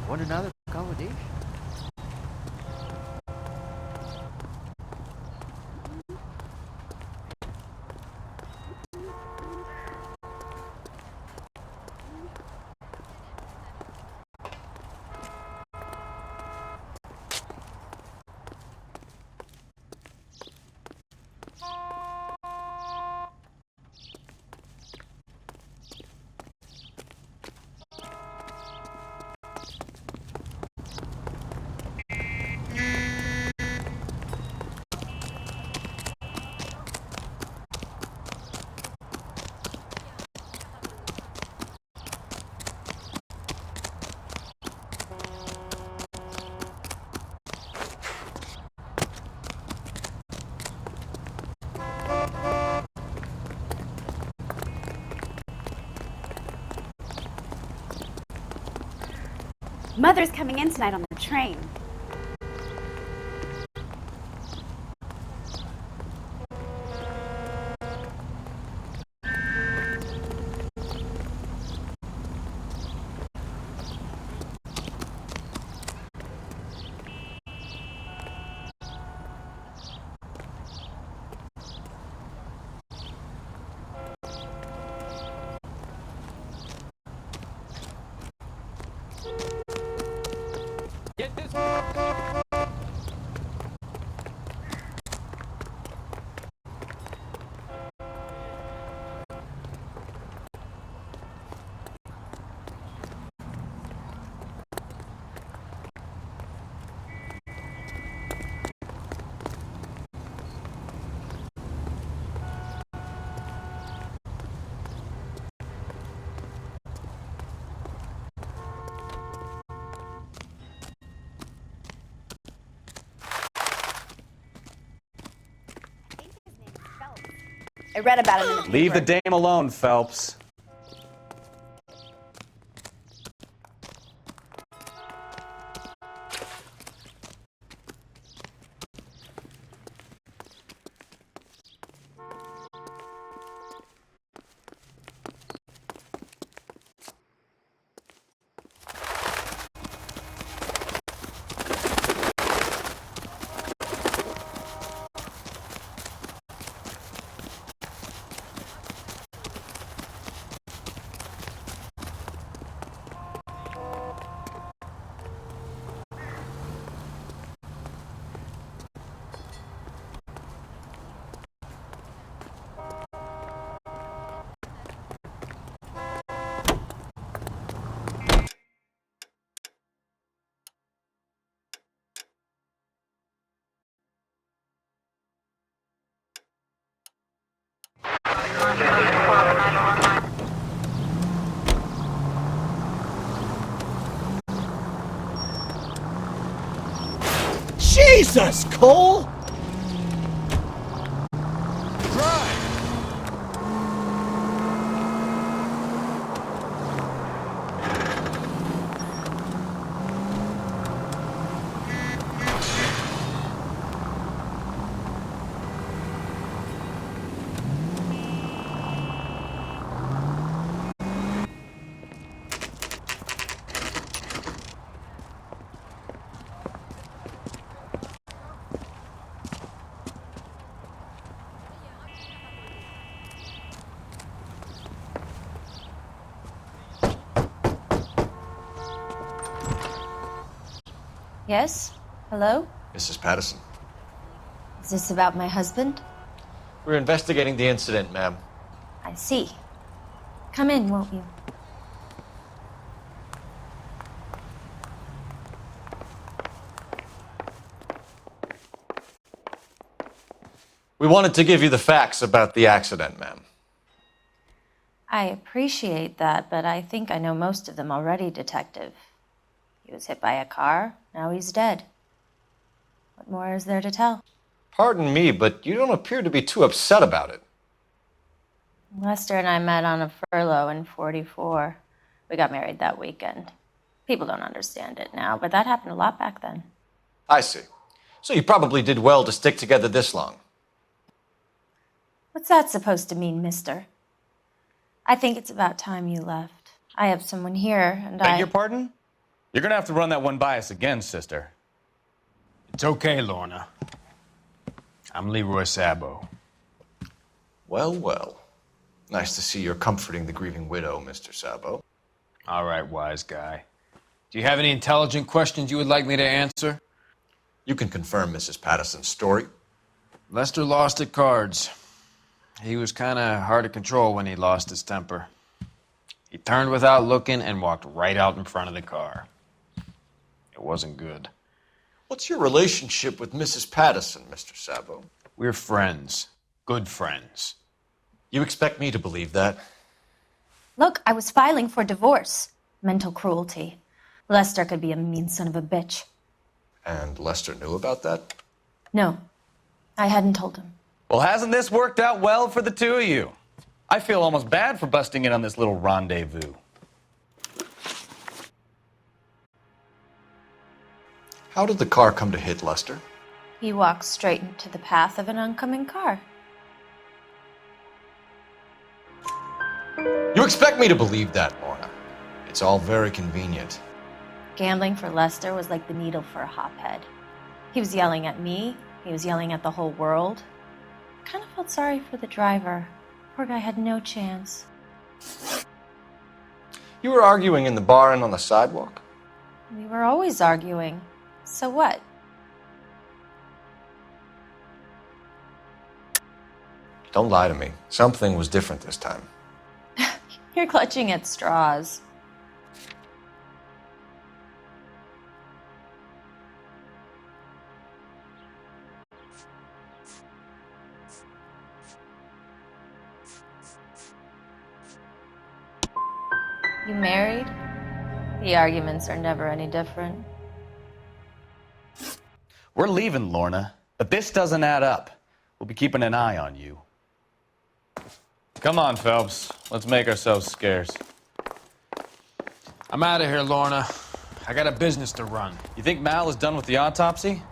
Want another accommodation? Mother's coming in tonight on the train. Get this. I read about him in the paper. Leave the dame alone, Phelps. Jesus, Cole! Yes? Hello? Mrs. Patterson. Is this about my husband? We're investigating the incident, ma'am. I see. Come in, won't you? We wanted to give you the facts about the accident, ma'am. I appreciate that, but I think I know most of them already, Detective. He was hit by a car, now he's dead. What more is there to tell? Pardon me, but you don't appear to be too upset about it. Lester and I met on a furlough in '44. We got married that weekend. People don't understand it now, but that happened a lot back then. I see. So you probably did well to stick together this long. What's that supposed to mean, mister? I think it's about time you left. I have someone here, and Beg your pardon? You're gonna have to run that one by us again, sister. It's okay, Lorna. I'm Leroy Sabo. Well, well. Nice to see you're comforting the grieving widow, Mr. Sabo. All right, wise guy. Do you have any intelligent questions you would like me to answer? You can confirm Mrs. Patterson's story. Lester lost at cards. He was kind of hard to control when he lost his temper. He turned without looking and walked right out in front of the car. It wasn't good. What's your relationship with Mrs. Patterson, Mr. Sabo? We're friends. Good friends. You expect me to believe that? Look, I was filing for divorce. Mental cruelty. Lester could be a mean son of a bitch. And Lester knew about that? No, I hadn't told him. Well, hasn't this worked out well for the two of you? I feel almost bad for busting in on this little rendezvous. How did the car come to hit Lester? He walked straight into the path of an oncoming car. You expect me to believe that, Lorna. It's all very convenient. Gambling for Lester was like the needle for a hophead. He was yelling at me. He was yelling at the whole world. I kind of felt sorry for the driver. Poor guy had no chance. You were arguing in the bar and on the sidewalk? We were always arguing. So what? Don't lie to me. Something was different this time. You're clutching at straws. You married? The arguments are never any different. We're leaving, Lorna, but this doesn't add up. We'll be keeping an eye on you. Come on, Phelps. Let's make ourselves scarce. I'm out of here, Lorna. I got a business to run. You think Mal is done with the autopsy?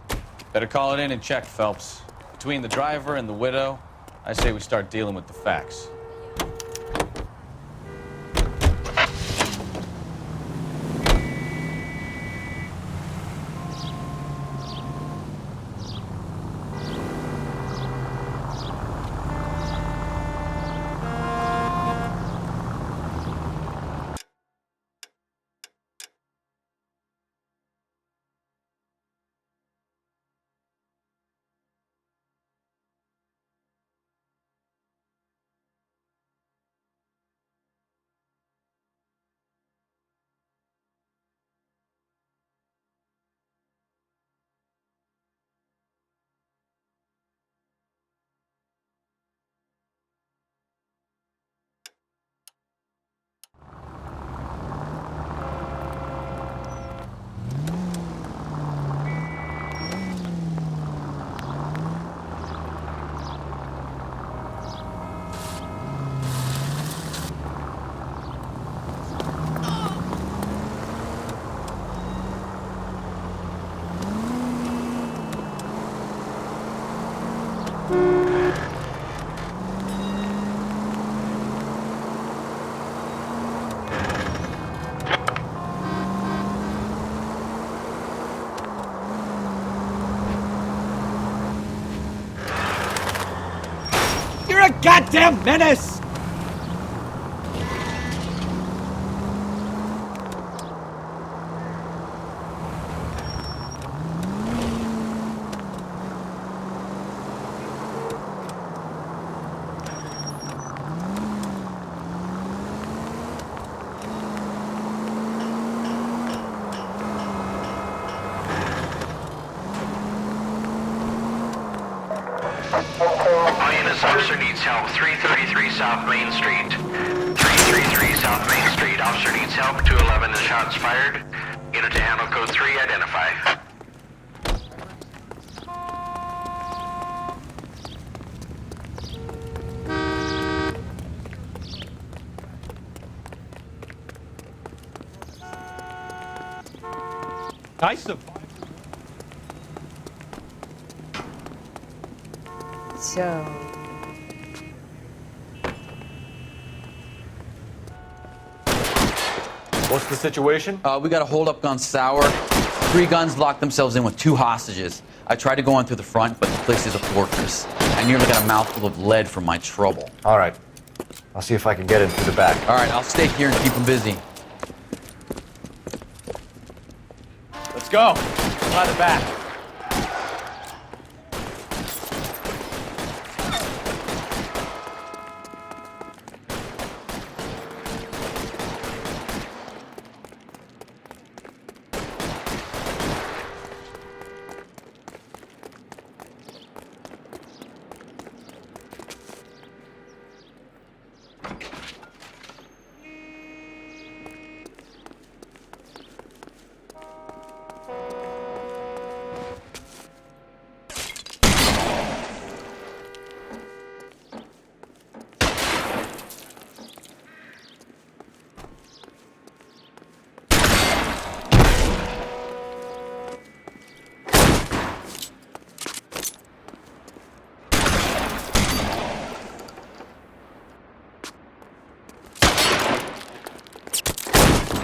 Better call it in and check, Phelps. Between the driver and the widow, I say we start dealing with the facts. You're a goddamn menace! Hyannis officer needs help. 333 South Main Street. 333 South Main Street. Officer needs help. 211 and shots fired. Unit to handle code 3. Identify. I survived. So... What's the situation? We got a hold-up gone sour. 3 guns locked themselves in with 2 hostages. I tried to go in through the front, but the place is a fortress. I nearly got a mouthful of lead from my trouble. All right. I'll see if I can get in through the back. All right, I'll stay here and keep them busy. Let's go. By the back.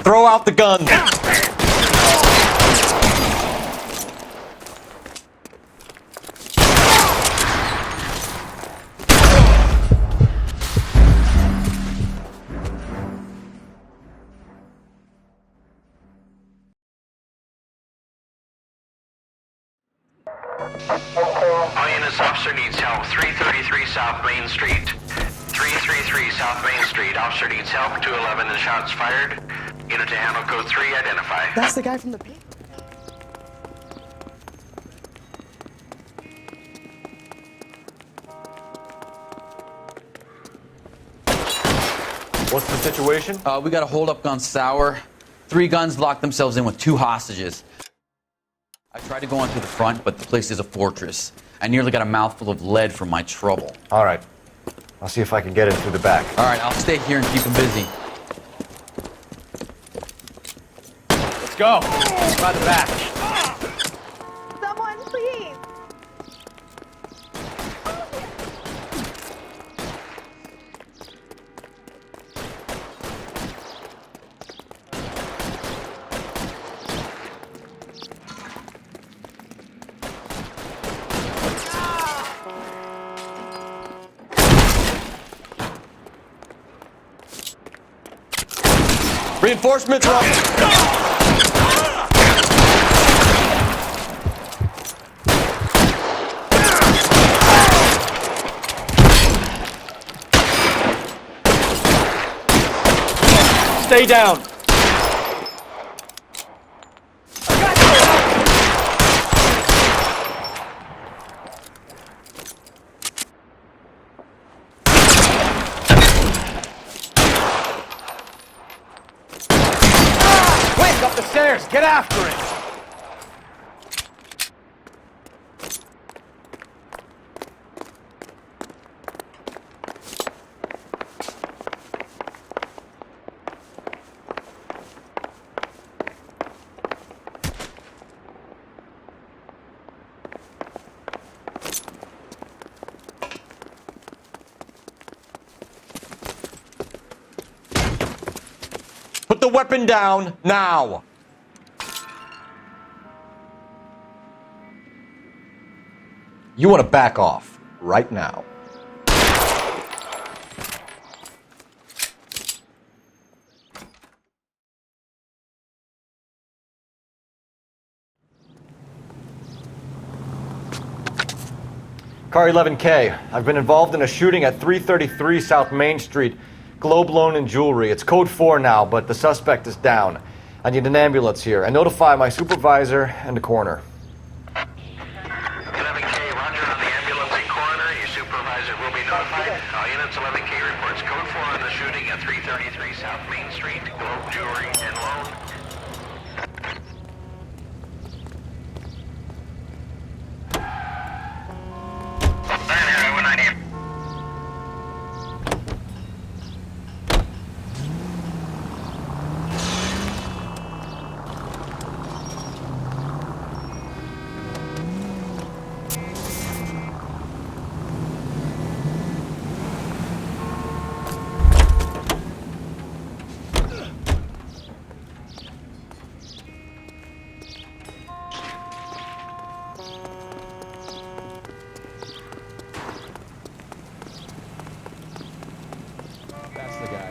Throw out the gun. Hyannis officer needs help. 333 South Main Street. 333 South Main Street. Officer needs help. 211 and shots fired. Unit to handle code 3. Identify. That's the guy from the paper. What's the situation? We got a hold-up gone sour. 3 guns locked themselves in with 2 hostages. I tried to go in through the front, but the place is a fortress. I nearly got a mouthful of lead from my trouble. All right. I'll see if I can get in through the back. All right, I'll stay here and keep them busy. Let's go. By the back. Someone, please! Reinforcements are up. Stay down. Quick, up the stairs. Get after it. Put the weapon down now. You want to back off right now. Car 11K, I've been involved in a shooting at 333 South Main Street. Globe Loan and Jewelry. It's code 4 now, but the suspect is down. I need an ambulance here. And notify my supervisor and the coroner. 11K, roger on the ambulance and coroner. Your supervisor will be notified. South Main Street, Globe Jewelry and Loan. That's the guy.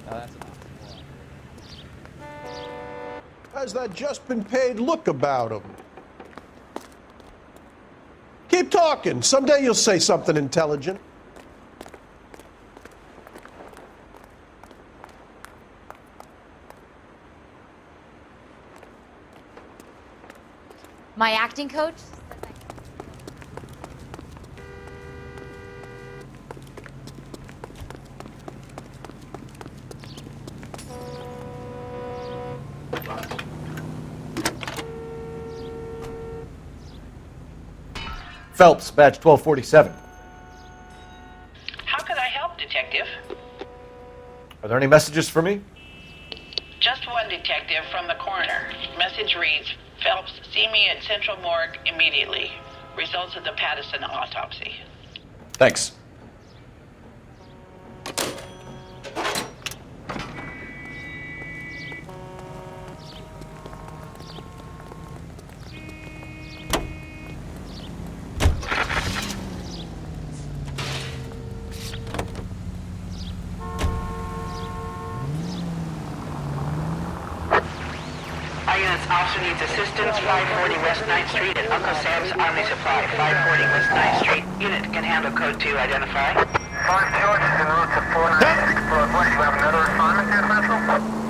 Now that's Has that just been paid look about him? Keep talking. Someday you'll say something intelligent. My acting coach? Phelps, badge 1247. How could I help, Detective? Are there any messages for me? Just one, Detective, from the coroner. Message reads, Phelps, see me at Central Morgue immediately. Results of the Patterson autopsy. Thanks. Units, officer needs assistance, 540 West 9th Street at Uncle Sam's Army Supply, 540 West 9th Street. Unit can handle code 2, identify. 5 George is en route to 496 Broadway. You have another assignment here, Central?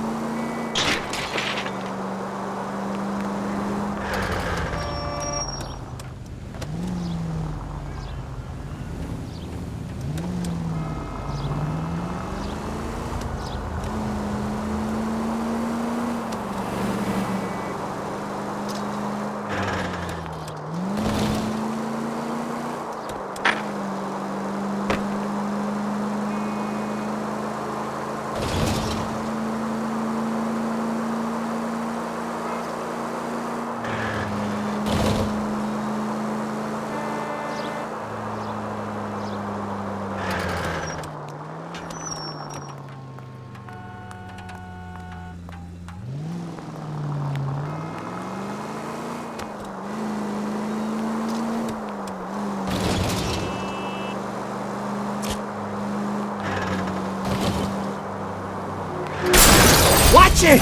Watch it!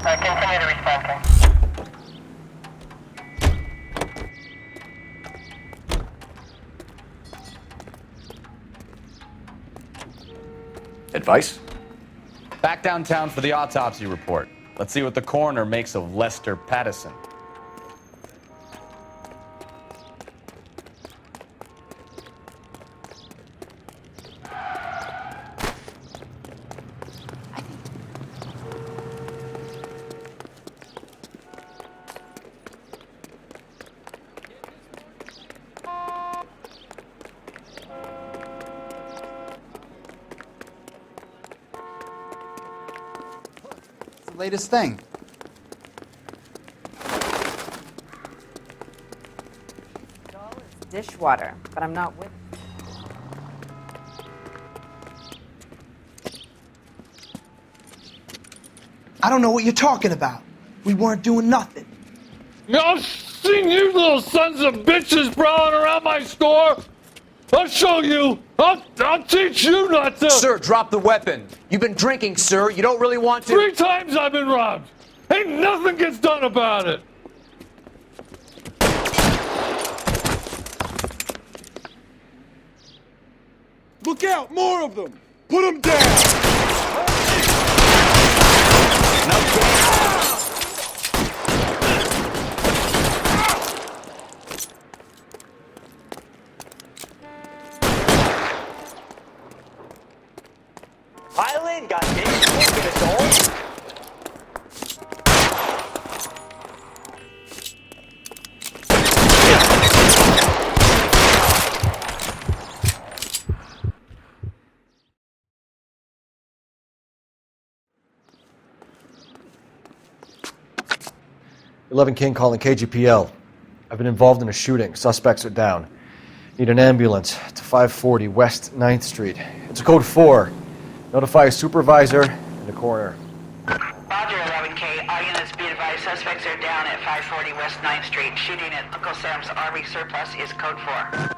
Continue to respond, King. Advice? Back downtown for the autopsy report. Let's see what the coroner makes of Lester Patterson. Latest thing. Dishwater, but I'm not with I don't know what you're talking about. We weren't doing nothing. I've seen you little sons of bitches prowling around my store. I'll show you. I'll teach you not to. Sir, drop the weapon. You've been drinking, sir. You don't really want to. 3 times I've been robbed. Ain't nothing gets done about it. Look out! More of them! Put them down! Island, goddamn, look at us all. 11 King calling KGPL. I've been involved in a shooting. Suspects are down. Need an ambulance to 540 West 9th Street. It's a code 4. Notify a supervisor and a coroner. Roger, 11K. All units be advised, suspects are down at 540 West 9th Street. Shooting at Uncle Sam's Army surplus is code 4.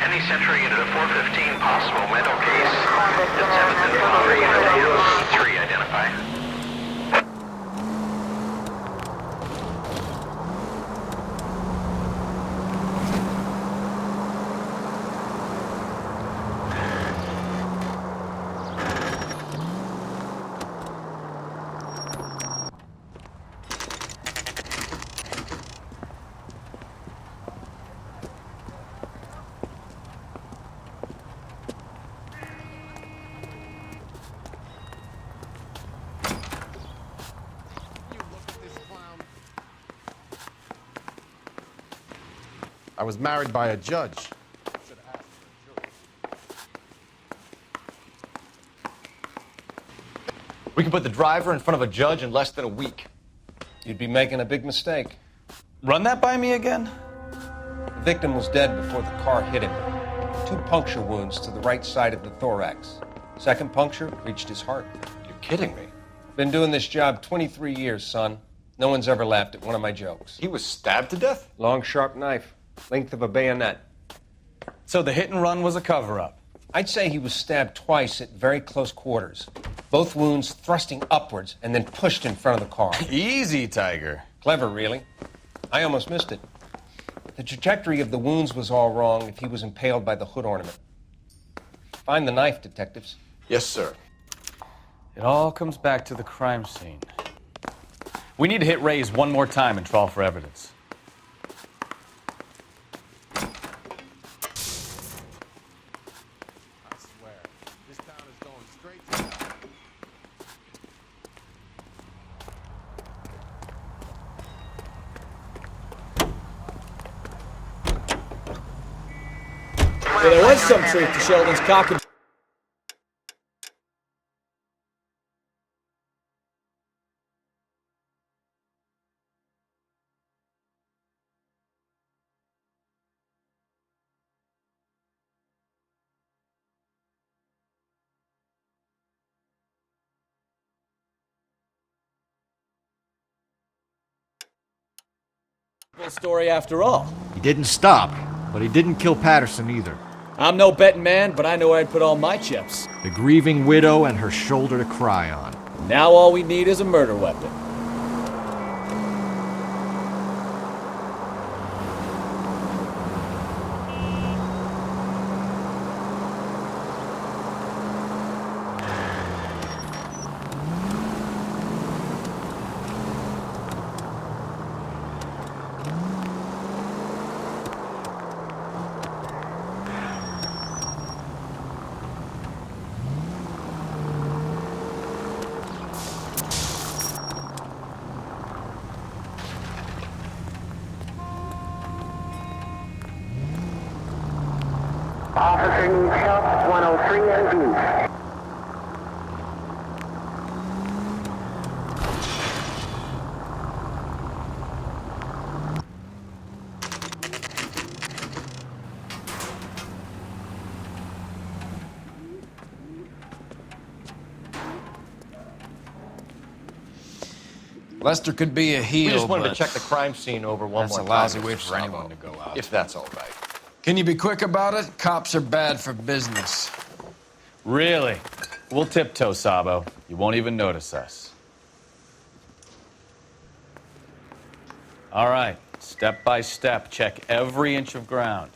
Any Central unit of 415 possible mental case. The 7th and Father unit 3 identify. I was married by a judge. We can put the driver in front of a judge in less than a week. You'd be making a big mistake. Run that by me again? The victim was dead before the car hit him. 2 puncture wounds to the right side of the thorax. Second puncture reached his heart. You're kidding me. Been doing this job 23 years, son. No one's ever laughed at one of my jokes. He was stabbed to death? Long, sharp knife. Length of a bayonet. So the hit and run was a cover-up? I'd say he was stabbed twice at very close quarters. Both wounds thrusting upwards and then pushed in front of the car. Easy, Tiger. Clever, really. I almost missed it. The trajectory of the wounds was all wrong if he was impaled by the hood ornament. Find the knife, detectives. Yes, sir. It all comes back to the crime scene. We need to hit Ray's one more time and trawl for evidence. Yeah, there was some truth to Sheldon's cock and full story after all. He didn't stop, but he didn't kill Patterson either. I'm no betting man, but I know where I'd put all my chips. The grieving widow and her shoulder to cry on. Now all we need is a murder weapon. Officer needs help, 103 and due. Lester could be a heel, We just wanted to but check the crime scene over one that's more a time lousy way for for anyone to go out. If that's all right. Can you be quick about it? Cops are bad for business. Really? We'll tiptoe, Sabo. You won't even notice us. All right, step by step, check every inch of ground.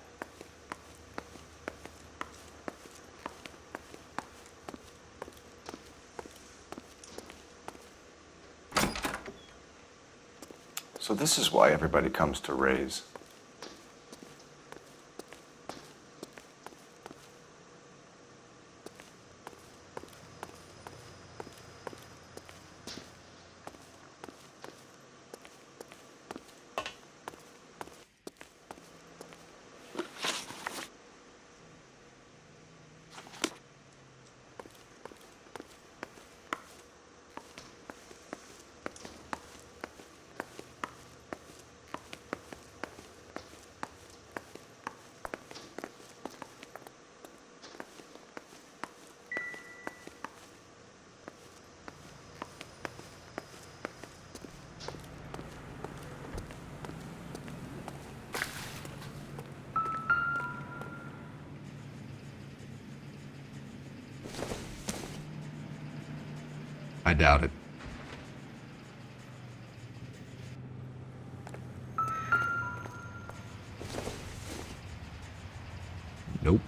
So this is why everybody comes to Ray's. I doubt it. Nope.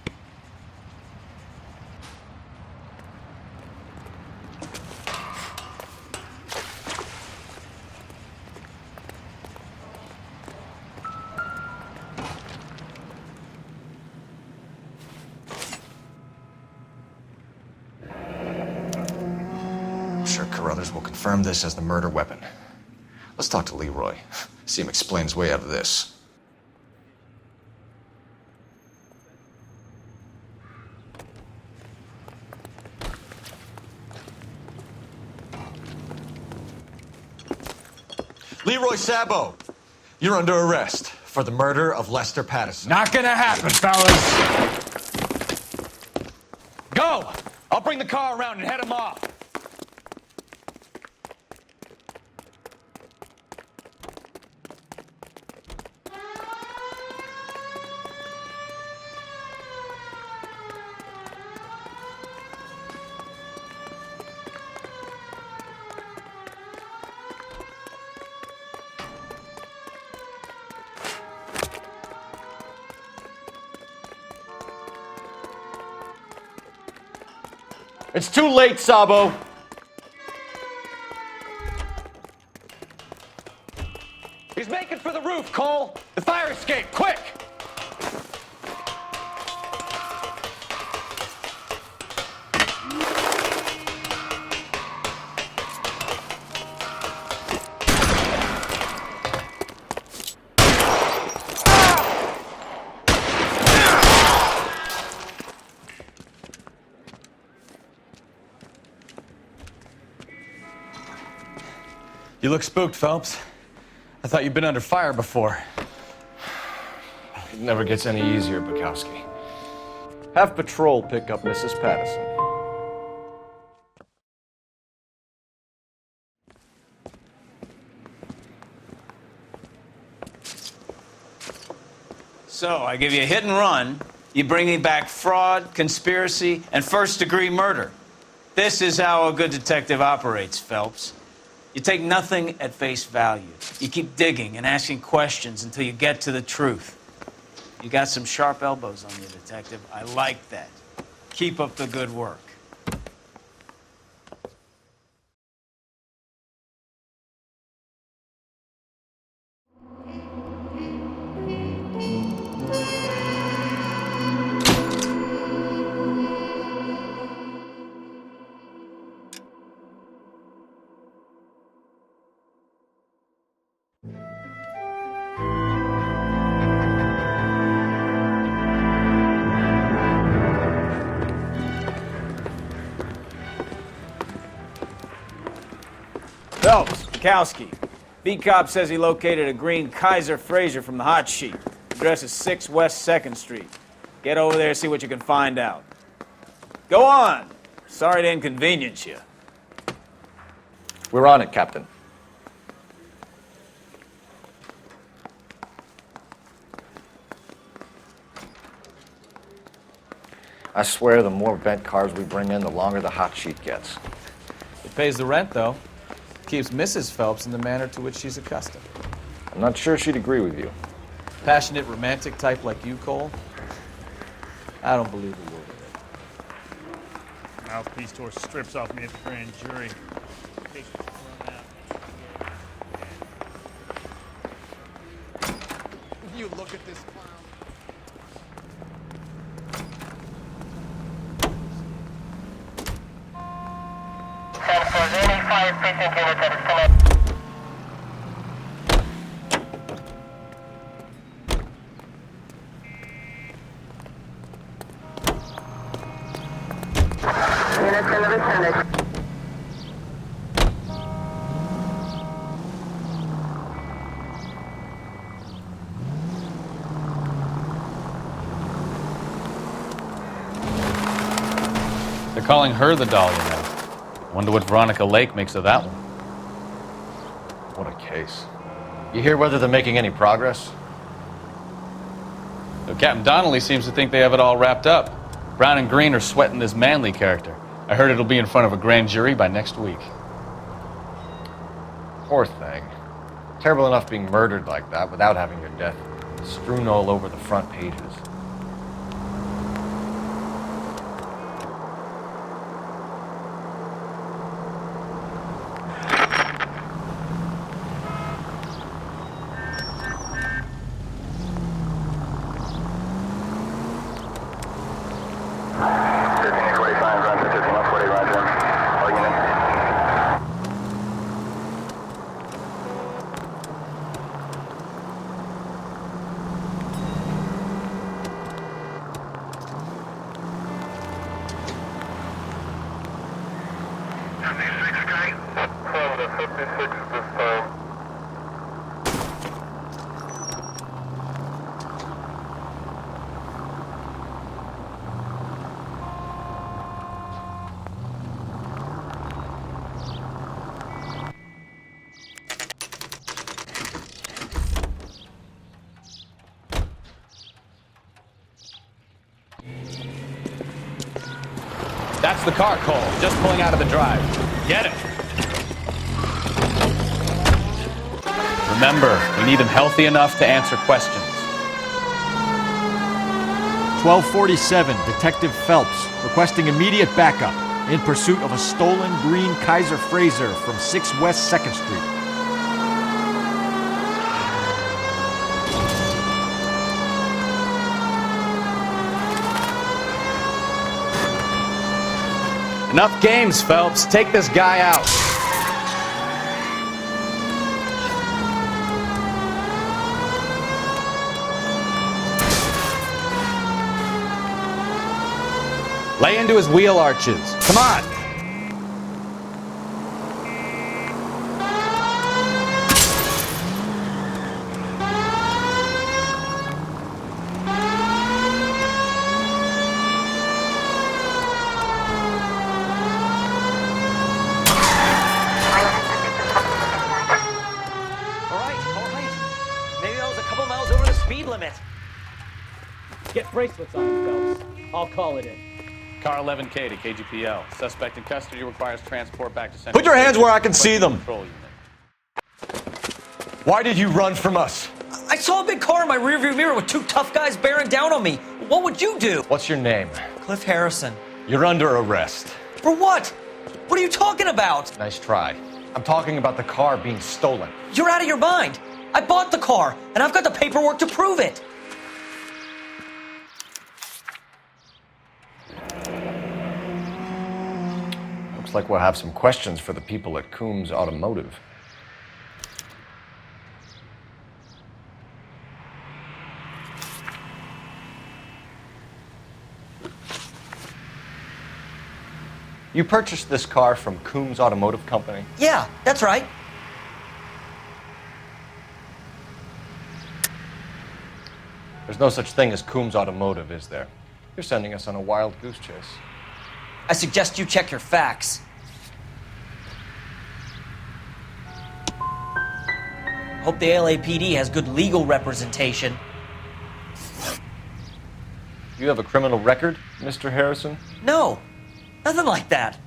I'm sure Carruthers will confirm this as the murder weapon. Let's talk to Leroy. See him explain his way out of this. Leroy Sabo, you're under arrest for the murder of Lester Patterson. Not gonna happen, fellas. Go! I'll bring the car around and head him off. It's too late, Sabo. He's making for the roof, Cole. The fire escape, quick! You look spooked, Phelps. I thought you'd been under fire before. It never gets any easier, Bukowski. Have patrol pick up Mrs. Patterson. So, I give you a hit and run. You bring me back fraud, conspiracy, and first-degree murder. This is how a good detective operates, Phelps. You take nothing at face value. You keep digging and asking questions until you get to the truth. You got some sharp elbows on you, detective. I like that. Keep up the good work. Phelps, Kowski. Beat cop says he located a green Kaiser Fraser from the hot sheet. Address is 6 West 2nd Street. Get over there and see what you can find out. Go on. Sorry to inconvenience you. We're on it, Captain. I swear the more bent cars we bring in, the longer the hot sheet gets. It pays the rent, though. Keeps Mrs. Phelps in the manner to which she's accustomed. I'm not sure she'd agree with you. Passionate, romantic type like you, Cole? I don't believe a word of it. Mouthpiece tore strips off me at the grand jury. You look at this clown. They're calling her the Dahlia now. Wonder what Veronica Lake makes of that one. What a case. You hear whether they're making any progress? So Captain Donnelly seems to think they have it all wrapped up. Brown and Green are sweating this Manley character. I heard it'll be in front of a grand jury by next week. Poor thing. Terrible enough being murdered like that without having your death strewn all over the front pages. That's the car, Cole. Just pulling out of the drive. Get it. Remember, we need him healthy enough to answer questions. 1247, Detective Phelps, requesting immediate backup in pursuit of a stolen green Kaiser Fraser from 6 West 2nd Street. Enough games, Phelps. Take this guy out. Lay into his wheel arches. Come on. bracelets on him, Phelps. I'll call it in. Car 11K to KGPL. Suspect in custody requires transport back to Central. Put your hands where I can see them. Control unit. Why did you run from us? I saw a big car in my rearview mirror with two tough guys bearing down on me. What would you do? What's your name? Cliff Harrison. You're under arrest. For what? What are you talking about? Nice try. I'm talking about the car being stolen. You're out of your mind. I bought the car, and I've got the paperwork to prove it. Looks like we'll have some questions for the people at Coombs Automotive. You purchased this car from Coombs Automotive Company? Yeah, that's right. There's no such thing as Coombs Automotive, is there? You're sending us on a wild goose chase. I suggest you check your facts. Hope the LAPD has good legal representation. You have a criminal record, Mr. Harrison? No, nothing like that.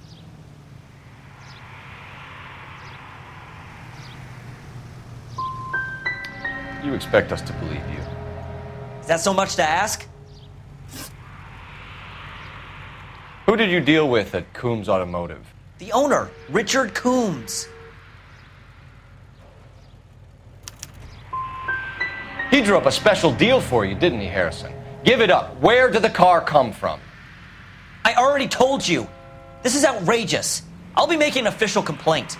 You expect us to believe you. Is that so much to ask? Who did you deal with at Coombs Automotive? The owner, Richard Coombs. He drew up a special deal for you, didn't he, Harrison? Give it up. Where did the car come from? I already told you. This is outrageous. I'll be making an official complaint.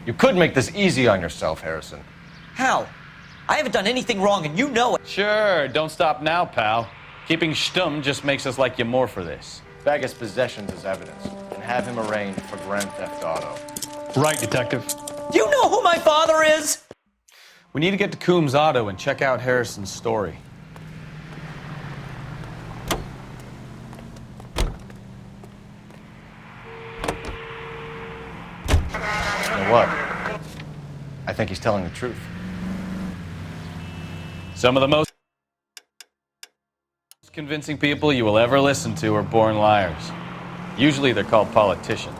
You could make this easy on yourself, Harrison. How? I haven't done anything wrong, and you know it. Sure, don't stop now, pal. Keeping stum just makes us like you more for this. Bag his possessions as evidence and have him arraigned for grand theft auto. Right, Detective. Do you know who my father is? We need to get to Coombs Auto and check out Harrison's story. You know what? I think he's telling the truth. Some of the most convincing people you will ever listen to are born liars. Usually they're called politicians.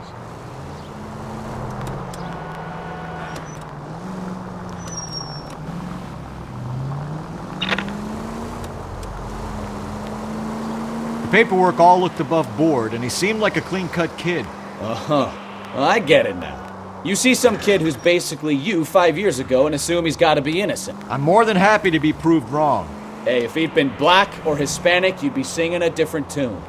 The paperwork all looked above board, and he seemed like a clean-cut kid. Uh-huh. Well, I get it now. You see some kid who's basically you 5 years ago and assume he's got to be innocent. I'm more than happy to be proved wrong. Hey, if he'd been black or Hispanic, you'd be singing a different tune.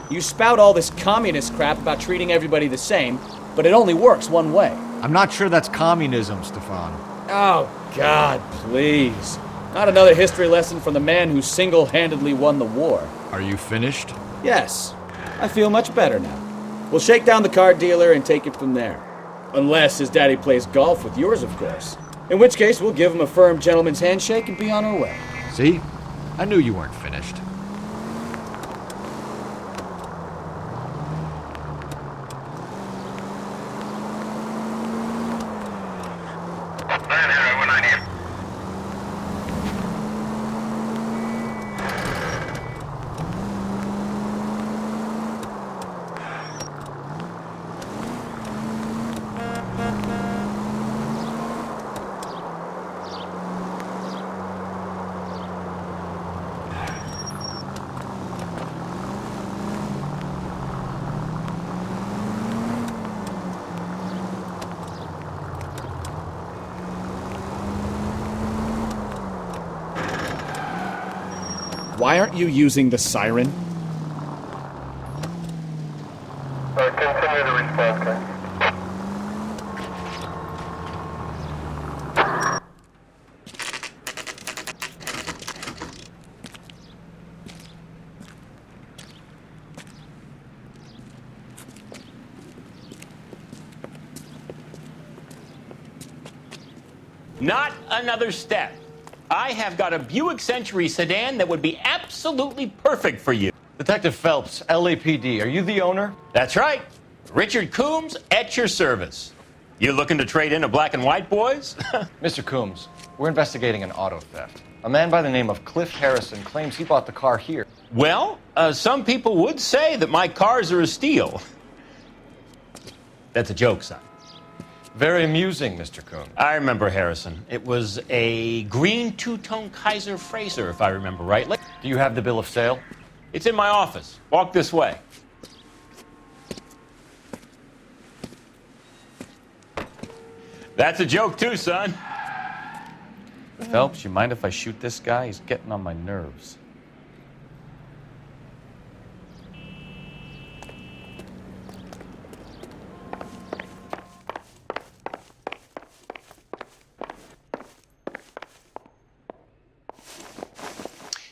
You spout all this communist crap about treating everybody the same, but it only works one way. I'm not sure that's communism, Stefan. Oh, God, please. Not another history lesson from the man who single-handedly won the war. Are you finished? Yes. I feel much better now. We'll shake down the car dealer and take it from there. Unless his daddy plays golf with yours, of course. In which case, we'll give him a firm gentleman's handshake and be on our way. See? I knew you weren't finished. Why aren't you using the siren? Continue the response, guys. Not another step. I have got a Buick Century sedan that would be absolutely perfect for you. Detective Phelps, LAPD, are you the owner? That's right. Richard Coombs at your service. You looking to trade in a black and white, boys? Mr. Coombs, we're investigating an auto theft. A man by the name of Cliff Harrison claims he bought the car here. Well, some people would say that my cars are a steal. That's a joke, son. Very amusing, Mr. Coombs. I remember Harrison. It was a green two-tone Kaiser Frazer, if I remember right. Do you have the bill of sale? It's in my office. Walk this way. That's a joke too, son. Phelps, you mind if I shoot this guy? He's getting on my nerves.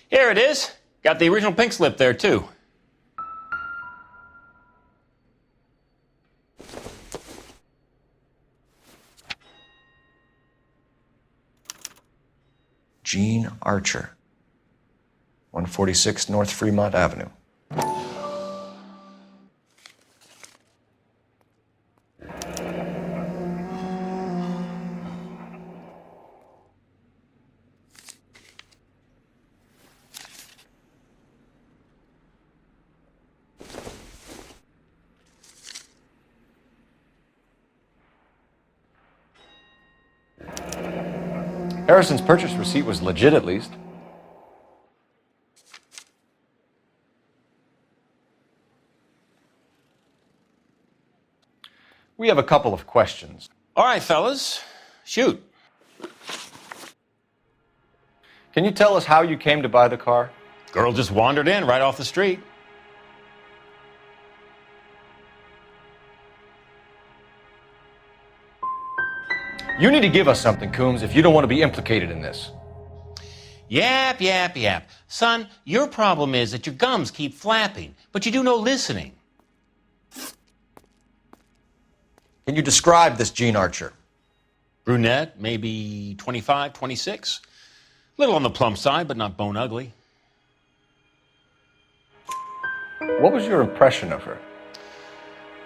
Here it is. Got the original pink slip there, too. Gene Archer, 146 North Fremont Avenue. Harrison's purchase receipt was legit, at least. We have a couple of questions. All right, fellas. Shoot. Can you tell us how you came to buy the car? Girl just wandered in right off the street. You need to give us something, Coombs, if you don't want to be implicated in this. Yap, yap, yap. Son, your problem is that your gums keep flapping, but you do no listening. Can you describe this Gene Archer? Brunette, maybe 25, 26. Little on the plump side, but not bone ugly. What was your impression of her?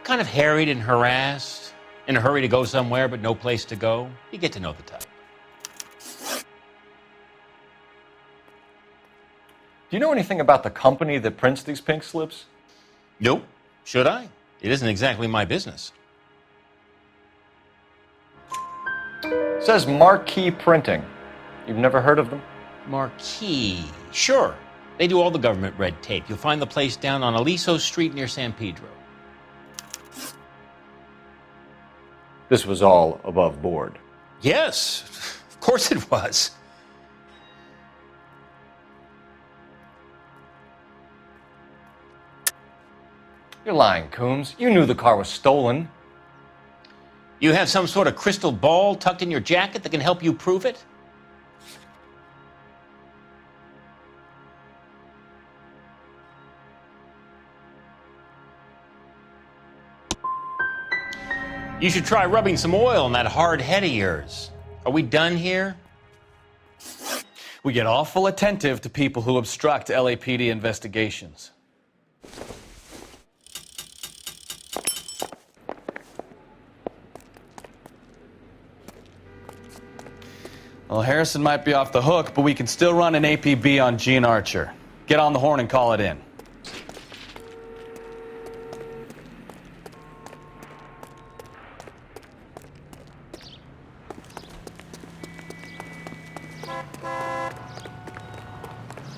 Kind of harried and harassed. In a hurry to go somewhere, but no place to go. You get to know the type. Do you know anything about the company that prints these pink slips? Nope. Should I? It isn't exactly my business. It says Marquee Printing. You've never heard of them? Marquee. Sure. They do all the government red tape. You'll find the place down on Aliso Street near San Pedro. This was all above board. Yes, of course it was. You're lying, Coombs. You knew the car was stolen. You have some sort of crystal ball tucked in your jacket that can help you prove it? You should try rubbing some oil on that hard head of yours. Are we done here? We get awful attentive to people who obstruct LAPD investigations. Well, Harrison might be off the hook, but we can still run an APB on Gene Archer. Get on the horn and call it in.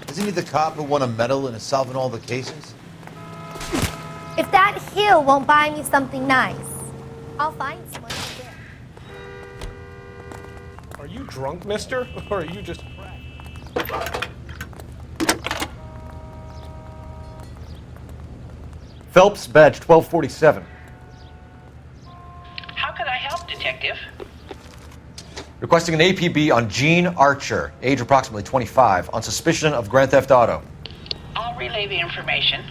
Isn't he the cop who won a medal in solving all the cases? If that hill won't buy me something nice, I'll find someone to get. Are you drunk, mister? Or are you just cracked? Phelps, badge 1247. How could I help, Detective? Requesting an APB on Gene Archer, age approximately 25, on suspicion of grand theft auto. I'll relay the information.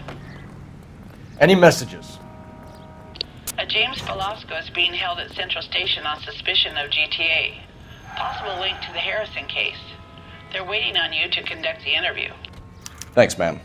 Any messages? A James Velasco is being held at Central Station on suspicion of GTA. Possible link to the Harrison case. They're waiting on you to conduct the interview. Thanks, ma'am.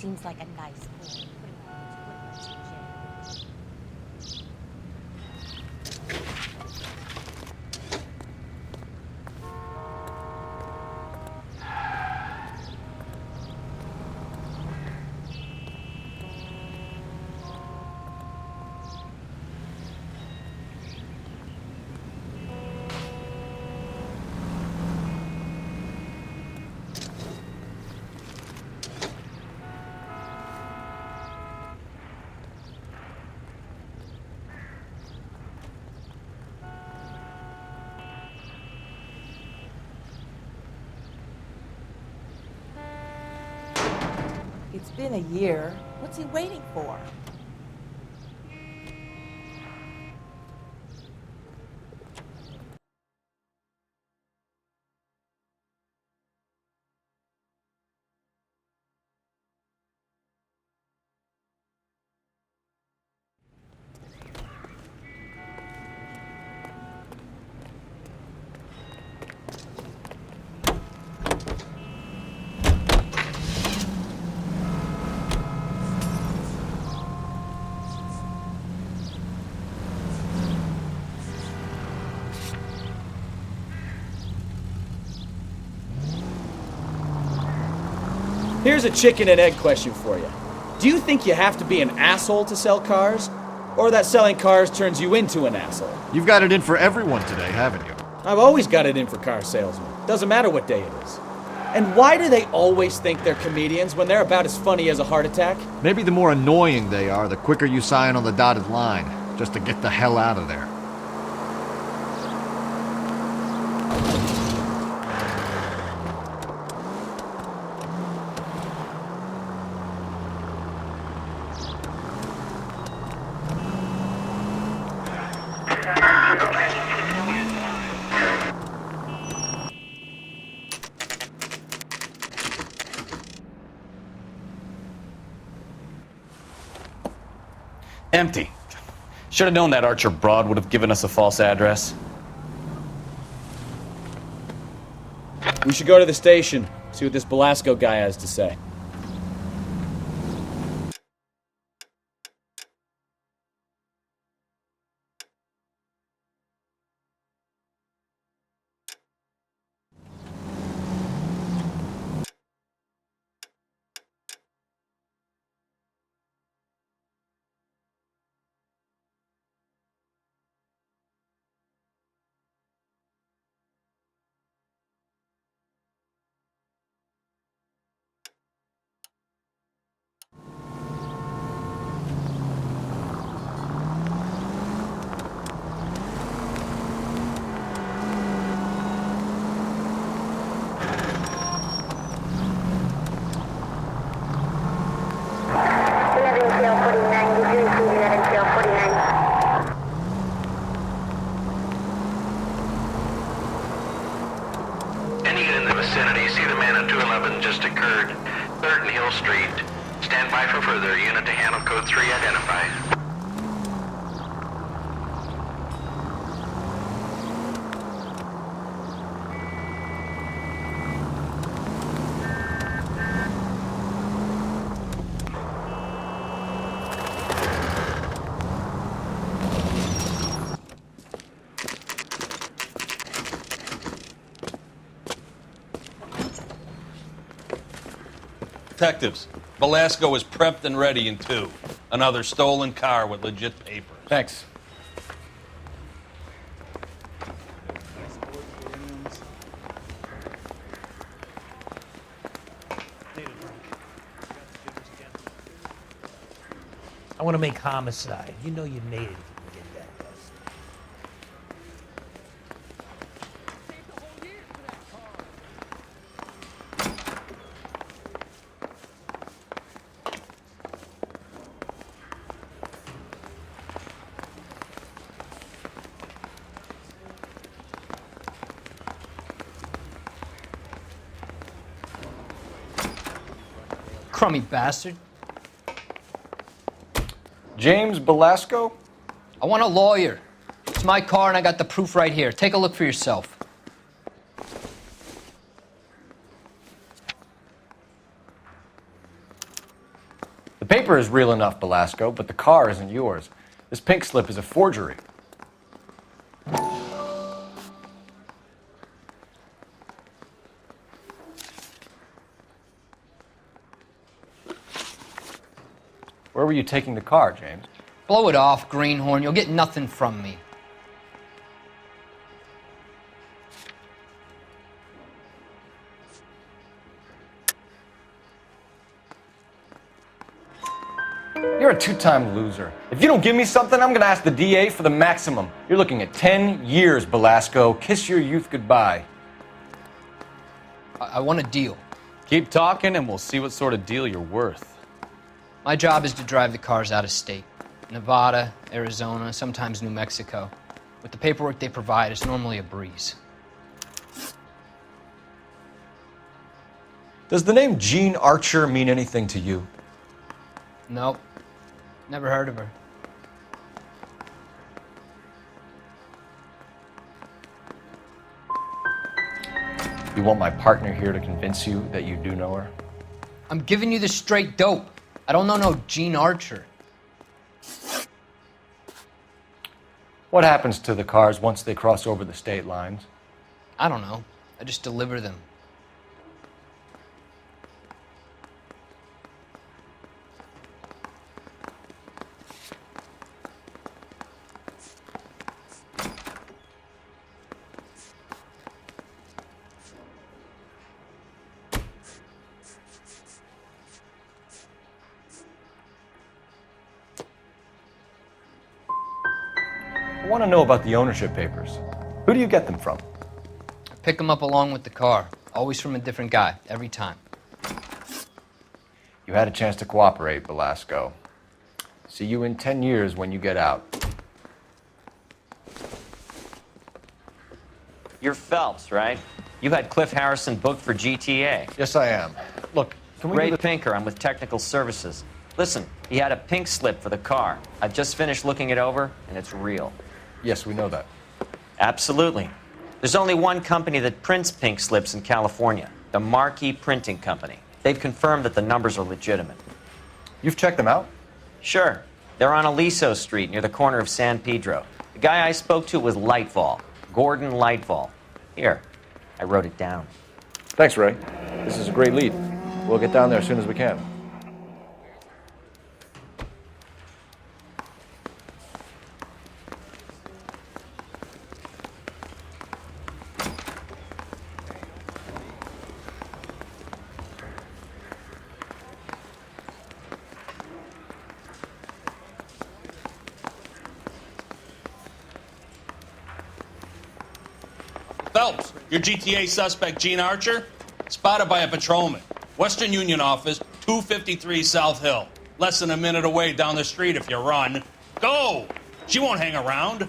seems like a nice boy. Putting on his foot in jail. It's been a year. What's he waiting for? Here's a chicken and egg question for you. Do you think you have to be an asshole to sell cars? Or that selling cars turns you into an asshole? You've got it in for everyone today, haven't you? I've always got it in for car salesmen. Doesn't matter what day it is. And why do they always think they're comedians when they're about as funny as a heart attack? Maybe the more annoying they are, the quicker you sign on the dotted line, just to get the hell out of there. Empty. Should have known that Archer broad would have given us a false address. We should go to the station, see what this Belasco guy has to say. Any in the vicinity, see the man at 211 just occurred. 3rd and Hill Street. Stand by for further. Unit to handle code 3 identified. Detectives, Belasco is prepped and ready in 2. Another stolen car with legit papers. Thanks. I want to make homicide. You know you made it if you can get that test. Crummy bastard. James Belasco? I want a lawyer. It's my car and I got the proof right here. Take a look for yourself. paper is real enough, Belasco, but the car isn't yours. This pink slip is a forgery. Where were you taking the car, James? Blow it off, greenhorn. You'll get nothing from me. You're a two-time loser. If you don't give me something, I'm gonna ask the DA for the maximum. You're looking at 10 years, Belasco. Kiss your youth goodbye. I want a deal. Keep talking and we'll see what sort of deal you're worth. My job is to drive the cars out of state. Nevada, Arizona, sometimes New Mexico. With the paperwork they provide, it's normally a breeze. Does the name Jean Archer mean anything to you? Nope. Never heard of her. You want my partner here to convince you that you do know her? I'm giving you the straight dope. I don't know no Jean Archer. What happens to the cars once they cross over the state lines? I don't know. I just deliver them. I want to know about the ownership papers. Who do you get them from? I pick them up along with the car. Always from a different guy, every time. You had a chance to cooperate, Belasco. See you in 10 years when you get out. You're Phelps, right? You had Cliff Harrison booked for GTA. Yes, I am. Look, can we... Ray Pinker, I'm with Technical Services. Listen, he had a pink slip for the car. I've just finished looking it over, and it's real. Yes, we know that. Absolutely. There's only one company that prints pink slips in California, the Marquee Printing Company. They've confirmed that the numbers are legitimate. You've checked them out? Sure. They're on Aliso Street near the corner of San Pedro. The guy I spoke to was Lightfall, Gordon Lightfall. Here, I wrote it down. Thanks, Ray. This is a great lead. We'll get down there as soon as we can. Phelps, your GTA suspect, Gene Archer, spotted by a patrolman. Western Union office, 253 South Hill. Less than a minute away down the street if you run. Go! She won't hang around.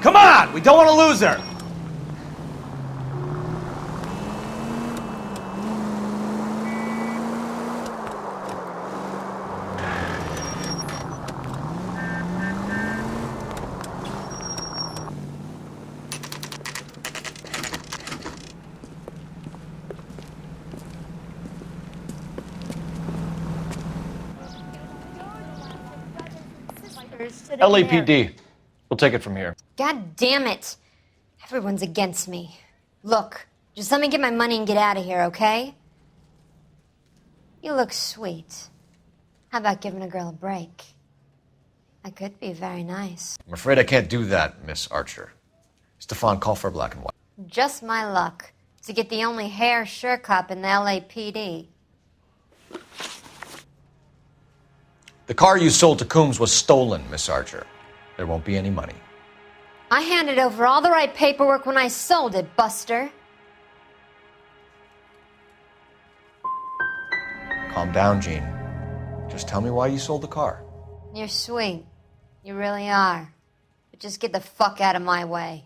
Come on! We don't want to lose her! LAPD. We'll take it from here. God damn it. Everyone's against me. Look, just let me get my money and get out of here, okay? You look sweet. How about giving a girl a break? I could be very nice. I'm afraid I can't do that, Miss Archer. Stefan, call for black and white. Just my luck to get the only hair sure cop in the LAPD. The car you sold to Coombs was stolen, Miss Archer. There won't be any money. I handed over all the right paperwork when I sold it, Buster. Calm down, Jean. Just tell me why you sold the car. You're sweet. You really are. But just get the fuck out of my way.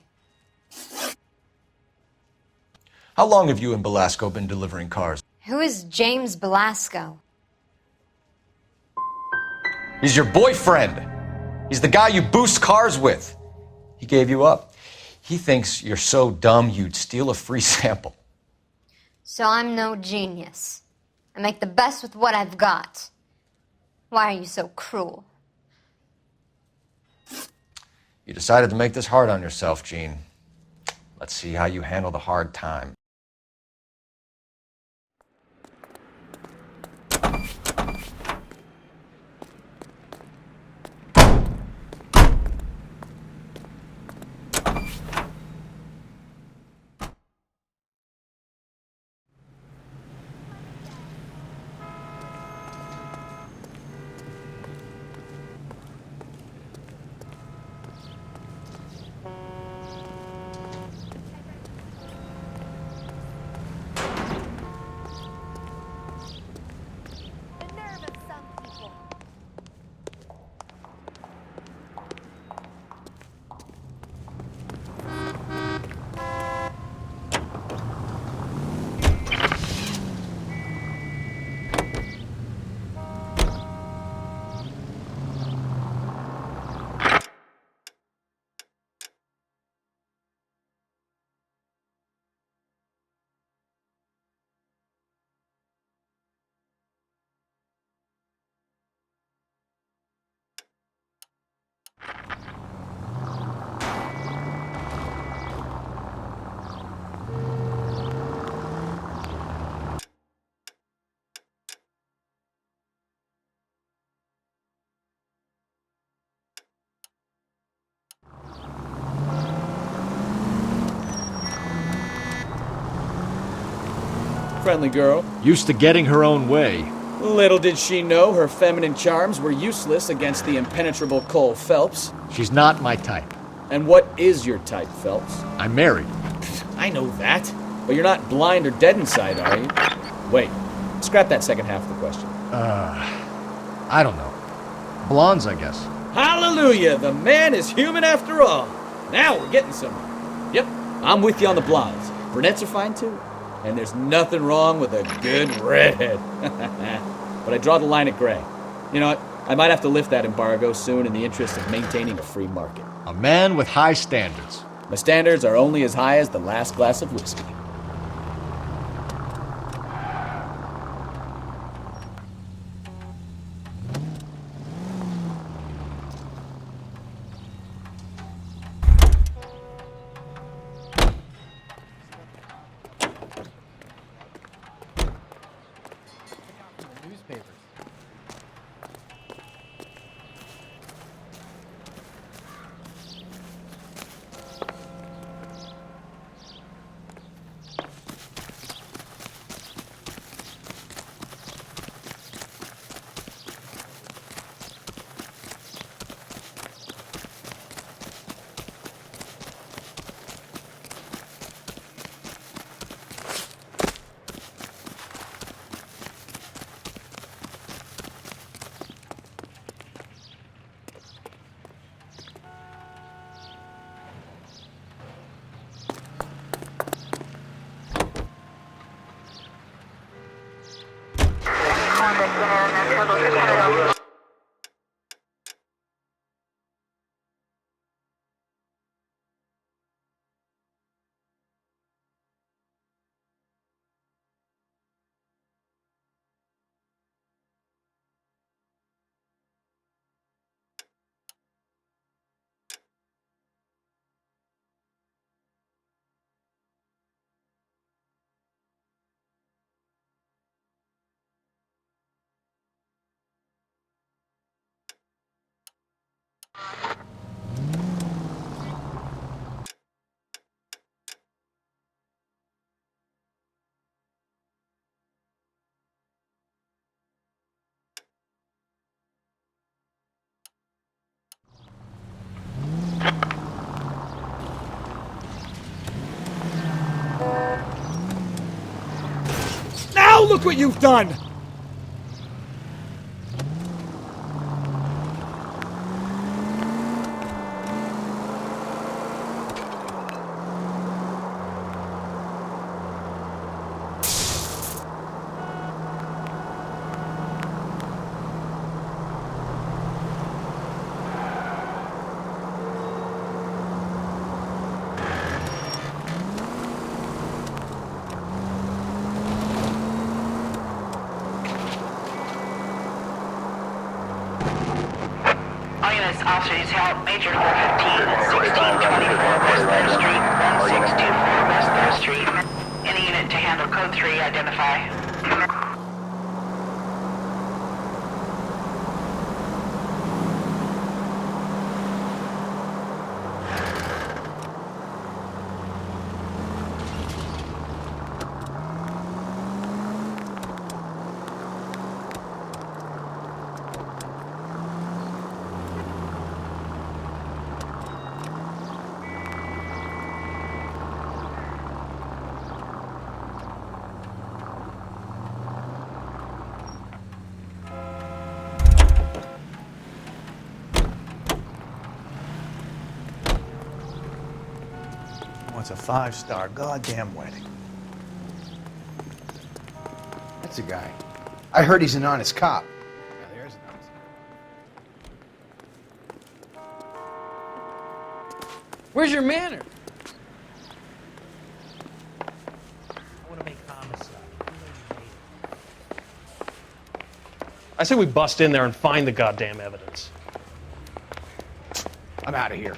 How long have you and Belasco been delivering cars? Who is James Belasco? He's your boyfriend. He's the guy you boost cars with. He gave you up. He thinks you're so dumb you'd steal a free sample. So I'm no genius. I make the best with what I've got. Why are you so cruel? You decided to make this hard on yourself, Gene. Let's see how you handle the hard time. Friendly girl. Used to getting her own way. Little did she know her feminine charms were useless against the impenetrable Cole Phelps. She's not my type. And what is your type, Phelps? I'm married. I know that. But you're not blind or dead inside, are you? Wait. Scrap that second half of the question. I don't know. Blondes, I guess. Hallelujah! The man is human after all. Now we're getting somewhere. Yep, I'm with you on the blondes. Brunettes are fine too. And there's nothing wrong with a good redhead. But I draw the line at gray. You know what? I might have to lift that embargo soon in the interest of maintaining a free market. A man with high standards. My standards are only as high as the last glass of whiskey. Now look what you've done! Officers help Major 415, 1624 West 3rd Street, 1624 West 3rd Street. Any unit to handle code 3, identify. Wants a 5-star goddamn wedding. That's a guy. I heard he's an honest cop. Now there's an honest Where's your manner? I want to make homicide. I say we bust in there and find the goddamn evidence. I'm out of here.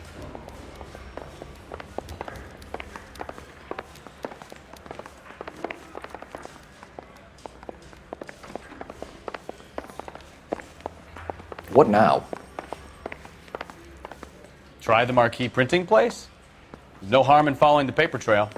What now? Try the marquee printing place? No harm in following the paper trail.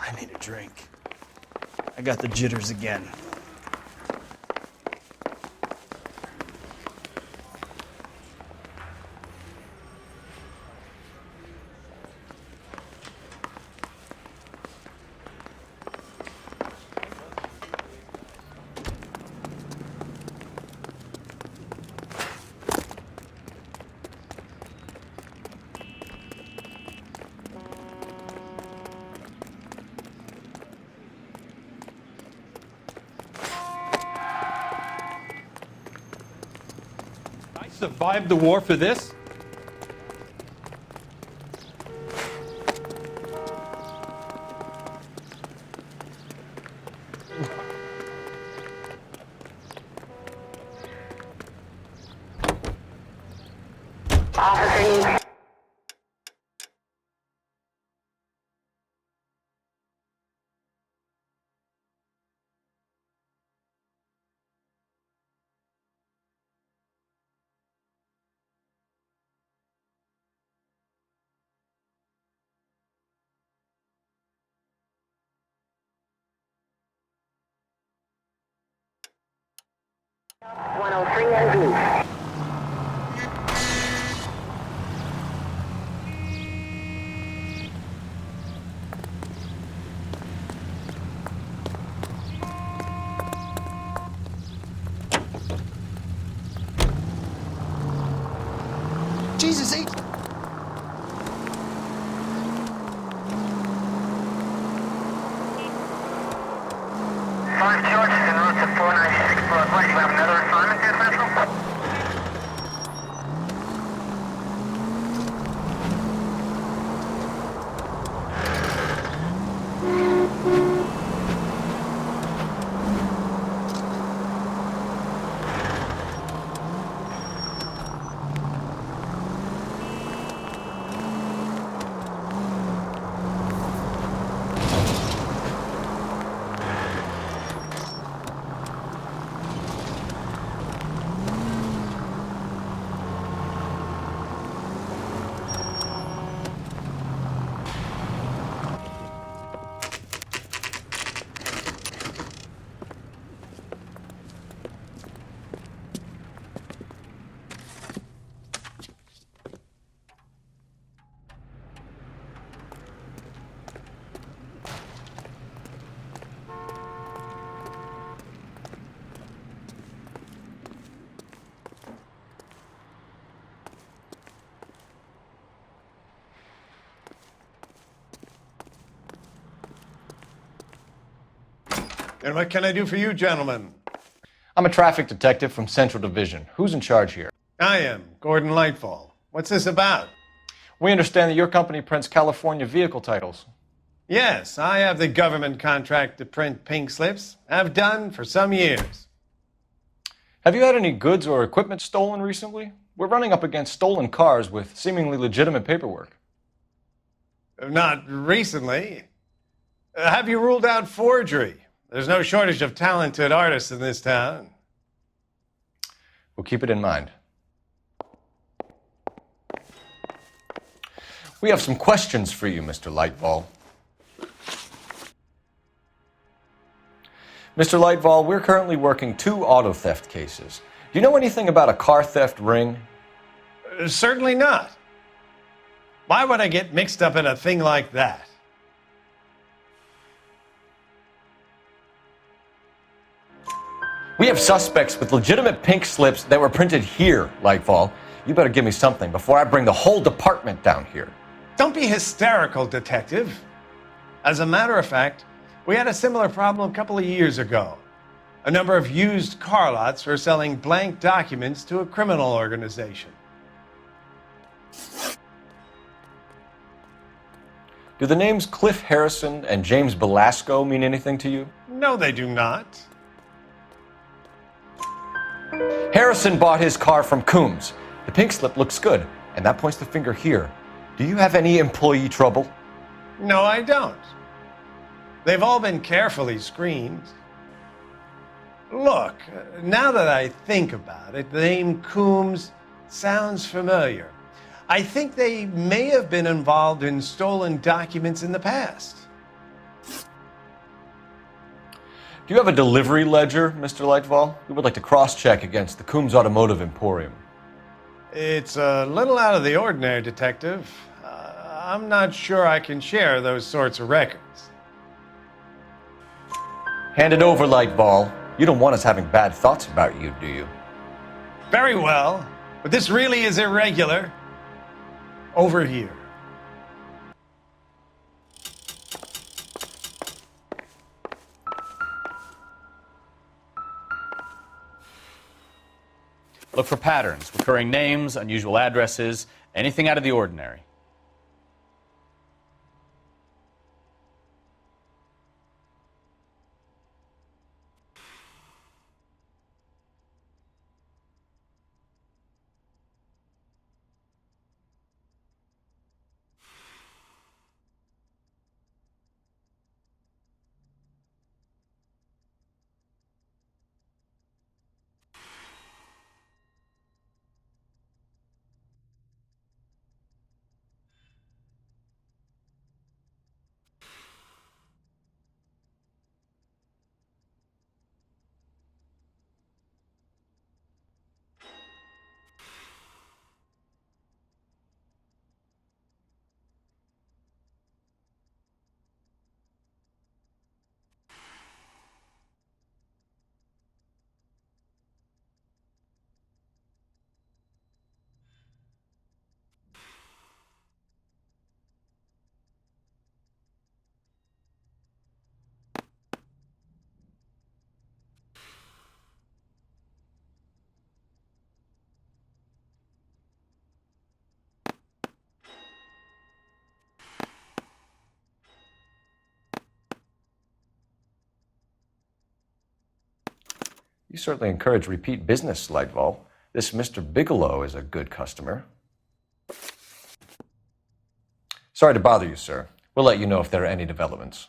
I need a drink. I got the jitters again. Survived the war for this? Officer. NV. Jesus, he... George, en route to 496 Broadway. You have another assignment here, Central? And what can I do for you, gentlemen? I'm a traffic detective from Central Division. Who's in charge here? I am, Gordon Lightfall. What's this about? We understand that your company prints California vehicle titles. Yes, I have the government contract to print pink slips. I've done for some years. Have you had any goods or equipment stolen recently? We're running up against stolen cars with seemingly legitimate paperwork. Not recently. Have you ruled out forgery? There's no shortage of talented artists in this town. We'll keep it in mind. We have some questions for you, Mr. Lightfall. Mr. Lightfall, we're currently working 2 auto theft cases. Do you know anything about a car theft ring? Certainly not. Why would I get mixed up in a thing like that? We have suspects with legitimate pink slips that were printed here, Lightfall. You better give me something before I bring the whole department down here. Don't be hysterical, Detective. As a matter of fact, we had a similar problem a couple of years ago. A number of used car lots were selling blank documents to a criminal organization. Do the names Cliff Harrison and James Belasco mean anything to you? No, they do not. Harrison bought his car from Coombs. The pink slip looks good, and that points the finger here. Do you have any employee trouble? No, I don't. They've all been carefully screened. Look, now that I think about it, the name Coombs sounds familiar. I think they may have been involved in stolen documents in the past. Do you have a delivery ledger, Mr. Lightfall? We would like to cross-check against the Coombs Automotive Emporium. It's a little out of the ordinary, Detective. I'm not sure I can share those sorts of records. Hand it over, Lightfall. You don't want us having bad thoughts about you, do you? Very well, but this really is irregular. Over here. Look for patterns, recurring names, unusual addresses, anything out of the ordinary. You certainly encourage repeat business, Lightfall. This Mr. Bigelow is a good customer. Sorry to bother you, sir. We'll let you know if there are any developments.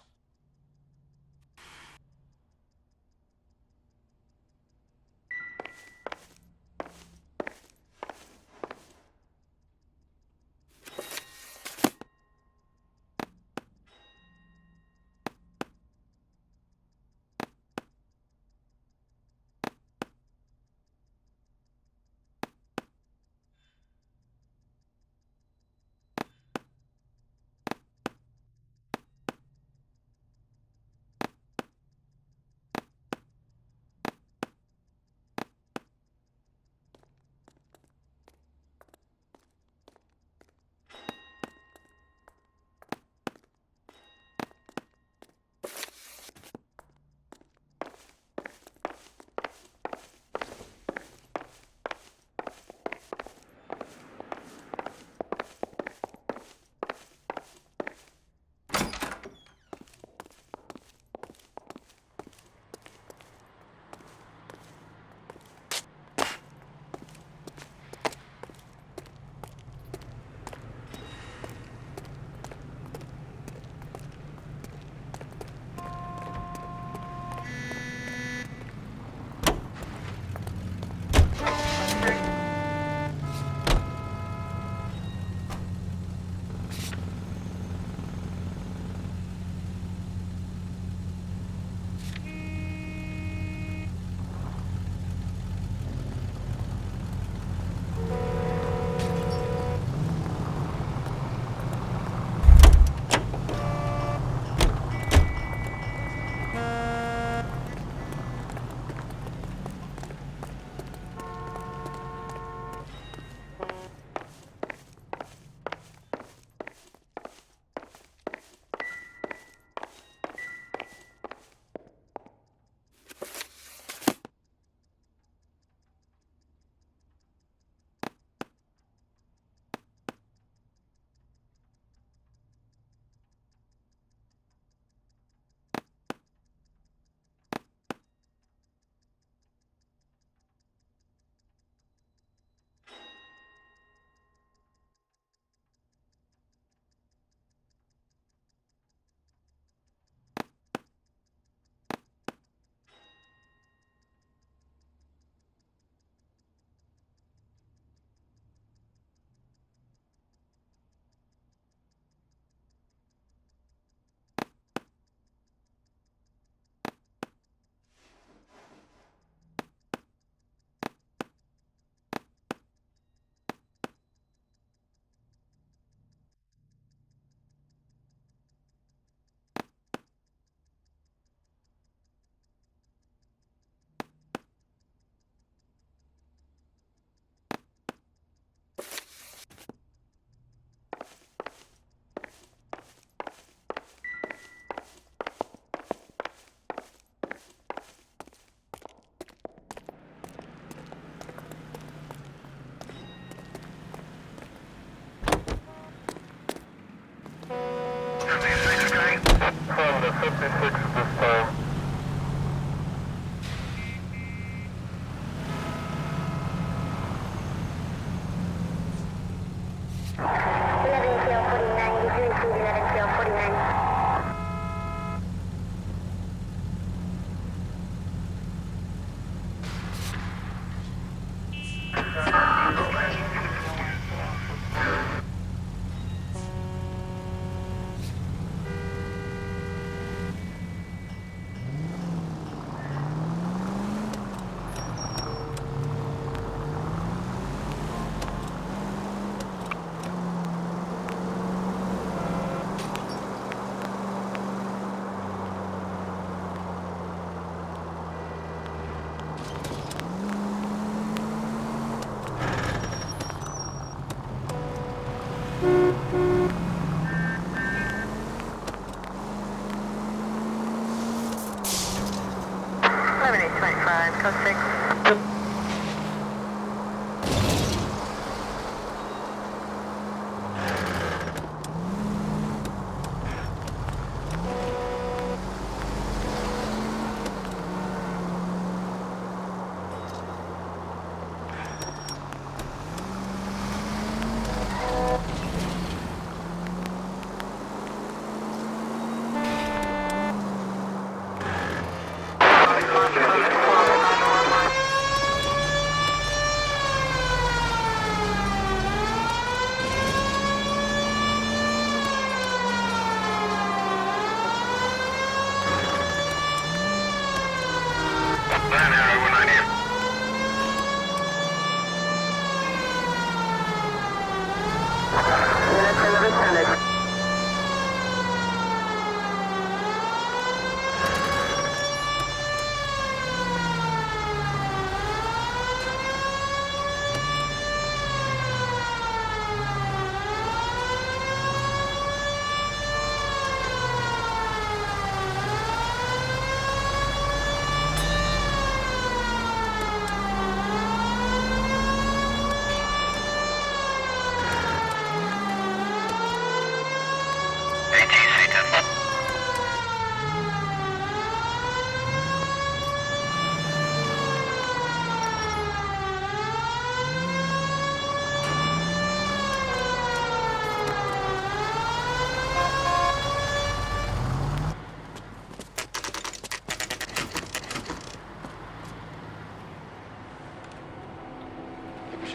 6 at this time.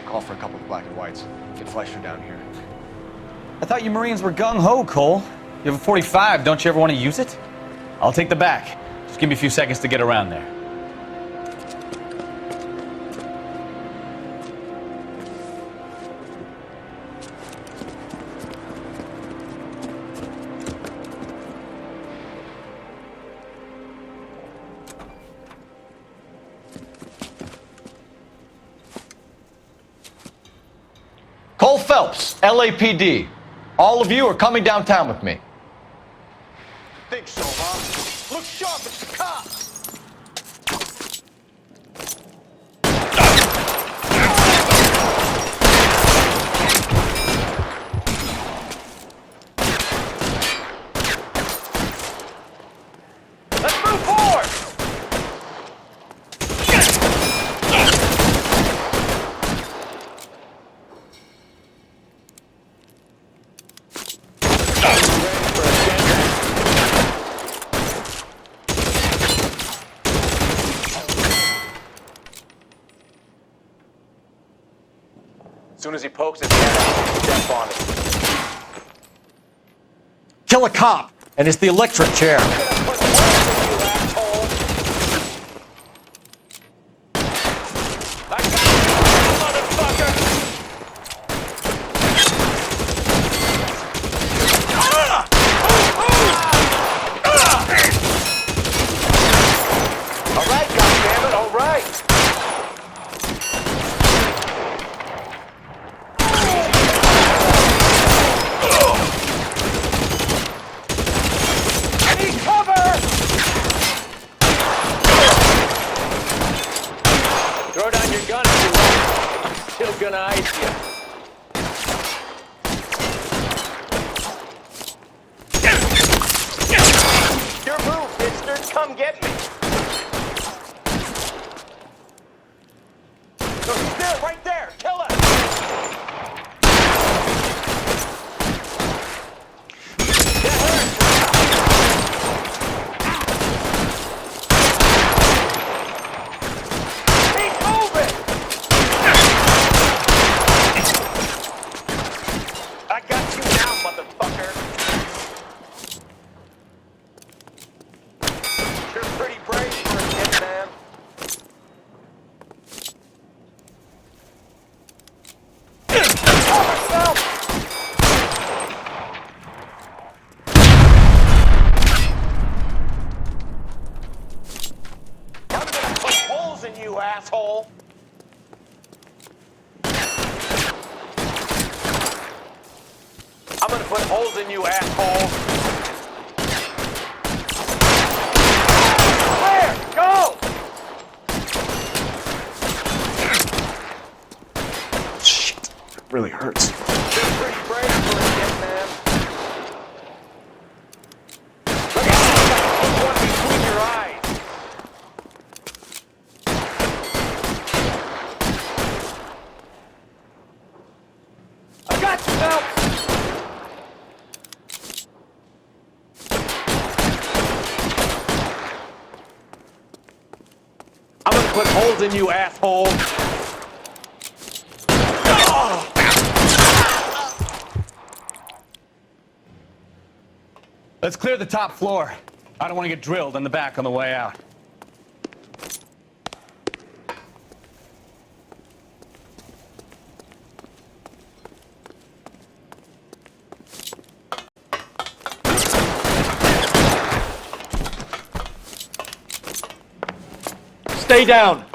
Call for a couple of black and whites. Get Fleischer down here. I thought you Marines were gung-ho, Cole. You have a 45. Don't you ever want to use it? I'll take the back. Just give me a few seconds to get around there. Cole Phelps, LAPD. All of you are coming downtown with me. Think so, huh? Look sharp, it's the cops! Let's move forward! As soon as he pokes his head out, step on it. Kill a cop, and it's the electric chair. All right, goddammit, all right. I need cover! Throw down your gun if you want. I'm still gonna ice you. Your move, bitch. come get me. No, he's there, right there. Kill him. Keep moving. I got you now, motherfucker. You're pretty brave for a kid, man. I'm gonna put holes in you, asshole. I'm gonna put holes in you, asshole. Where? Go! Shit, it really hurts. You're pretty brave for a kid, man. Look at you, got one between your eyes. I got you, Phelps. I'm gonna put holes in you, asshole. Let's clear the top floor. I don't want to get drilled in the back on the way out. Stay down.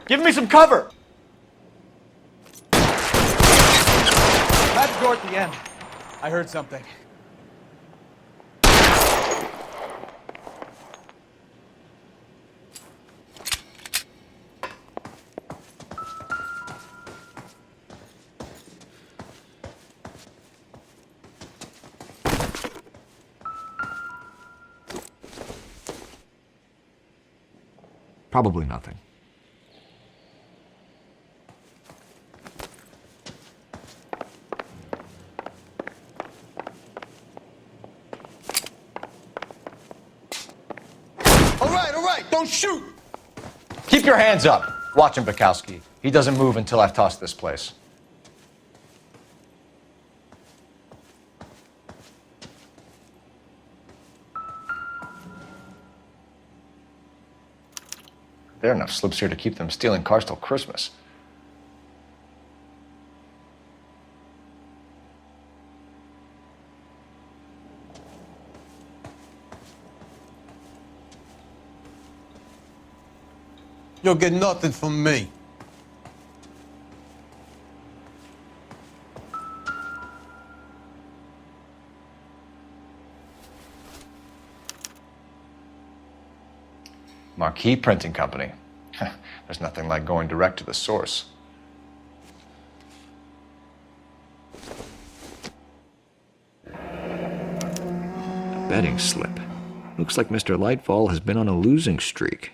Give me some cover. That door at the end. I heard something. Probably nothing. All right, don't shoot. Keep your hands up. Watch him, Bukowski. He doesn't move until I've tossed this place. There are enough slips here to keep them stealing cars till Christmas. You'll get nothing from me. Marquee Printing Company. There's nothing like going direct to the source. A betting slip. Looks like Mr. Lightfall has been on a losing streak.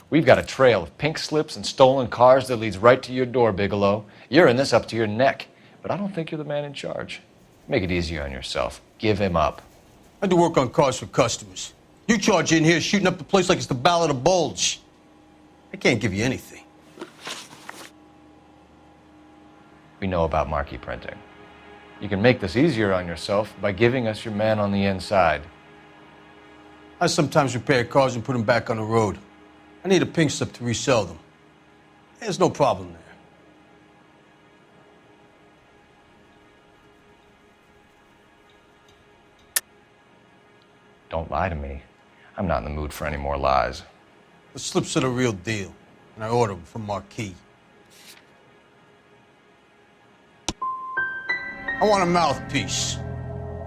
We've got a trail of pink slips and stolen cars that leads right to your door, Bigelow. You're in this up to your neck, but I don't think you're the man in charge. Make it easier on yourself. Give him up. I do work on cars for customers. You charge in here shooting up the place like it's the Ballad of Bulge. I can't give you anything. We know about Marquee Printing. You can make this easier on yourself by giving us your man on the inside. I sometimes repair cars and put them back on the road. I need a pink slip to resell them. There's no problem there. Don't lie to me. I'm not in the mood for any more lies. The slips are the real deal, and I ordered them from Marquee. I want a mouthpiece.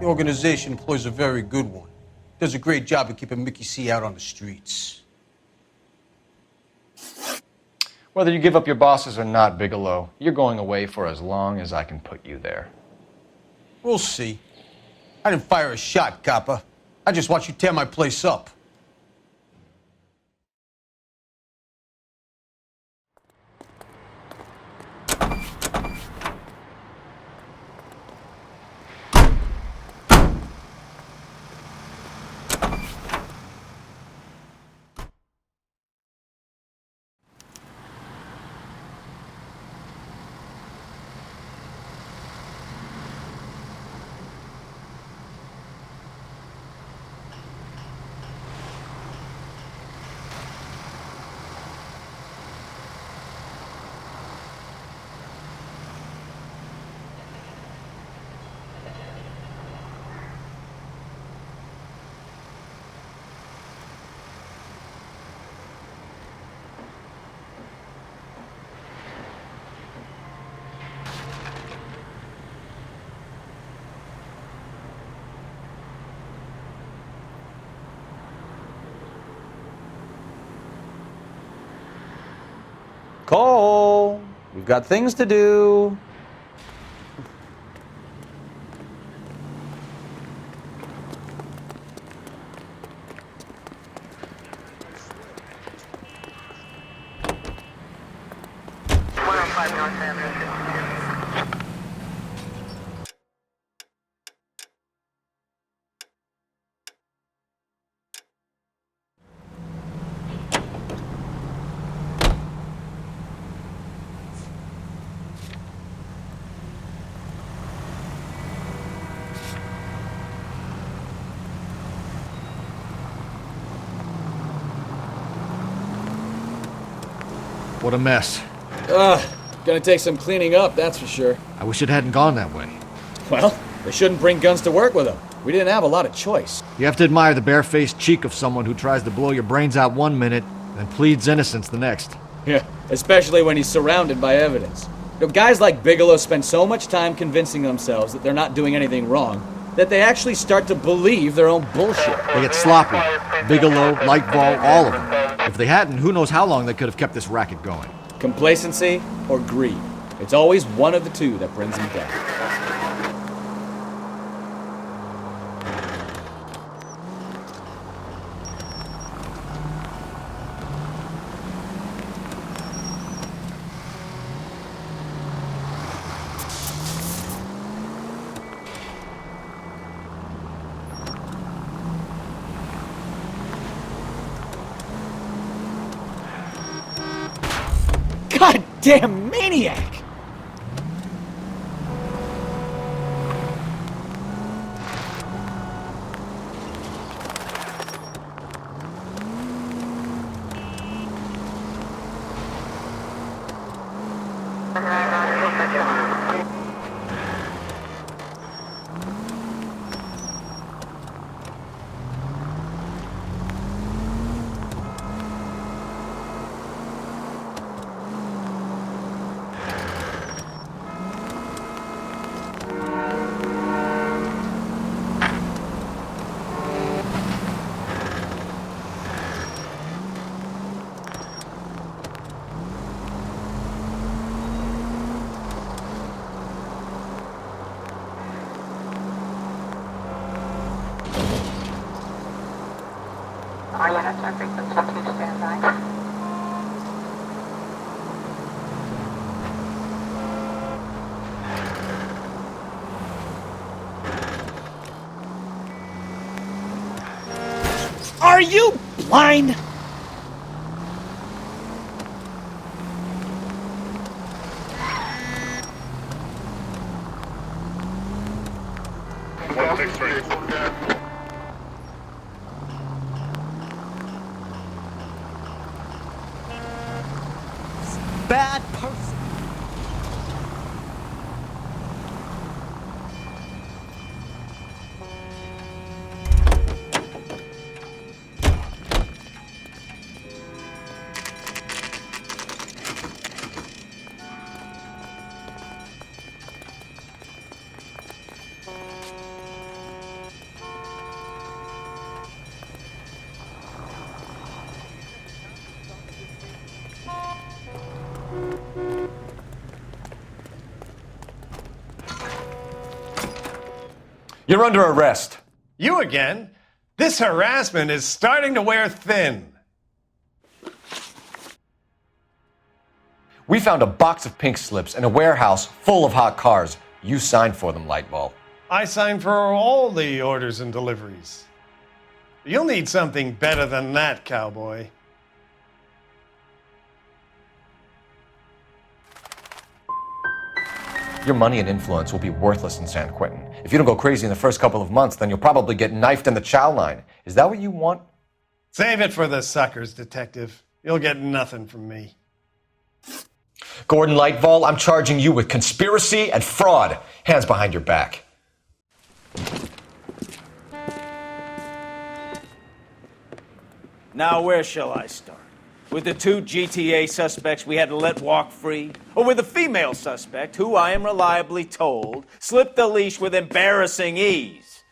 The organization employs a very good one. Does a great job of keeping Mickey C out on the streets. Whether you give up your bosses or not, Bigelow, you're going away for as long as I can put you there. We'll see. I didn't fire a shot, copper. I just watched you tear my place up. Cole, we've got things to do. What a mess. Gonna take some cleaning up, that's for sure. I wish it hadn't gone that way. Well, they shouldn't bring guns to work with them. We didn't have a lot of choice. You have to admire the barefaced cheek of someone who tries to blow your brains out one minute and pleads innocence the next. Yeah, especially when he's surrounded by evidence. You know, guys like Bigelow spend so much time convincing themselves that they're not doing anything wrong that they actually start to believe their own bullshit. They get sloppy. Bigelow, Lightball, all of them. If they hadn't, who knows how long they could have kept this racket going. Complacency or greed. It's always one of the two that brings them down. Goddamn maniac! Are you blind? Bad person. You're under arrest. You again? This harassment is starting to wear thin. We found a box of pink slips in a warehouse full of hot cars. You signed for them, Lightball. I signed for all the orders and deliveries. You'll need something better than that, cowboy. Your money and influence will be worthless in San Quentin. If you don't go crazy in the first couple of months, then you'll probably get knifed in the chow line. Is that what you want? Save it for the suckers, Detective. You'll get nothing from me. Gordon Lightball, I'm charging you with conspiracy and fraud. Hands behind your back. Now, where shall I start? With the 2 GTA suspects we had to let walk free? Or with the female suspect, who I am reliably told slipped the leash with embarrassing ease?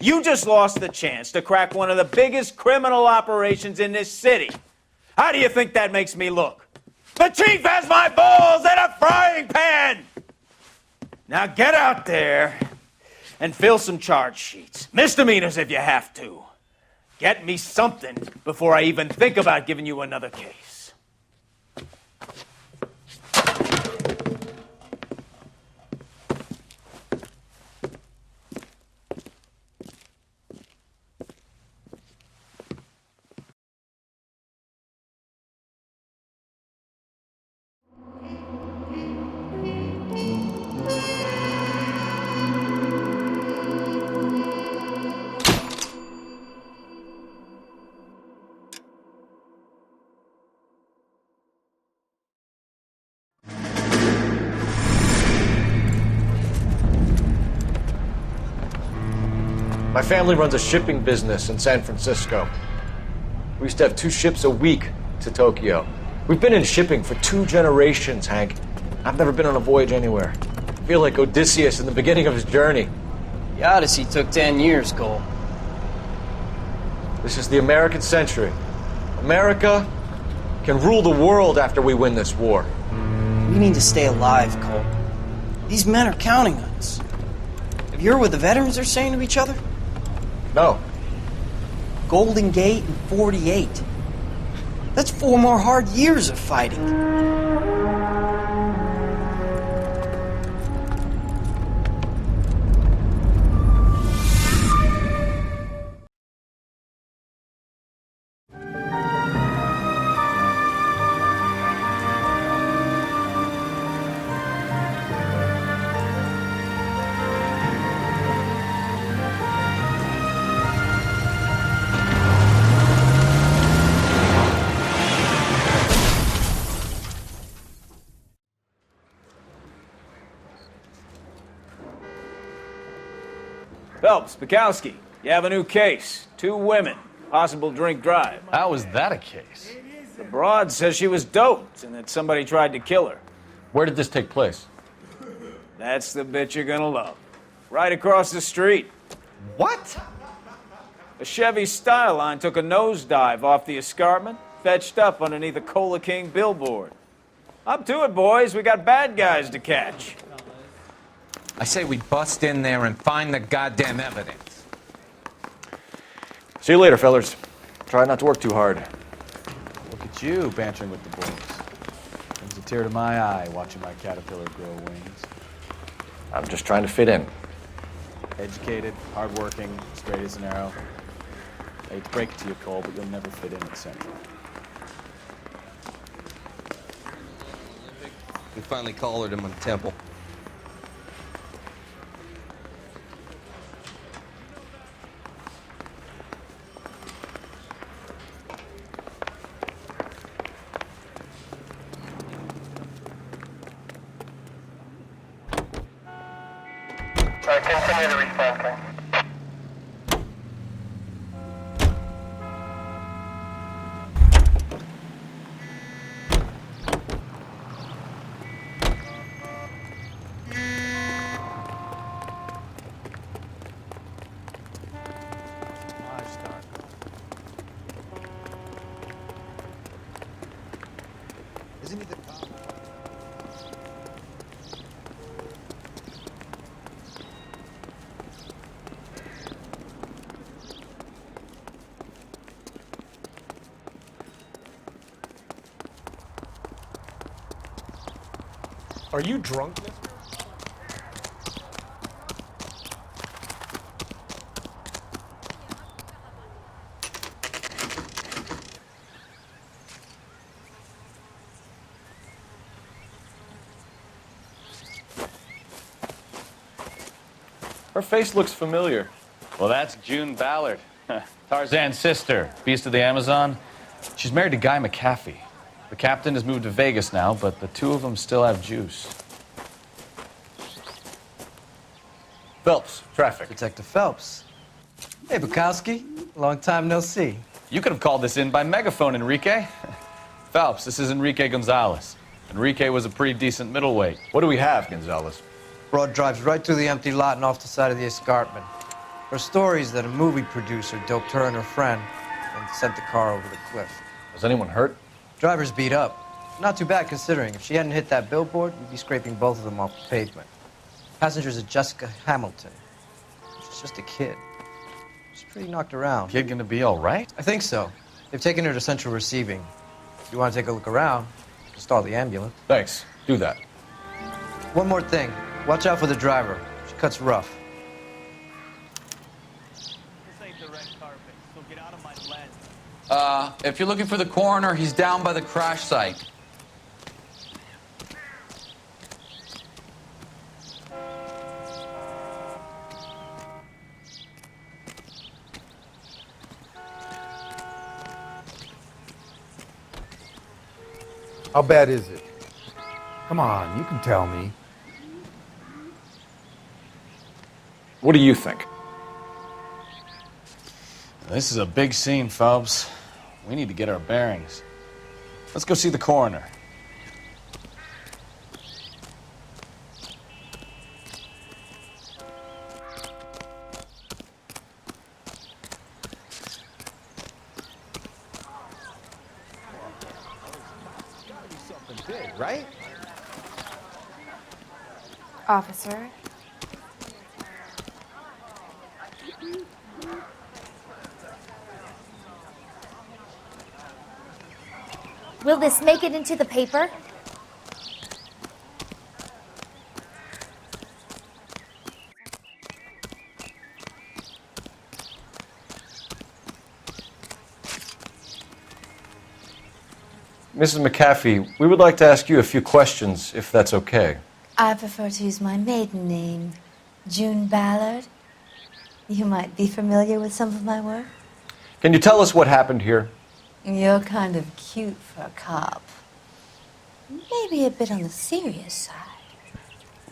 You just lost the chance to crack one of the biggest criminal operations in this city. How do you think that makes me look? The chief has my balls in a frying pan! Now get out there and fill some charge sheets. Misdemeanors if you have to. Get me something before I even think about giving you another case. My family runs a shipping business in San Francisco. We used to have 2 ships a week to Tokyo. We've been in shipping for 2 generations, Hank. I've never been on a voyage anywhere. I feel like Odysseus in the beginning of his journey. The Odyssey took 10 years, Cole. This is the American century. America can rule the world after we win this war. We need to stay alive, Cole. These men are counting on us. Have you heard what the veterans are saying to each other? No. Golden Gate and 48. That's 4 more hard years of fighting. Phelps, Bukowski, you have a new case. 2 women, possible drink drive. How was that a case? The broad says she was doped and that somebody tried to kill her. Where did this take place? That's the bit you're gonna love. Right across the street. What? A Chevy Styline took a nosedive off the escarpment, fetched up underneath a Cola King billboard. Up to it, boys. We got bad guys to catch. I say we bust in there and find the goddamn evidence. See you later, fellers. Try not to work too hard. Look at you bantering with the boys. Brings a tear to my eye watching my caterpillar grow wings. I'm just trying to fit in. Educated, hardworking, straight as an arrow. I hate to break it to you, Cole, but you'll never fit in at Central. We finally collared him on the temple. Continue to respond, King. Isn't he the cop? Are you drunk, mister? Her face looks familiar. Well, that's June Ballard, Tarzan's sister, beast of the Amazon. She's married to Guy McAfee. The captain has moved to Vegas now, but the two of them still have juice. Phelps, traffic. Detective Phelps. Hey, Bukowski. Long time no see. You could have called this in by megaphone, Enrique. Phelps, this is Enrique Gonzalez. Enrique was a pretty decent middleweight. What do we have, Gonzalez? Broad drives right through the empty lot and off the side of the escarpment. Her story is that a movie producer doped her and her friend and sent the car over the cliff. Was anyone hurt? Driver's beat up. Not too bad considering. If she hadn't hit that billboard, we'd be scraping both of them off the pavement. Passenger's a Jessica Hamilton. She's just a kid. She's pretty knocked around. Kid gonna be all right? I think so. They've taken her to central receiving. If you want to take a look around, stall the ambulance. Thanks. Do that. One more thing. Watch out for the driver. She cuts rough. This ain't the red carpet, so get out of my lens. If you're looking for the coroner, he's down by the crash site. How bad is it? Come on, you can tell me. What do you think? This is a big scene, Phelps. We need to get our bearings. Let's go see the coroner. Something big, right? Officer. Will this make it into the paper? Mrs. McAfee, we would like to ask you a few questions, if that's okay. I prefer to use my maiden name, June Ballard. You might be familiar with some of my work. Can you tell us what happened here? You're kind of cute for a cop. Maybe a bit on the serious side.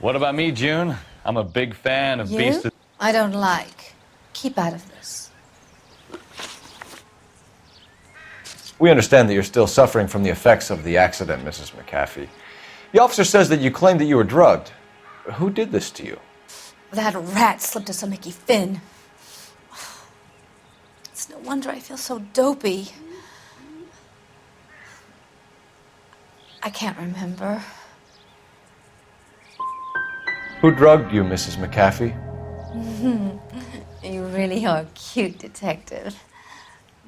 What about me, June? I'm a big fan of You? Beast of... I don't like. Keep out of this. We understand that you're still suffering from the effects of the accident, Mrs. McAfee. The officer says that you claimed that you were drugged. Who did this to you? That rat slipped us a Mickey Finn. It's no wonder I feel so dopey. I can't remember. Who drugged you, Mrs. McAfee? You really are a cute detective,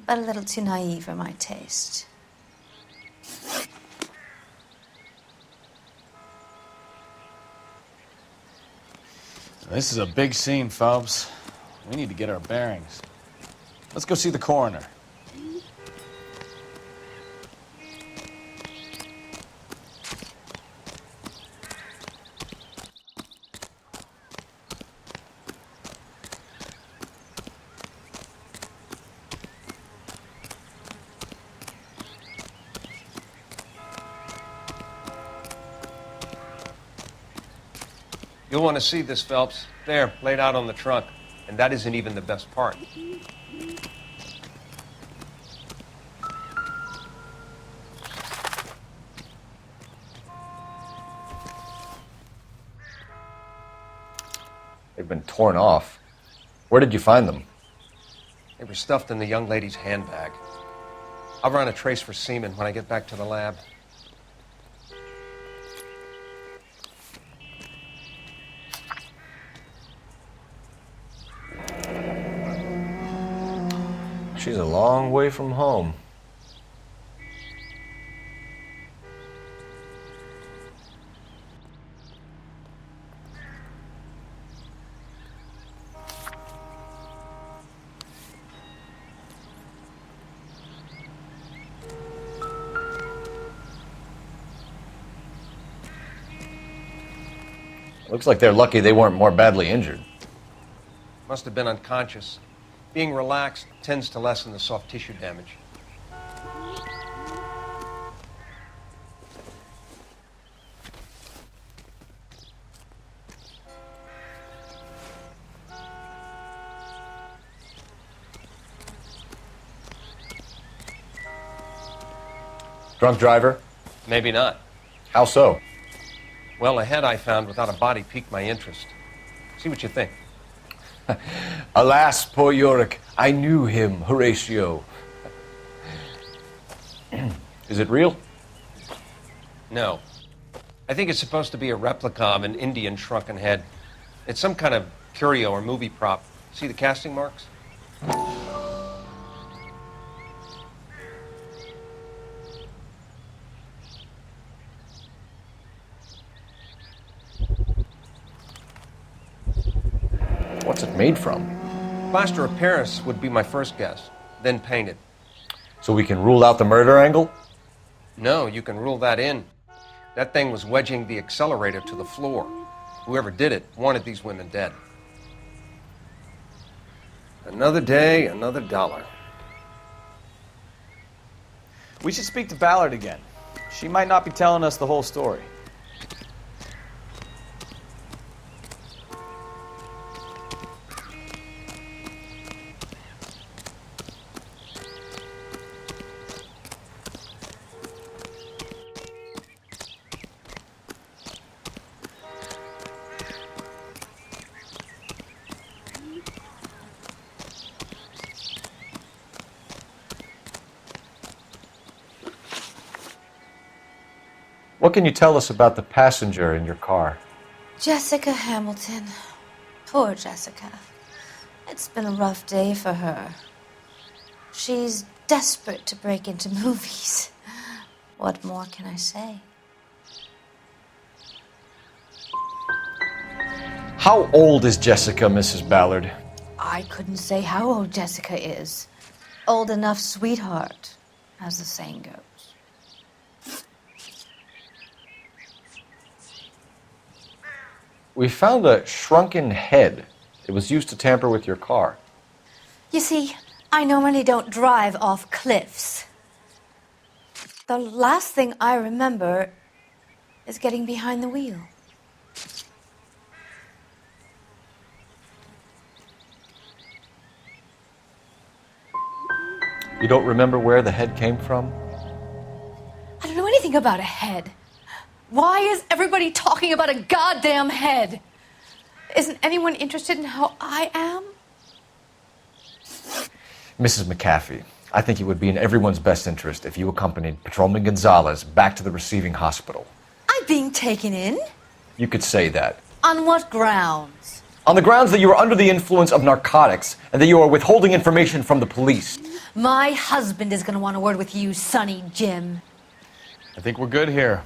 but a little too naive for my taste. This is a big scene, Phelps. We need to get our bearings. Let's go see the coroner. You'll want to see this, Phelps. There, laid out on the trunk. And that isn't even the best part. They've been torn off. Where did you find them? They were stuffed in the young lady's handbag. I'll run a trace for semen when I get back to the lab. She's a long way from home. Looks like they're lucky they weren't more badly injured. Must have been unconscious. Being relaxed tends to lessen the soft tissue damage. Drunk driver? Maybe not. How so? Well, a head I found without a body piqued my interest. See what you think. Alas, poor Yorick, I knew him, Horatio. Is it real? No. I think it's supposed to be a replica of an Indian shrunken head. It's some kind of curio or movie prop. See the casting marks? What's it made from? Plaster of Paris would be my first guess, then painted. So we can rule out the murder angle? No, you can rule that in. That thing was wedging the accelerator to the floor. Whoever did it wanted these women dead. Another day, another dollar. We should speak to Ballard again. She might not be telling us the whole story. What can you tell us about the passenger in your car? Jessica Hamilton. Poor Jessica. It's been a rough day for her. She's desperate to break into movies. What more can I say? How old is Jessica, Mrs. Ballard? I couldn't say how old Jessica is. Old enough, sweetheart, as the saying goes. We found a shrunken head. It was used to tamper with your car. You see, I normally don't drive off cliffs. The last thing I remember is getting behind the wheel. You don't remember where the head came from? I don't know anything about a head. Why is everybody talking about a goddamn head? Isn't anyone interested in how I am? Mrs. McAfee, I think it would be in everyone's best interest if you accompanied Patrolman Gonzalez back to the receiving hospital. I'm being taken in? You could say that. On what grounds? On the grounds that you are under the influence of narcotics and that you are withholding information from the police. My husband is going to want a word with you, Sonny Jim. I think we're good here.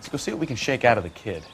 Let's go see what we can shake out of the kid.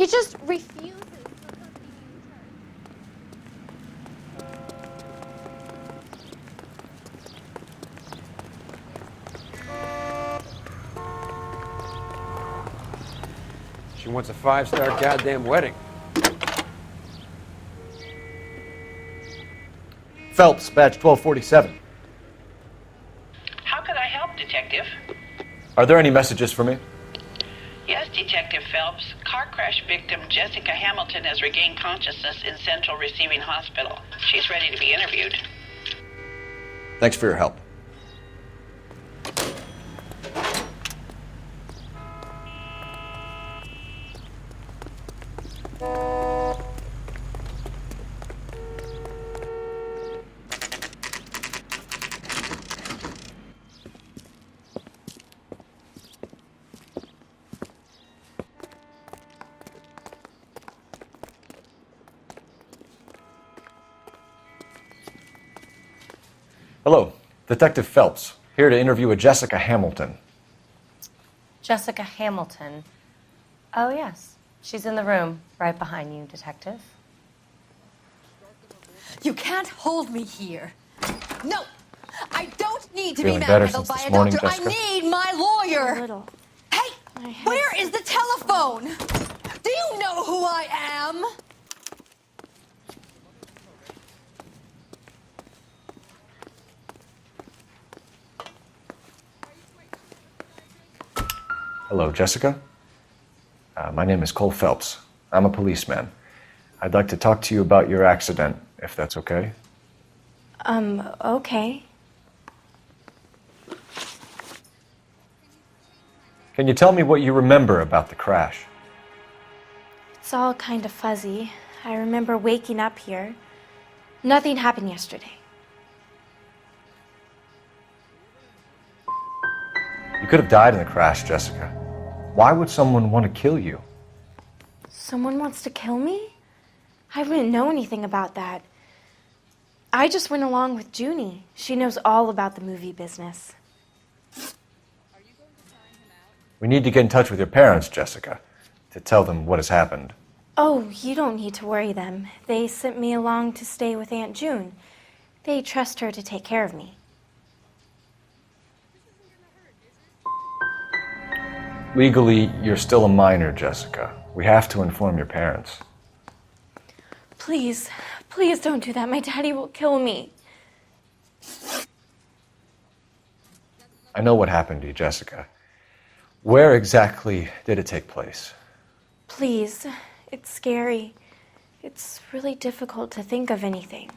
He just refuses. She wants a 5-star goddamn wedding. Phelps, badge 1247. How can I help, Detective? Are there any messages for me? Yes, Detective Phelps. Car crash victim Jessica Hamilton has regained consciousness in Central Receiving Hospital. She's ready to be interviewed. Thanks for your help. Hello, Detective Phelps, here to interview a Jessica Hamilton. Jessica Hamilton. Oh, yes. She's in the room right behind you, Detective. You can't hold me here. No! I don't need to Feeling be better manhandled since by this a morning, doctor. Jessica? I need my lawyer. A little. Hey, where is the telephone? Do you know who I am? Hello, Jessica. My name is Cole Phelps. I'm a policeman. I'd like to talk to you about your accident, if that's okay. Okay. Can you tell me what you remember about the crash? It's all kind of fuzzy. I remember waking up here. Nothing happened yesterday. You could have died in the crash, Jessica. Why would someone want to kill you? Someone wants to kill me? I wouldn't know anything about that. I just went along with Junie. She knows all about the movie business. We need to get in touch with your parents, Jessica, to tell them what has happened. Oh, you don't need to worry them. They sent me along to stay with Aunt June. They trust her to take care of me. Legally, you're still a minor, Jessica. We have to inform your parents. Please, please don't do that. My daddy will kill me. I know what happened to you, Jessica. Where exactly did it take place? Please, it's scary. It's really difficult to think of anything.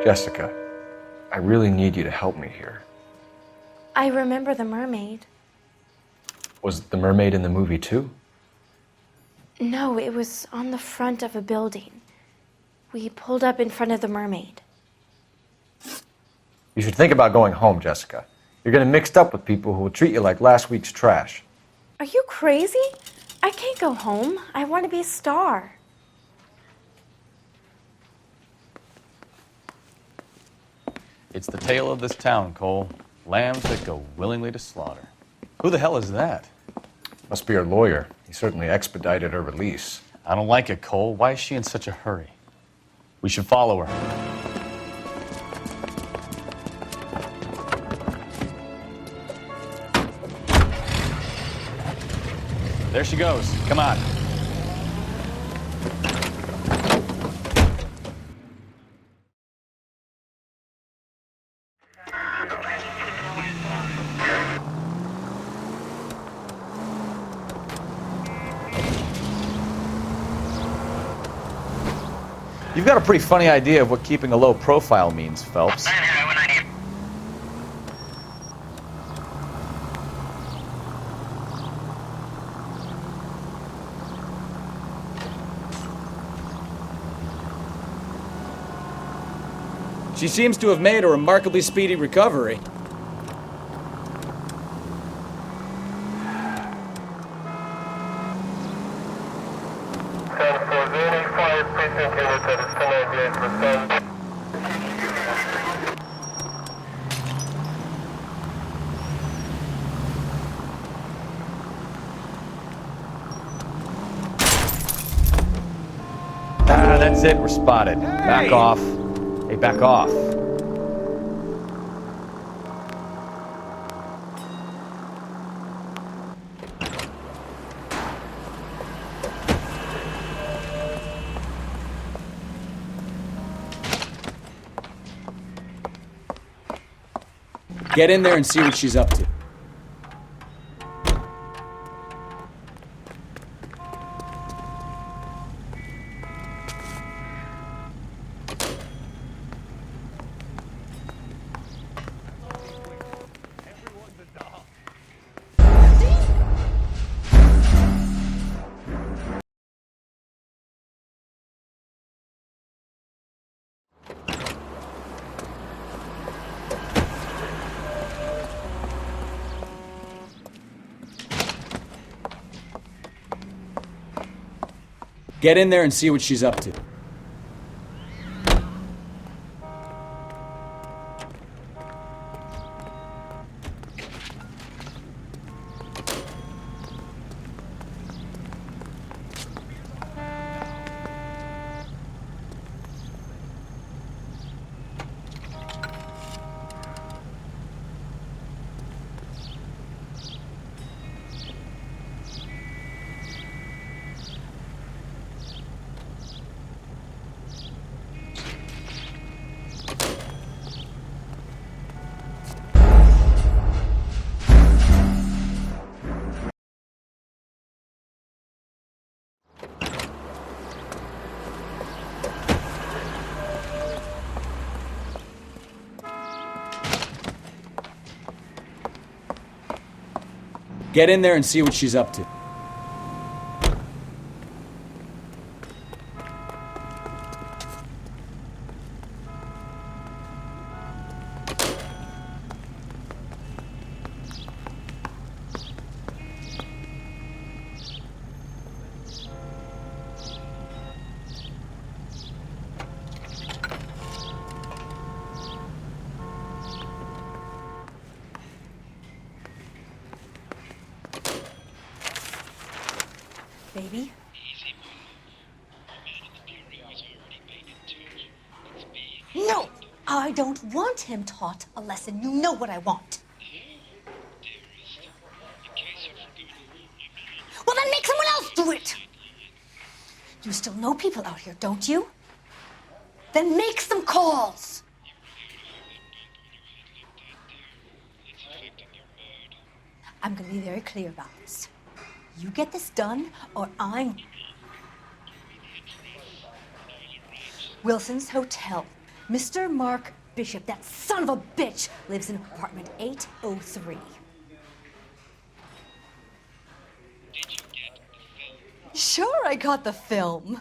Jessica, I really need you to help me here. I remember the mermaid. Was the mermaid in the movie too? No, it was on the front of a building. We pulled up in front of the mermaid. You should think about going home, Jessica. You're getting mixed up with people who will treat you like last week's trash. Are you crazy? I can't go home. I want to be a star. It's the tale of this town, Cole. Lambs that go willingly to slaughter. Who the hell is that? Must be her lawyer. He certainly expedited her release. I don't like it, Cole. Why is she in such a hurry? We should follow her. There she goes. Come on. You've got a pretty funny idea of what keeping a low profile means, Phelps. She seems to have made a remarkably speedy recovery. That's it, we're spotted. Back off. Hey, back off. Get in there and see what she's up to. Get in there and see what she's up to. Get in there and see what she's up to. Baby? No! I don't want him taught a lesson. You know what I want. Well, then make someone else do it! You still know people out here, don't you? Then make some calls! I'm gonna be very clear about this. You get this done, or I'm... Wilson's Hotel. Mr. Mark Bishop, that son of a bitch, lives in apartment 803. Sure, I got the film.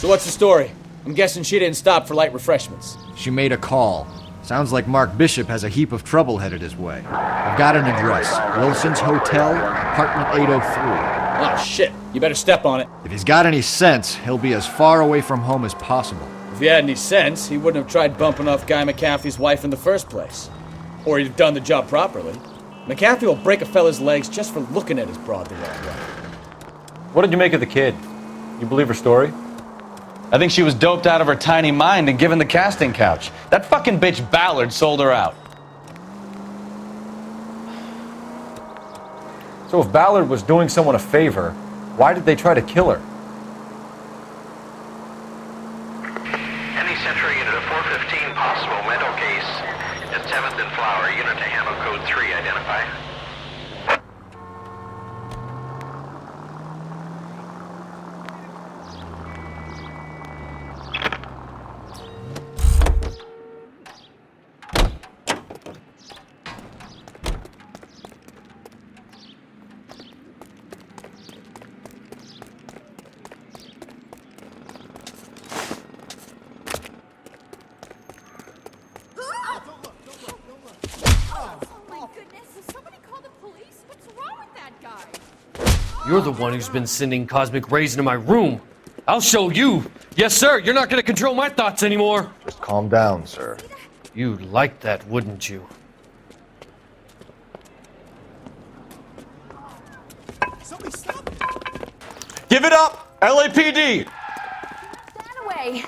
So what's the story? I'm guessing she didn't stop for light refreshments. She made a call. Sounds like Mark Bishop has a heap of trouble headed his way. I've got an address. Wilson's Hotel, apartment 803. Oh, shit. You better step on it. If he's got any sense, he'll be as far away from home as possible. If he had any sense, he wouldn't have tried bumping off Guy McAfee's wife in the first place. Or he'd have done the job properly. McAfee will break a fella's legs just for looking at his broad the wrong way. What did you make of the kid? You believe her story? I think she was doped out of her tiny mind and given the casting couch. That fucking bitch Ballard sold her out. So if Ballard was doing someone a favor, why did they try to kill her? Any Century Unit, a 415 possible mental case. It's 7th and Flower, unit to handle code 3, identify. You're the one who's been sending cosmic rays into my room. I'll show you. Yes, sir. You're not going to control my thoughts anymore. Just calm down, sir. You'd like that, wouldn't you? Give it up! LAPD! Stand away.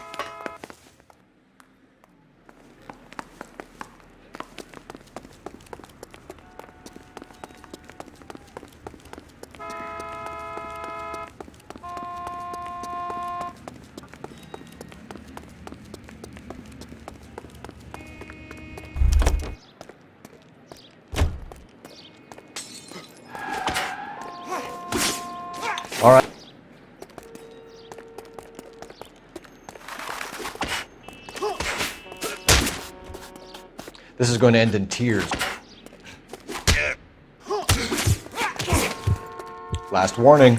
All right. This is going to end in tears. Last warning.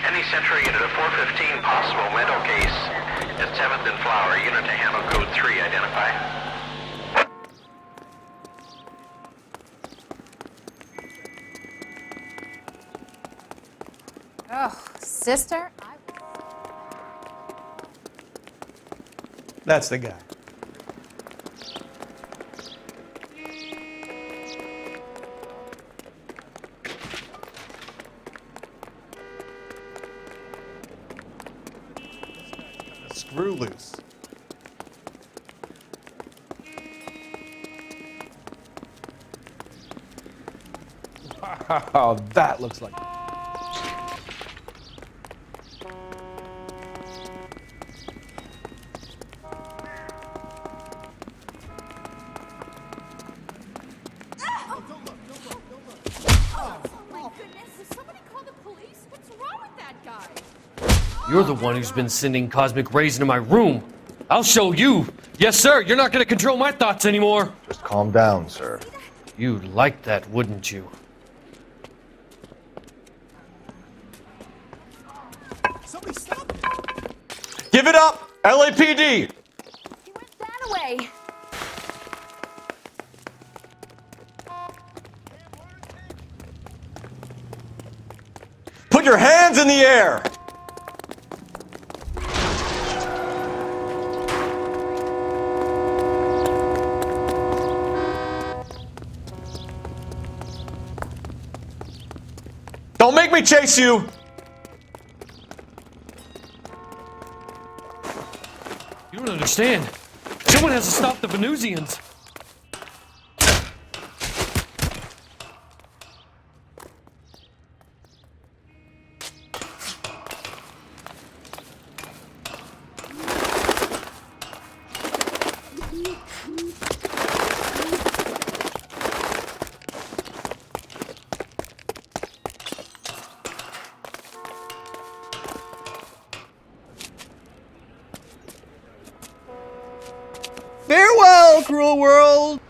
Any Central unit of 415 possible mental case. It's 7th and Flower, unit to handle code 3, identify. Oh, sister? That's the guy. Screw loose. Wow, that looks like... You're the one who's been sending cosmic rays into my room. I'll show you. Yes, sir. You're not going to control my thoughts anymore. Just calm down, sir. You'd like that, wouldn't you? Give it up! LAPD! Stand away. Put your hands in the air! Don't make me chase you! You don't understand. Someone has to stop the Venusians. Farewell, cruel world!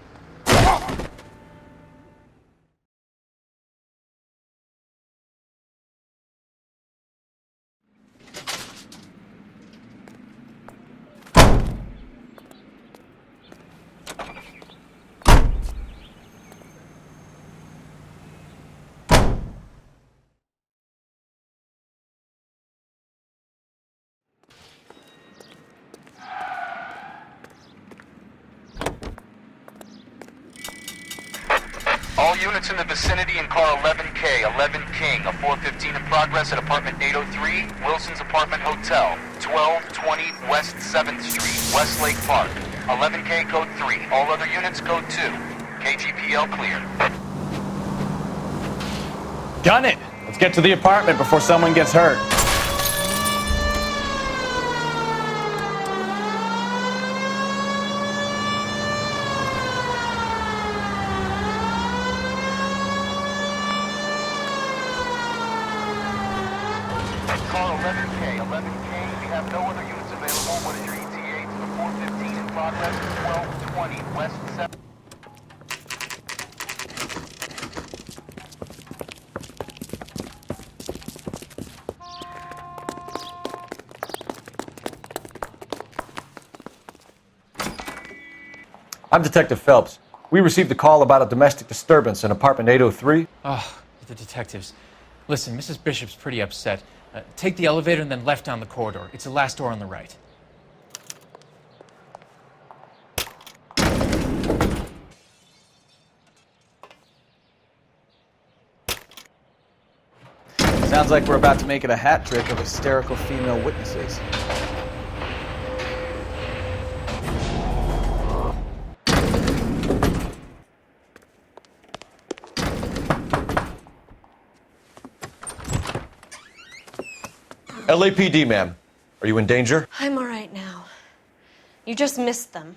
All units in the vicinity in car 11K, 11 King, a 415 in progress at apartment 803, Wilson's Apartment Hotel, 1220 West 7th Street, Westlake Park. 11K code 3, all other units code 2. KGPL clear. Gun it! Let's get to the apartment before someone gets hurt. Car 11K, 11K, we have no other units available. What is your ETA to the 415 in progress? 1220 West 7th. I'm Detective Phelps. We received a call about a domestic disturbance in apartment 803. Oh, the detectives. Listen, Mrs. Bishop's pretty upset. Take the elevator and then left down the corridor. It's the last door on the right. Sounds like we're about to make it a hat trick of hysterical female witnesses. LAPD, ma'am. Are you in danger? I'm all right now. You just missed them.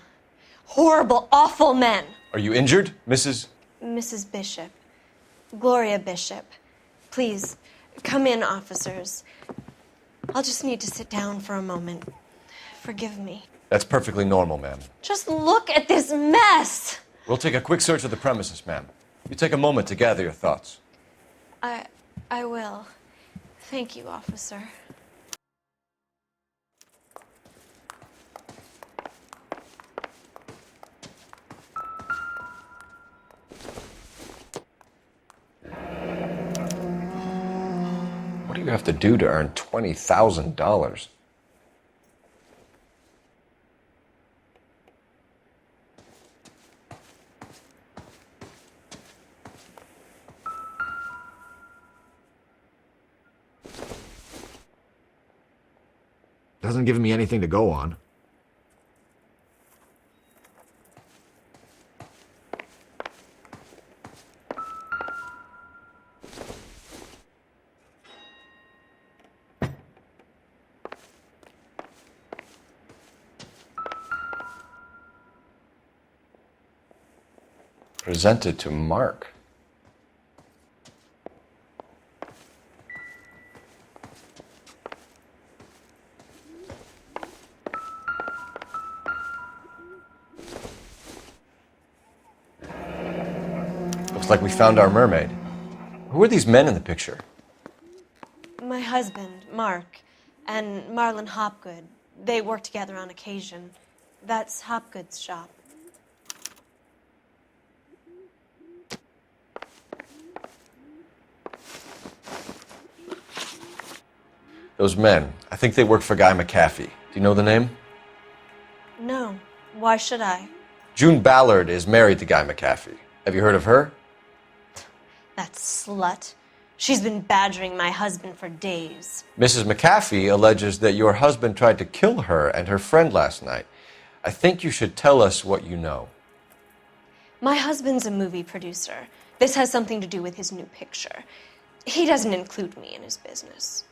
Horrible, awful men. Are you injured, Mrs.? Mrs. Bishop. Gloria Bishop. Please, come in, officers. I'll just need to sit down for a moment. Forgive me. That's perfectly normal, ma'am. Just look at this mess! We'll take a quick search of the premises, ma'am. You take a moment to gather your thoughts. I will. Thank you, officer. What do you have to do to earn $20,000? Doesn't give me anything to go on. Presented to Mark. Looks like we found our mermaid. Who are these men in the picture? My husband, Mark, and Marlon Hopgood. They work together on occasion. That's Hopgood's shop. Those men, I think they work for Guy McAfee. Do you know the name? No. Why should I? June Ballard is married to Guy McAfee. Have you heard of her? That slut. She's been badgering my husband for days. Mrs. McAfee alleges that your husband tried to kill her and her friend last night. I think you should tell us what you know. My husband's a movie producer. This has something to do with his new picture. He doesn't include me in his business.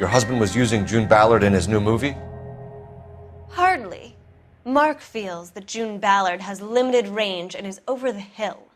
Your husband was using June Ballard in his new movie? Hardly. Mark feels that June Ballard has limited range and is over the hill.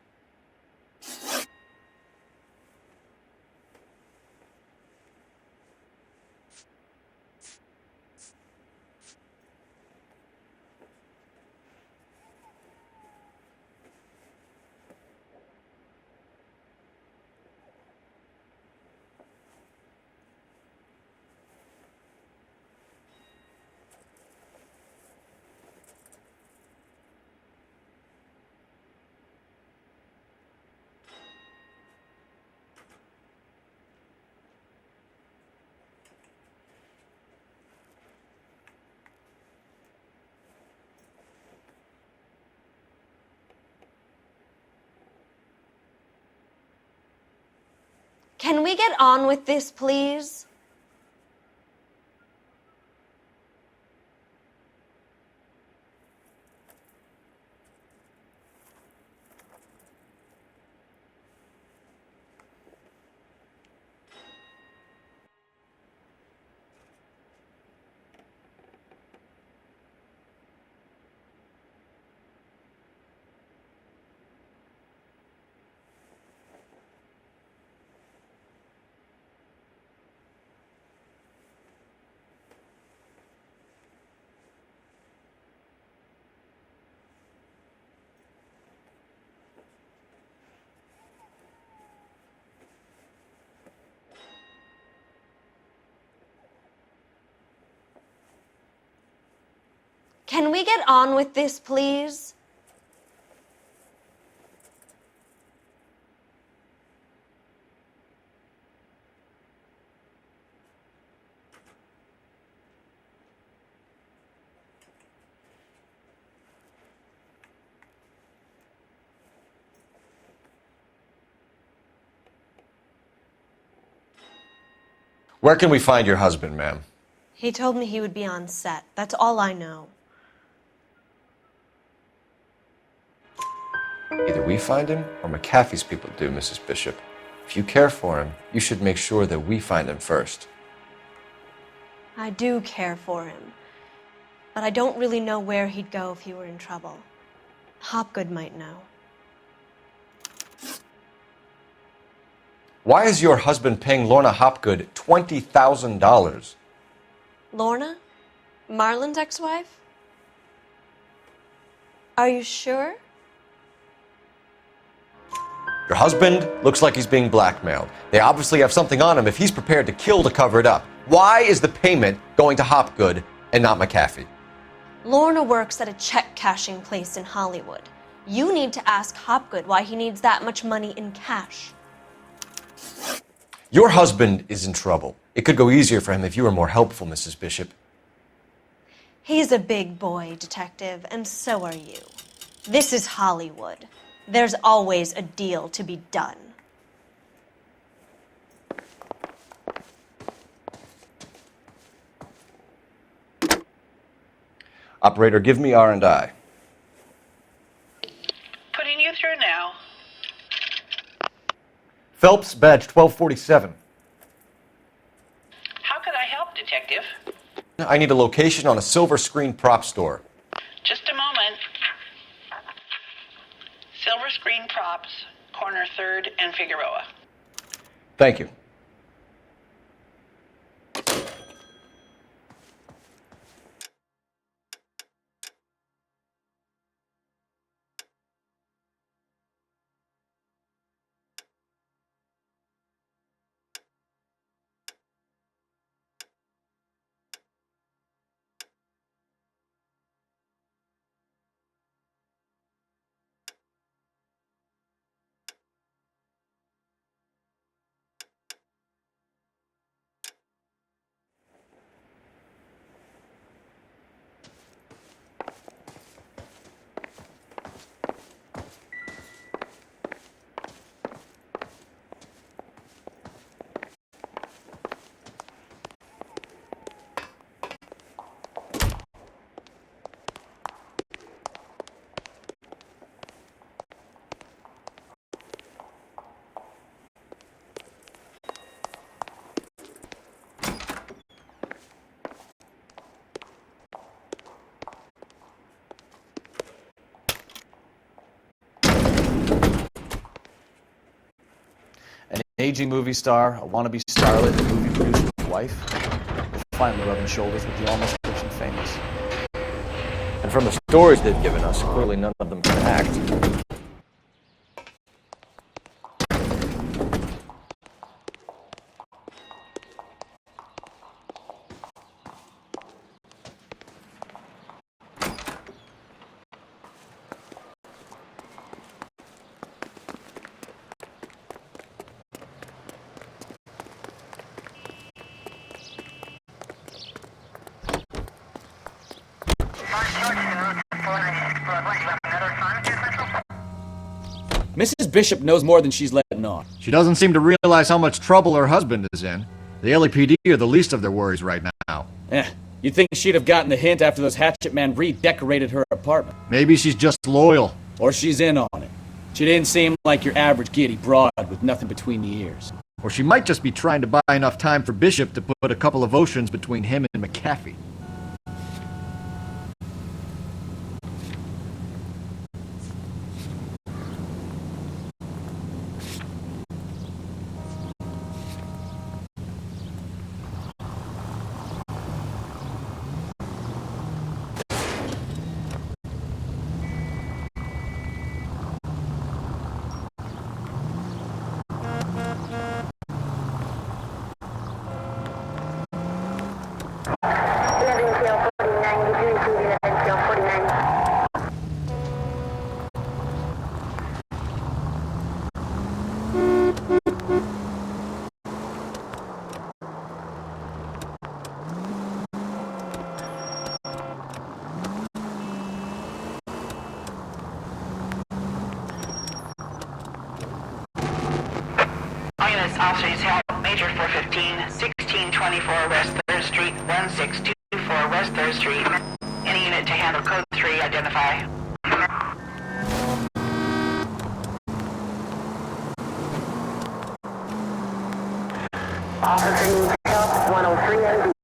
Can we get on with this, please? Can we get on with this, please? Where can we find your husband, ma'am? He told me he would be on set. That's all I know. Either we find him or McAfee's people do, Mrs. Bishop. If you care for him, you should make sure that we find him first. I do care for him, but I don't really know where he'd go if he were in trouble. Hopgood might know. Why is your husband paying Lorna Hopgood $20,000? Lorna? Marlon's ex-wife? Are you sure? Your husband looks like he's being blackmailed. They obviously have something on him if he's prepared to kill to cover it up. Why is the payment going to Hopgood and not McAfee? Lorna works at a check-cashing place in Hollywood. You need to ask Hopgood why he needs that much money in cash. Your husband is in trouble. It could go easier for him if you were more helpful, Mrs. Bishop. He's a big boy, Detective, and so are you. This is Hollywood. There's always a deal to be done. Operator, give me R&I. Putting you through now. Phelps, badge 1247. How could I help, Detective? I need a location on a silver screen prop store. Just a moment. Silver Screen Props, corner 3rd and Figueroa. Thank you. An aging movie star, a wannabe starlet, a movie producer's wife. They're finally rubbing shoulders with the almost rich and famous. And from the stories they've given us, clearly none of them can act. Mrs. Bishop knows more than she's letting on. She doesn't seem to realize how much trouble her husband is in. The LAPD are the least of their worries right now. You'd think she'd have gotten the hint after those hatchet men redecorated her apartment. Maybe she's just loyal. Or she's in on it. She didn't seem like your average giddy broad with nothing between the ears. Or she might just be trying to buy enough time for Bishop to put a couple of oceans between him and McAfee. Officers help Major 415, 1624 West 3rd Street, 1624 West 3rd Street. Any unit to handle code 3, identify. Officer needs help, 103 and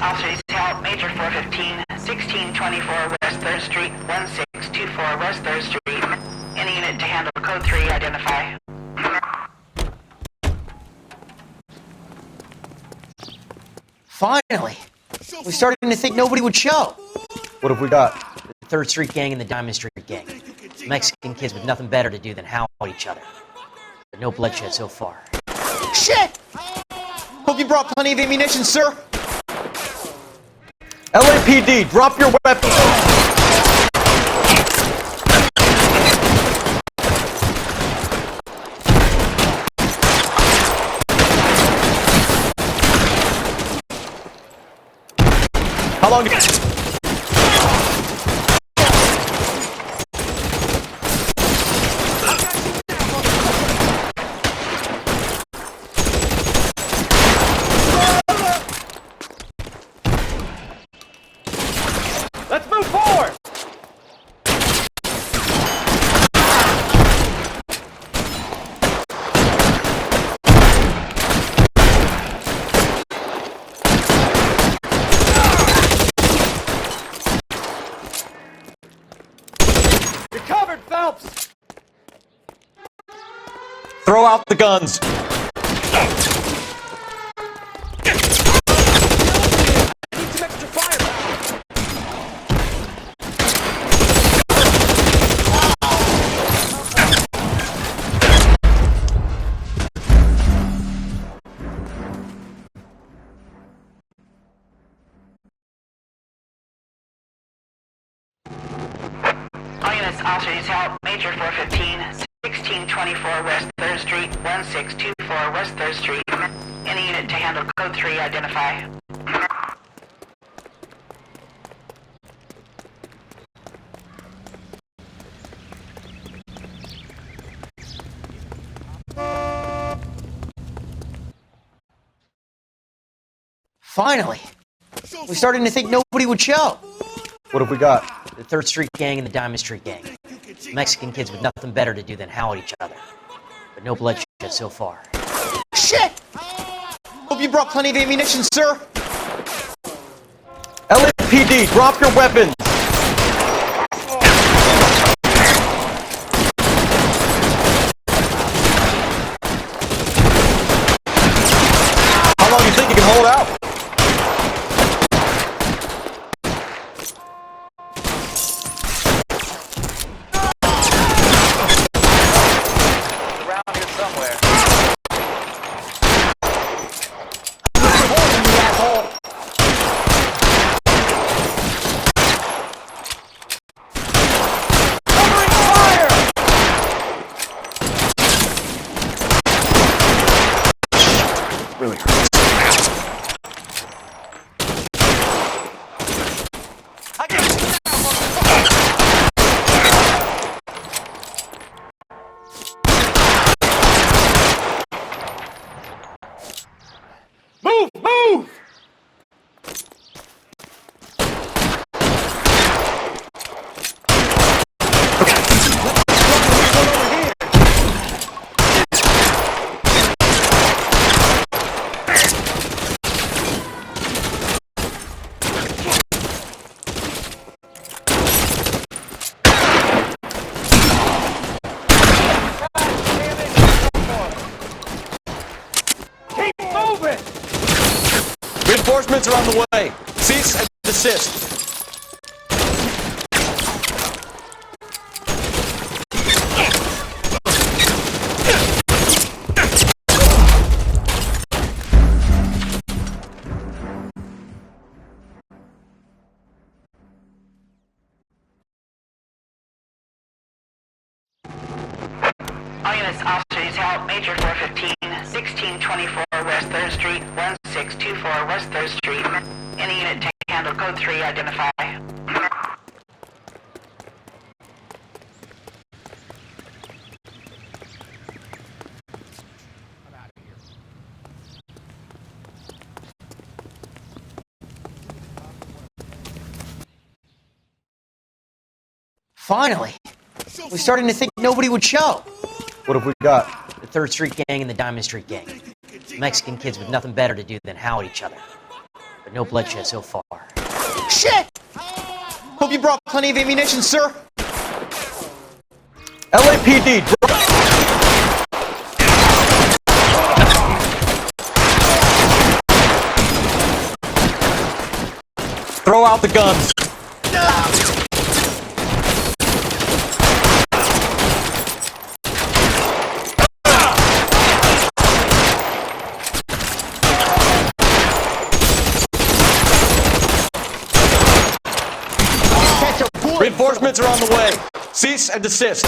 Officers help Major 415, 1624 West 3rd Street, 1624 West 3rd Street. Any unit to handle code 3, identify. Finally! We're starting to think nobody would show. What have we got? The 3rd Street Gang and the Diamond Street Gang. Mexican kids with nothing better to do than howl at each other. But no bloodshed so far. Shit! Hope you brought plenty of ammunition, sir. LAPD, drop your weapons! How long do you... Let's move forward! You're covered, Phelps! Throw out the guns! Officers help Major 415, 1624 West 3rd Street, 1624 West 3rd Street. Any unit to handle code 3, identify. Finally! We're starting to think nobody would show. What have we got? The 3rd Street Gang and the Diamond Street Gang. Mexican kids with nothing better to do than howl at each other. But no bloodshed so far. Shit! Hope you brought plenty of ammunition, sir. LAPD, drop your weapons! How long do you think you can hold out? Reinforcements are on the way. Cease and desist. All units, officers help. Major 415, 1624 West 3rd Street, 1624 West 3rd Street. Any unit to handle code 3, identify. Finally! We're starting to think nobody would show. What have we got? The 3rd Street Gang and the Diamond Street Gang. Mexican kids with nothing better to do than howl at each other. But no bloodshed so far. Shit! Hope you brought plenty of ammunition, sir. LAPD, throw out the guns. Reinforcements are on the way. Cease and desist.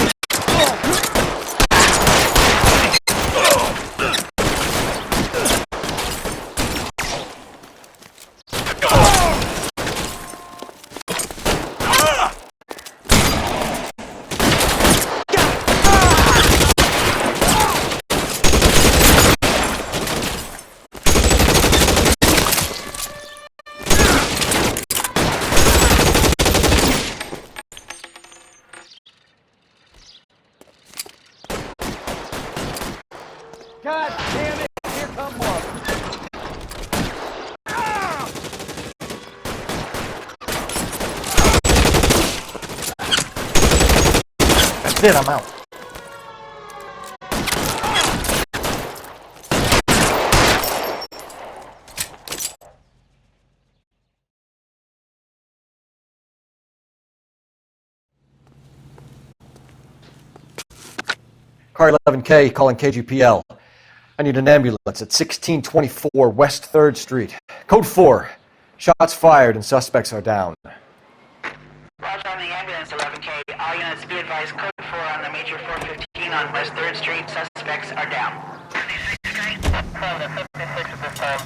God damn it! Here come more. That's it, I'm out. Car 11K calling KGPL. I need an ambulance at 1624 West 3rd Street. Code 4. Shots fired and suspects are down. Roger on the ambulance, 11K. All units be advised, code 4 on the Major 415 on West 3rd Street. Suspects are down. 56 at this time.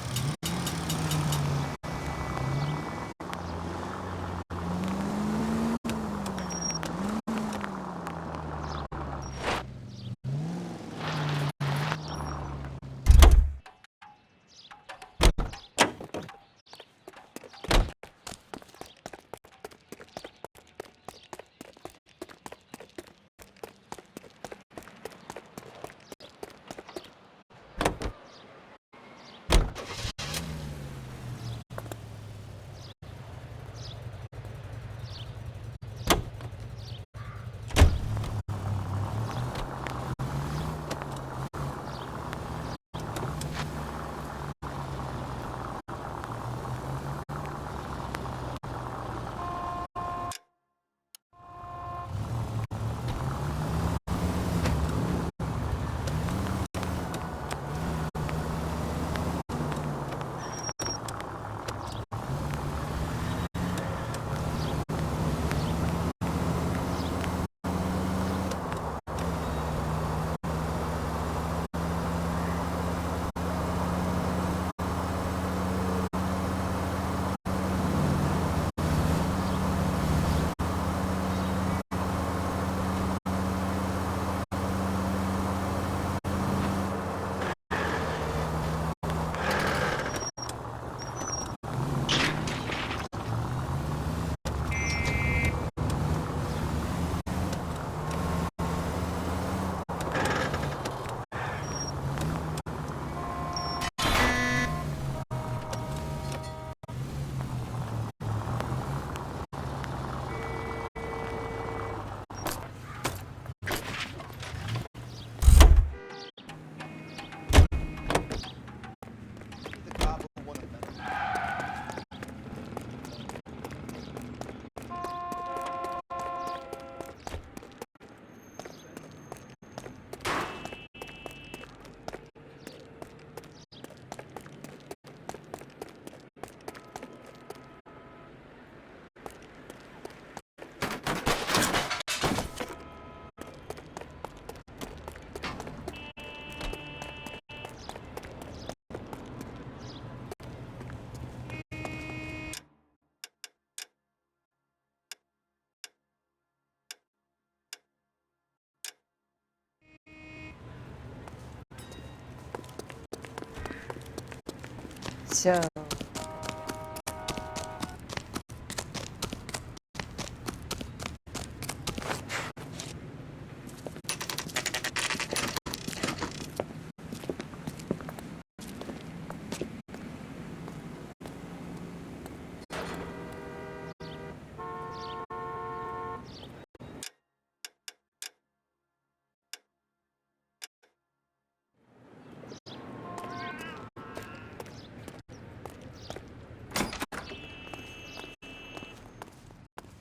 So.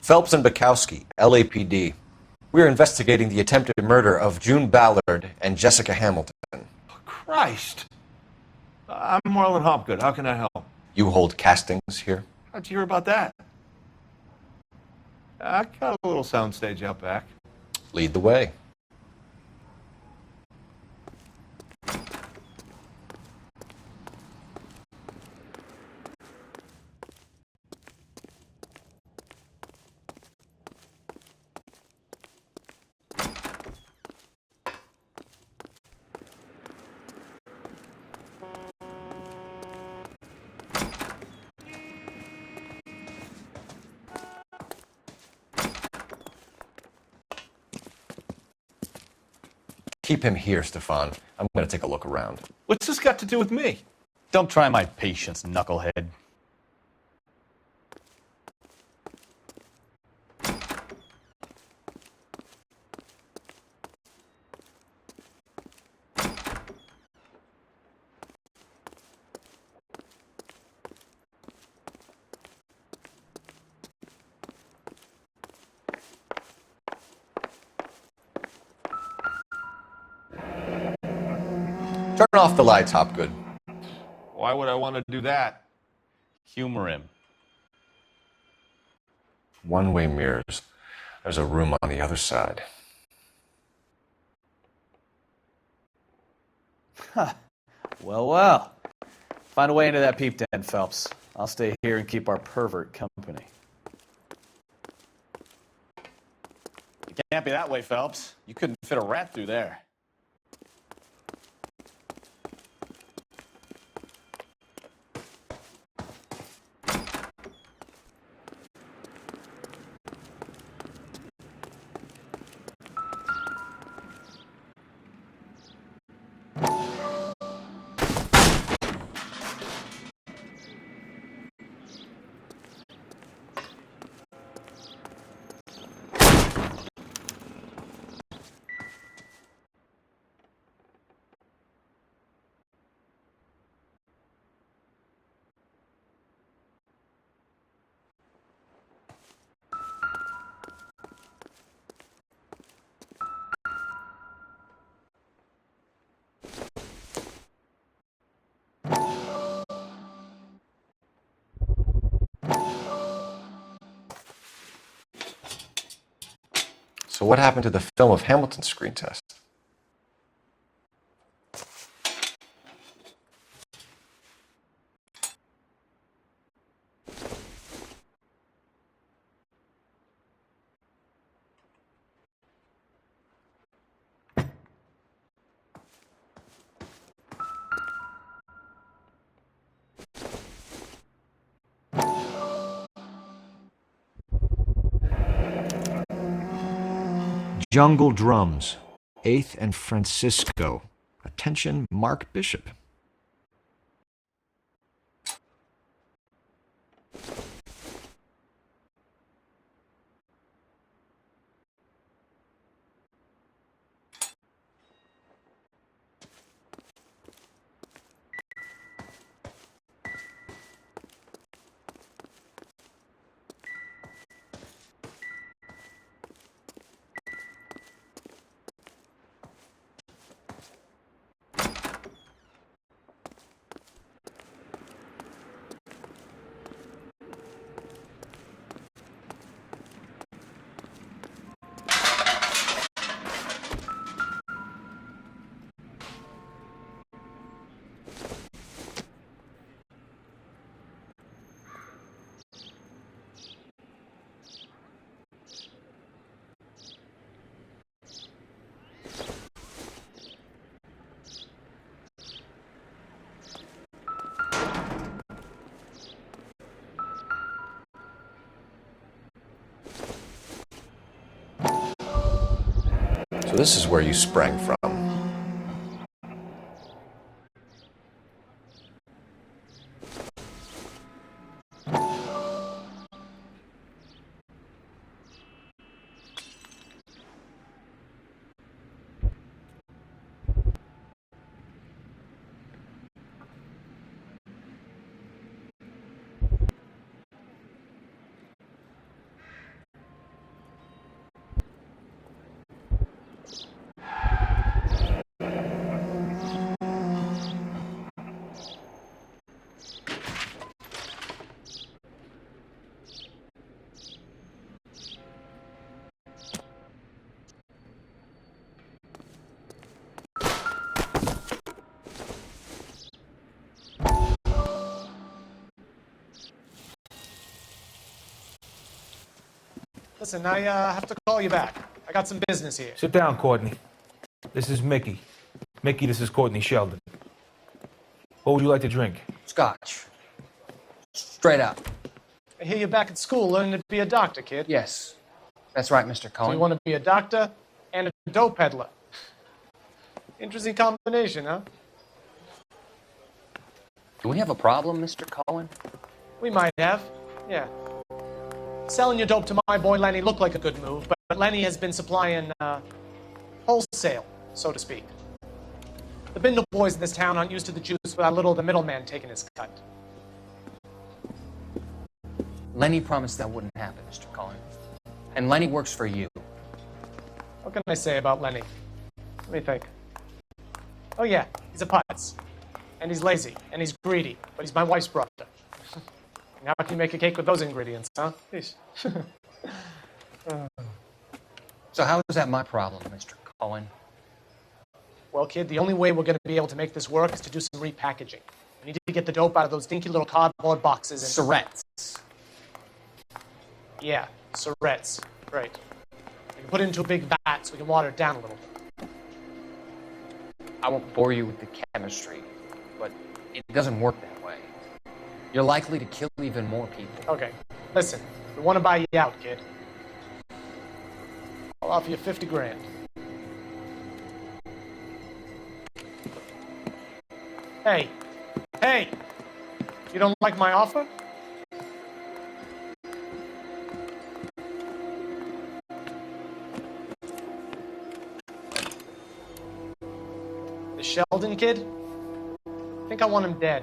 Phelps and Bukowski, LAPD. We are investigating the attempted murder of June Ballard and Jessica Hamilton. Christ! I'm Marlon Hopgood. How can I help? You hold castings here? How'd you hear about that? I got a little soundstage out back. Lead the way. Keep him here, Stefan. I'm going to take a look around. What's this got to do with me? Don't try my patience, knucklehead. Turn off the lights, Hopgood. Why would I want to do that? Humor him. One-way mirrors. There's a room on the other side. Huh. Well, well. Find a way into that peep den, Phelps. I'll stay here and keep our pervert company. It can't be that way, Phelps. You couldn't fit a rat through there. So what happened to the film of Hamilton's screen test? Jungle Drums, 8th and Francisco. Attention, Mark Bishop. So this is where you sprang from. Listen, I have to call you back. I got some business here. Sit down, Courtney. This is Mickey. Mickey, this is Courtney Sheldon. What would you like to drink? Scotch. Straight up. I hear you're back at school learning to be a doctor, kid. Yes. That's right, Mr. So Cohen. you want to be a doctor and a dope peddler. Interesting combination, huh? Do we have a problem, Mr. Cohen? We might have, yeah. Selling your dope to my boy Lenny looked like a good move, but Lenny has been supplying wholesale, so to speak. The Bindle boys in this town aren't used to the juice without a little of the middleman taking his cut. Lenny promised that wouldn't happen, Mr. Cohen. And Lenny works for you. What can I say about Lenny? Let me think. Oh yeah, he's a putz. And he's lazy, and he's greedy, but he's my wife's brother. How can you make a cake with those ingredients, huh? So how is that my problem, Mr. Cohen? Well, kid, the only way we're going to be able to make this work is to do some repackaging. We need to get the dope out of those dinky little cardboard boxes and... Surrettes. Yeah, surrettes. Right. We can put it into a big vat so we can water it down a little bit. I won't bore you with the chemistry, but it doesn't work that way. You're likely to kill even more people. Okay, listen, we want to buy you out, kid. I'll offer you 50 grand. Hey, hey, you don't like my offer? The Sheldon kid? I think I want him dead.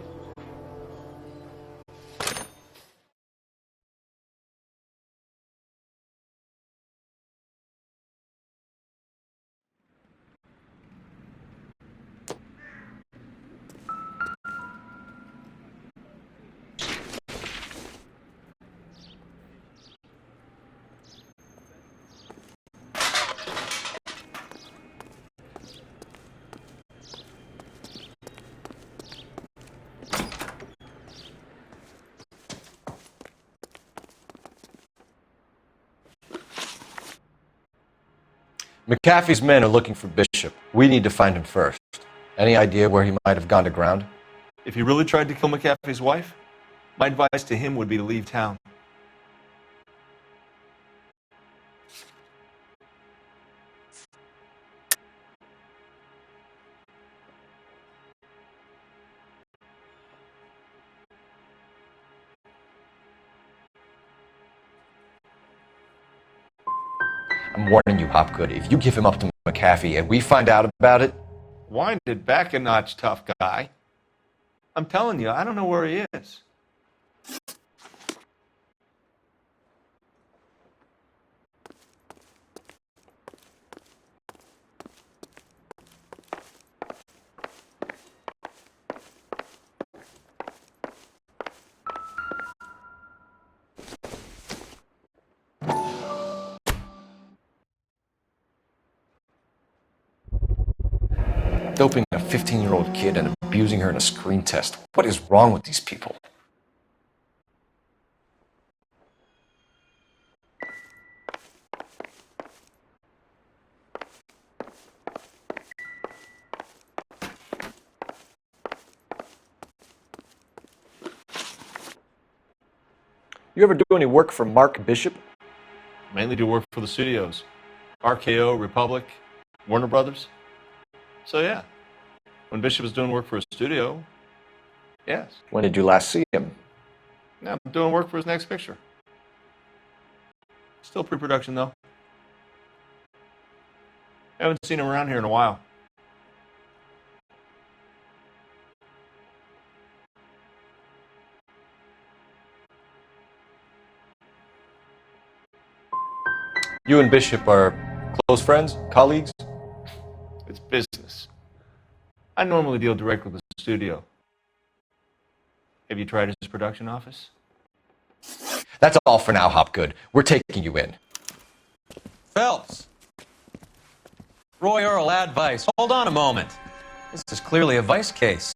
McAfee's men are looking for Bishop. We need to find him first. Any idea where he might have gone to ground? If he really tried to kill McAfee's wife, my advice to him would be to leave town. I'm warning you, Hopgood. If you give him up to McAfee and we find out about it... Wind it back a notch, tough guy. I'm telling you, I don't know where he is. Doping a 15-year-old kid and abusing her in a screen test. What is wrong with these people? You ever do any work for Mark Bishop? Mainly do work for the studios. RKO, Republic, Warner Brothers. So yeah, when Bishop was doing work for a studio, yes. When did you last see him? Now I'm doing work for his next picture. Still pre-production though. Haven't seen him around here in a while. You and Bishop are close friends, colleagues? It's business. I normally deal directly with the studio. Have you tried his production office? That's all for now, Hopgood. We're taking you in. Phelps! Roy Earl, advice. Hold on a moment. This is clearly a vice case.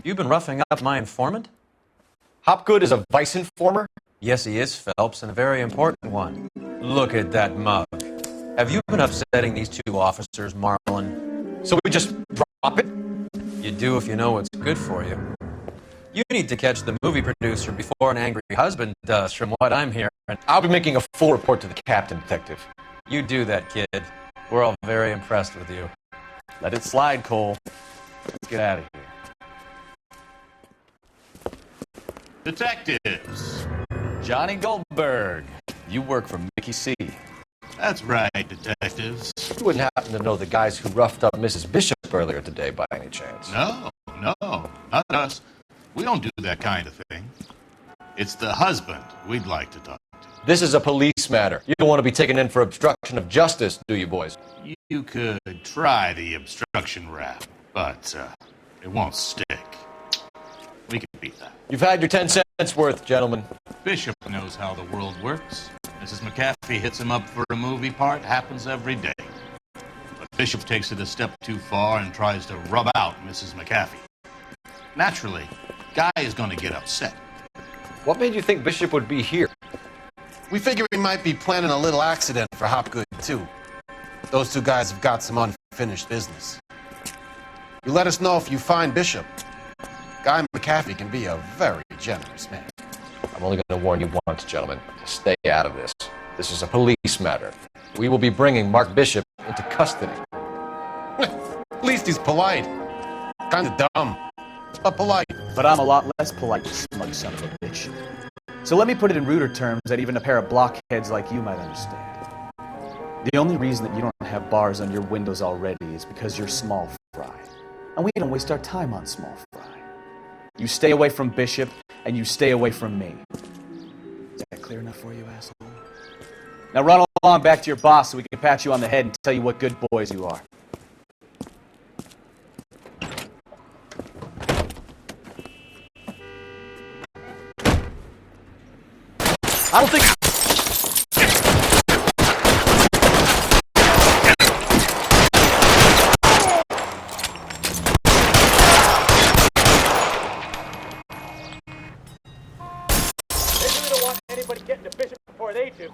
You've been roughing up my informant? Hopgood is a vice informer? Yes, he is, Phelps, and a very important one. Look at that mug. Have you been upsetting these two officers, Marlin? So we just drop it? You do if you know what's good for you. You need to catch the movie producer before an angry husband does, from what I'm hearing. I'll be making a full report to the captain, detective. You do that, kid. We're all very impressed with you. Let it slide, Cole. Let's get out of here. Detectives. Johnny Goldberg. You work for Mickey C. That's right, detectives. You wouldn't happen to know the guys who roughed up Mrs. Bishop earlier today by any chance? No, not us. We don't do that kind of thing. It's the husband we'd like to talk to. This is a police matter. You don't want to be taken in for obstruction of justice, do you, boys? You could try the obstruction rap, but it won't stick. We can beat that. You've had your 10 cents worth, gentlemen. Bishop knows how the world works. Mrs. McAfee hits him up for a movie part. Happens every day. But Bishop takes it a step too far and tries to rub out Mrs. McAfee. Naturally, Guy is going to get upset. What made you think Bishop would be here? We figure he might be planning a little accident for Hopgood, too. Those two guys have got some unfinished business. You let us know if you find Bishop. Guy McAfee can be a very generous man. I'm only going to warn you once, gentlemen, to stay out of this. This is a police matter. We will be bringing Mark Bishop into custody. At least he's polite. Kind of dumb, but polite. But I'm a lot less polite, you smug son of a bitch. So let me put it in ruder terms that even a pair of blockheads like you might understand. The only reason that you don't have bars on your windows already is because you're small fry. And we don't waste our time on small fry. You stay away from Bishop, and you stay away from me. Is that clear enough for you, asshole? Now run along back to your boss so we can pat you on the head and tell you what good boys you are. I don't think... Anybody getting to Bishop before they do.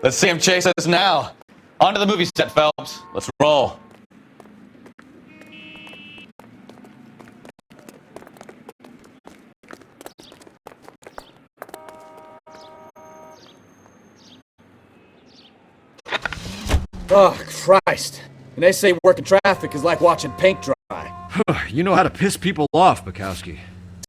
Let's see him chase us now. On to the movie set, Phelps. Let's roll. Oh, Christ. And they say working traffic is like watching paint dry. You know how to piss people off, Bukowski.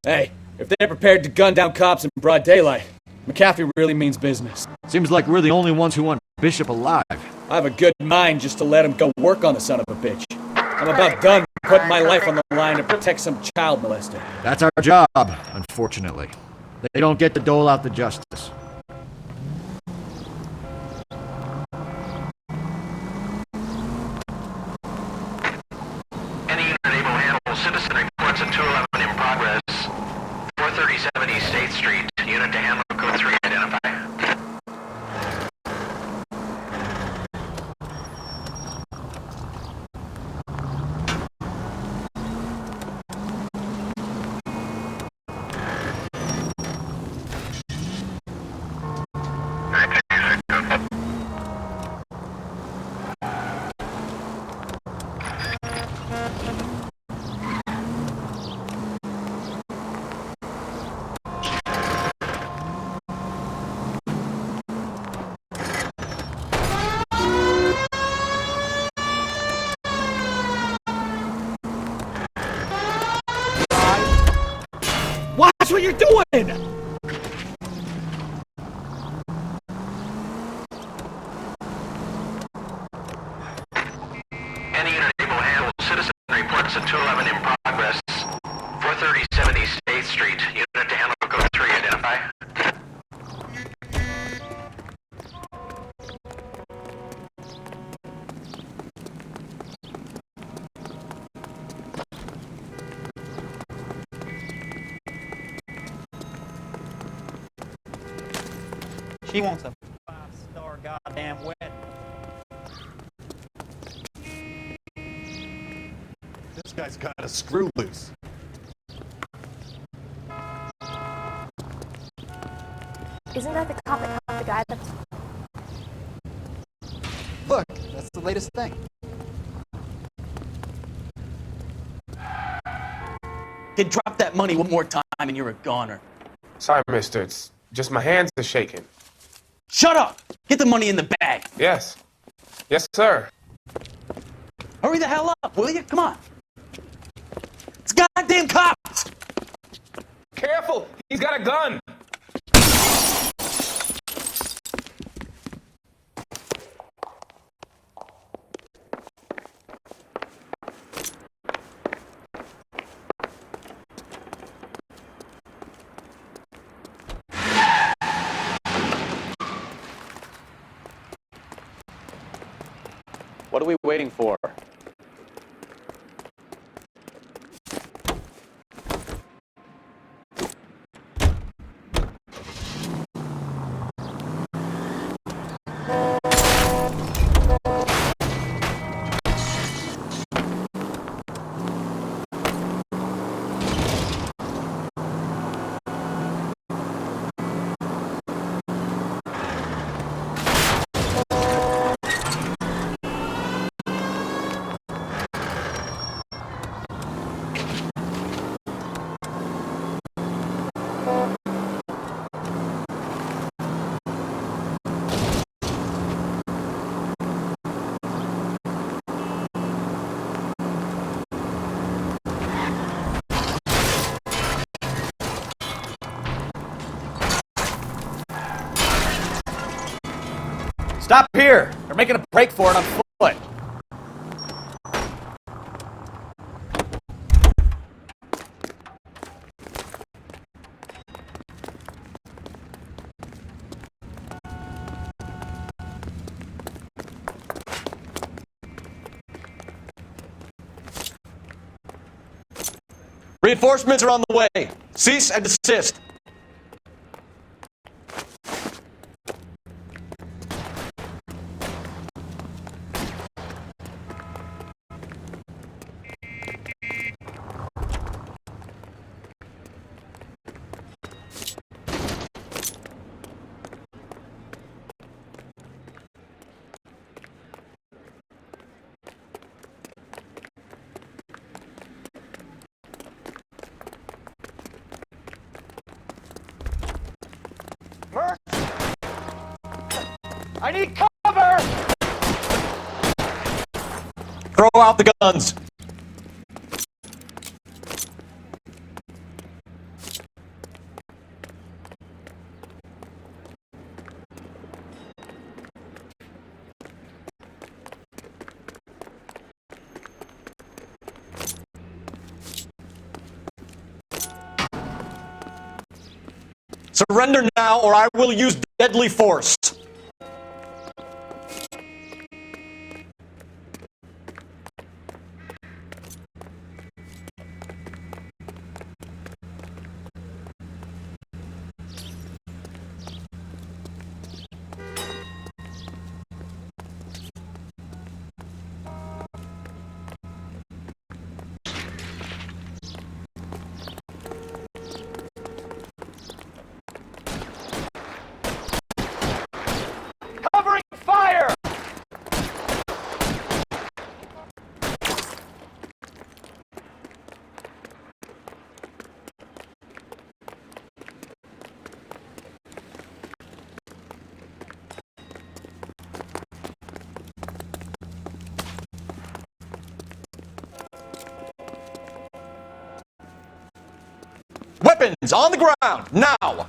Hey, if they're prepared to gun down cops in broad daylight, McAfee really means business. Seems like we're the only ones who want Bishop alive. I have a good mind just to let him go work on the son of a bitch. I'm about done putting my life on the line to protect some child molester. That's our job, unfortunately. They don't get to dole out the justice. Any unit able to handle citizen reports at 211 in progress. 437 East 8th Street. Unit to handle code 3 identify. Any unit able to handle citizen reports at 211 in progress. 430 78th Street. Unit to handle code 3. Identify. She wants a 5-star goddamn wedding. This guy's got a screw loose. Isn't that the cop that caught the guy that's... Look, that's the latest thing. Kid, drop that money one more time and you're a goner. Sorry, mister. It's just my hands are shaking. Shut up! Get the money in the bag. Yes. Yes, sir. Hurry the hell up, will you? Come on. It's goddamn cops! Careful! He's got a gun! What are we waiting for? Stop here! They're making a break for it on foot. Reinforcements are on the way. Cease and desist. I need cover! Throw out the guns. Surrender now, or I will use deadly force. Weapons on the ground, now!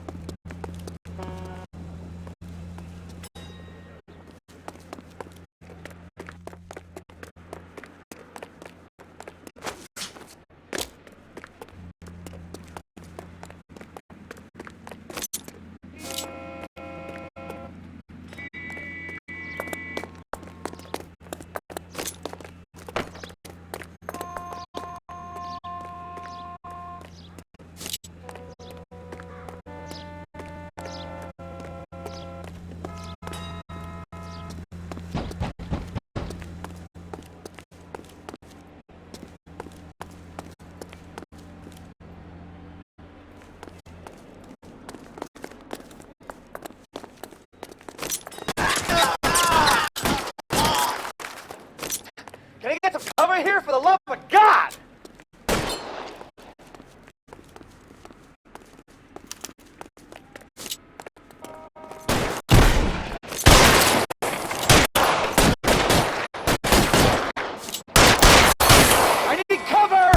Can I get some cover here, for the love of God? I need cover!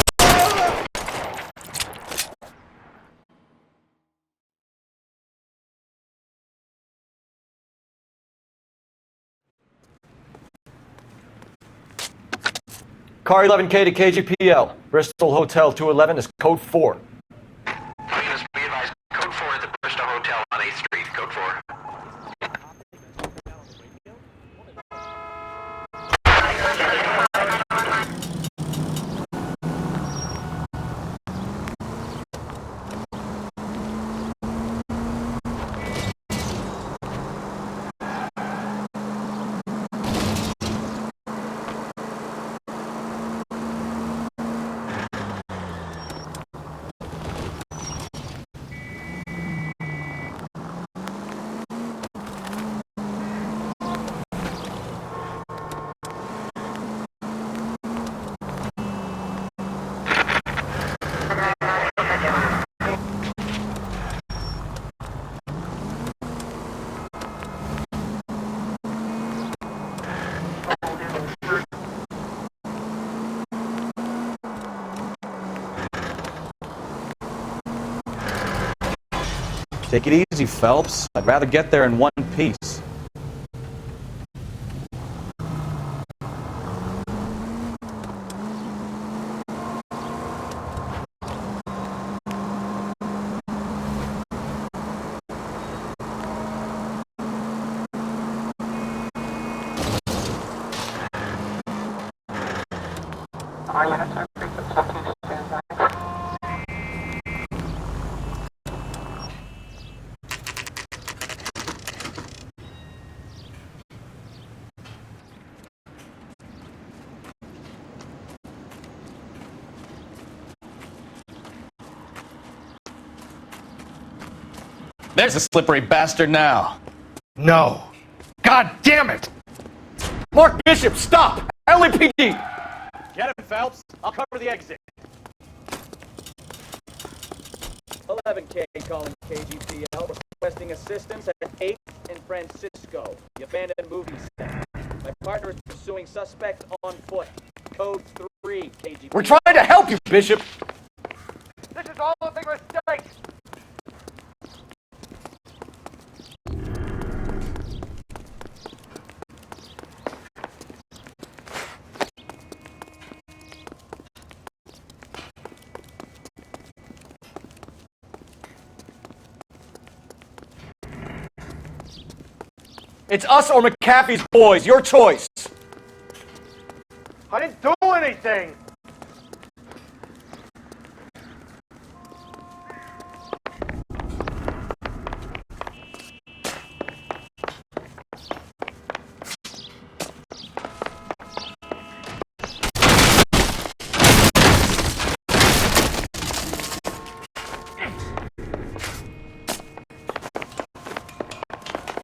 Car 11K to KGPL. Bristol Hotel 211 is code 4. All units be advised, code 4 at the Bristol Hotel on 8th Street, code 4. Take it easy, Phelps. I'd rather get there in one piece. There's a slippery bastard now. No. God damn it! Mark Bishop, stop! LAPD! Get him, Phelps. I'll cover the exit. 11K calling KGPL, requesting assistance at 8th and Francisco, the abandoned movie set. My partner is pursuing suspect on foot. Code 3, KGPL. We're trying to help you, Bishop! This is all a big mistake! It's us or McAfee's boys, your choice! I didn't do anything!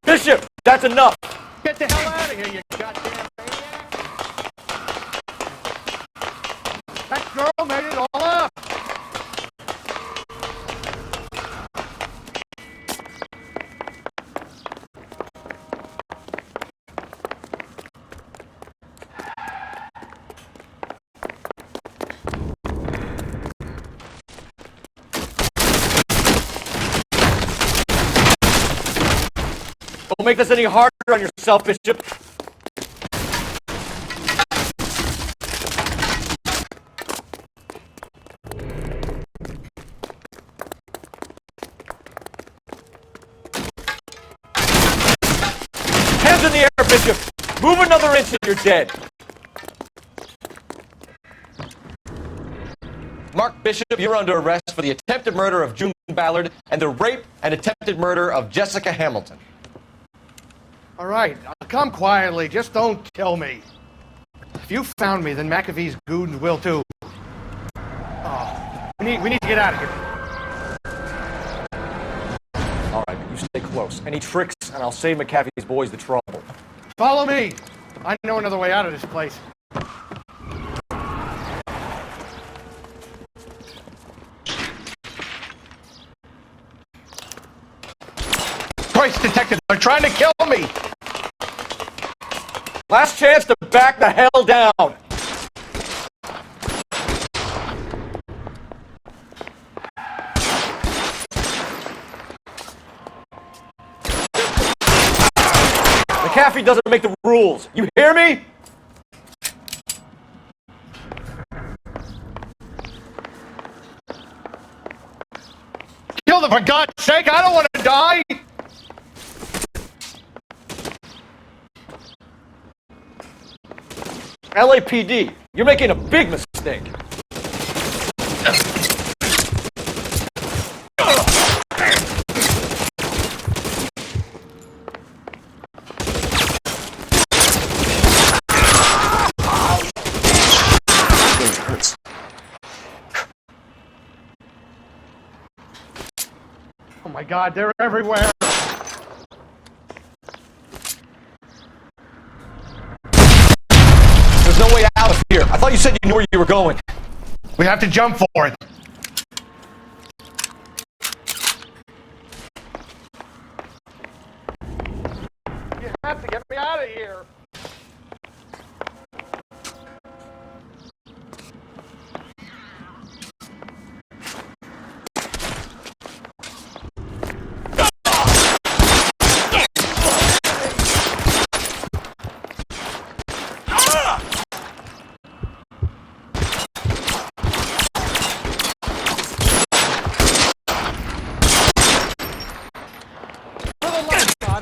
Bishop, that's enough! Get the hell out of here, you goddamn maniac! That girl made it all up! Don't make this any harder on yourself, Bishop. Hands in the air, Bishop! Move another inch and you're dead. Mark Bishop, you're under arrest for the attempted murder of June Ballard and the rape and attempted murder of Jessica Hamilton. All right, I'll come quietly. Just don't kill me. If you found me, then McAfee's goons will too. Oh, we need to get out of here. All right, but you stay close. Any tricks, and I'll save McAfee's boys the trouble. Follow me. I know another way out of this place. Christ, detectives, they're trying to kill me! Last chance to back the hell down! McAfee doesn't make the rules. You hear me? Kill them, for God's sake! I don't want to die! LAPD, you're making a big mistake. Oh my God, they're everywhere! There's no way out of here. I thought you said you knew where you were going. We have to jump for it. You have to get me out of here.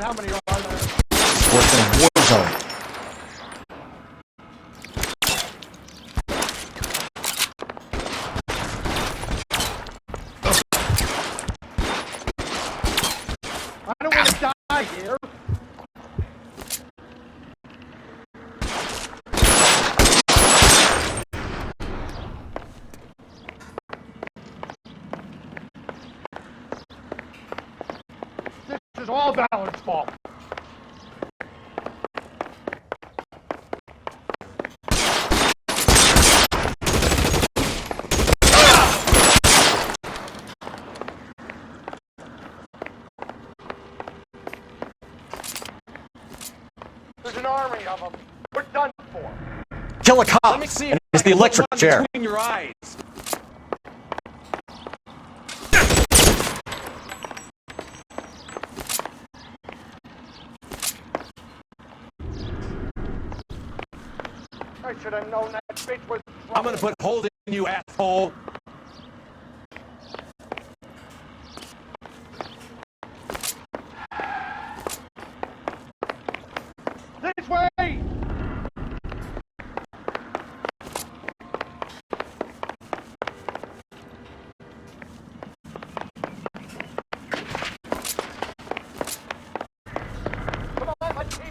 How many are there? Worse than a war zone. I don't want to die here. This is all Ballard's fault. There's an army of them. We're done for. Kill a cop, and it's the electric chair. Between your eyes. I should have known that bitch was trouble. I'm gonna put hold in you, asshole. This way!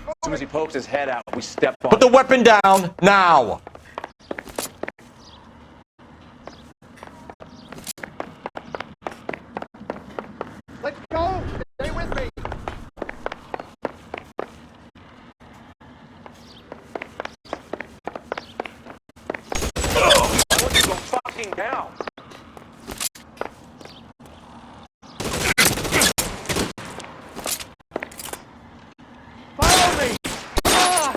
As soon as he pokes his head out, we step on. Put the weapon down, now! Let's go! Stay with me! I want you to go fucking down. Follow me! Come on!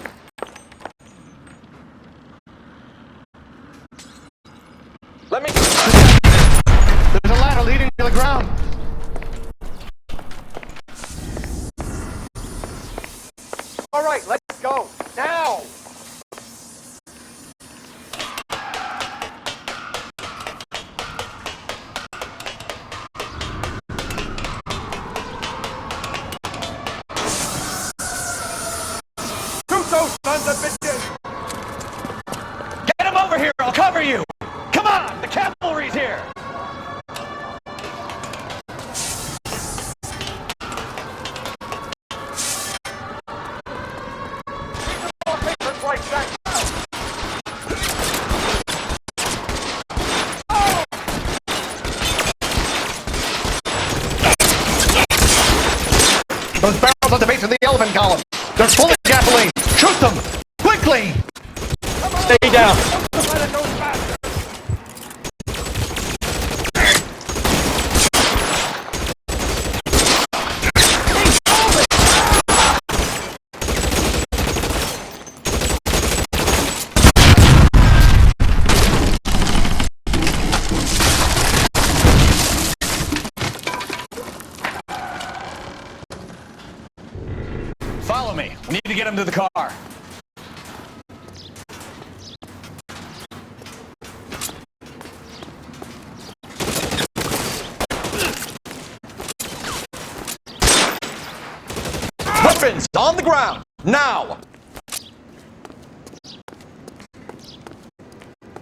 All right, let's go. Now! Shoot those sons of bitches! Get him over here! I'll cover you! Come on! The cavalry's here! Those barrels at the base of the elephant column. They're full of gasoline. Shoot them! Quickly! Stay down. Follow me. We need to get him to the car. Weapons on the ground, now!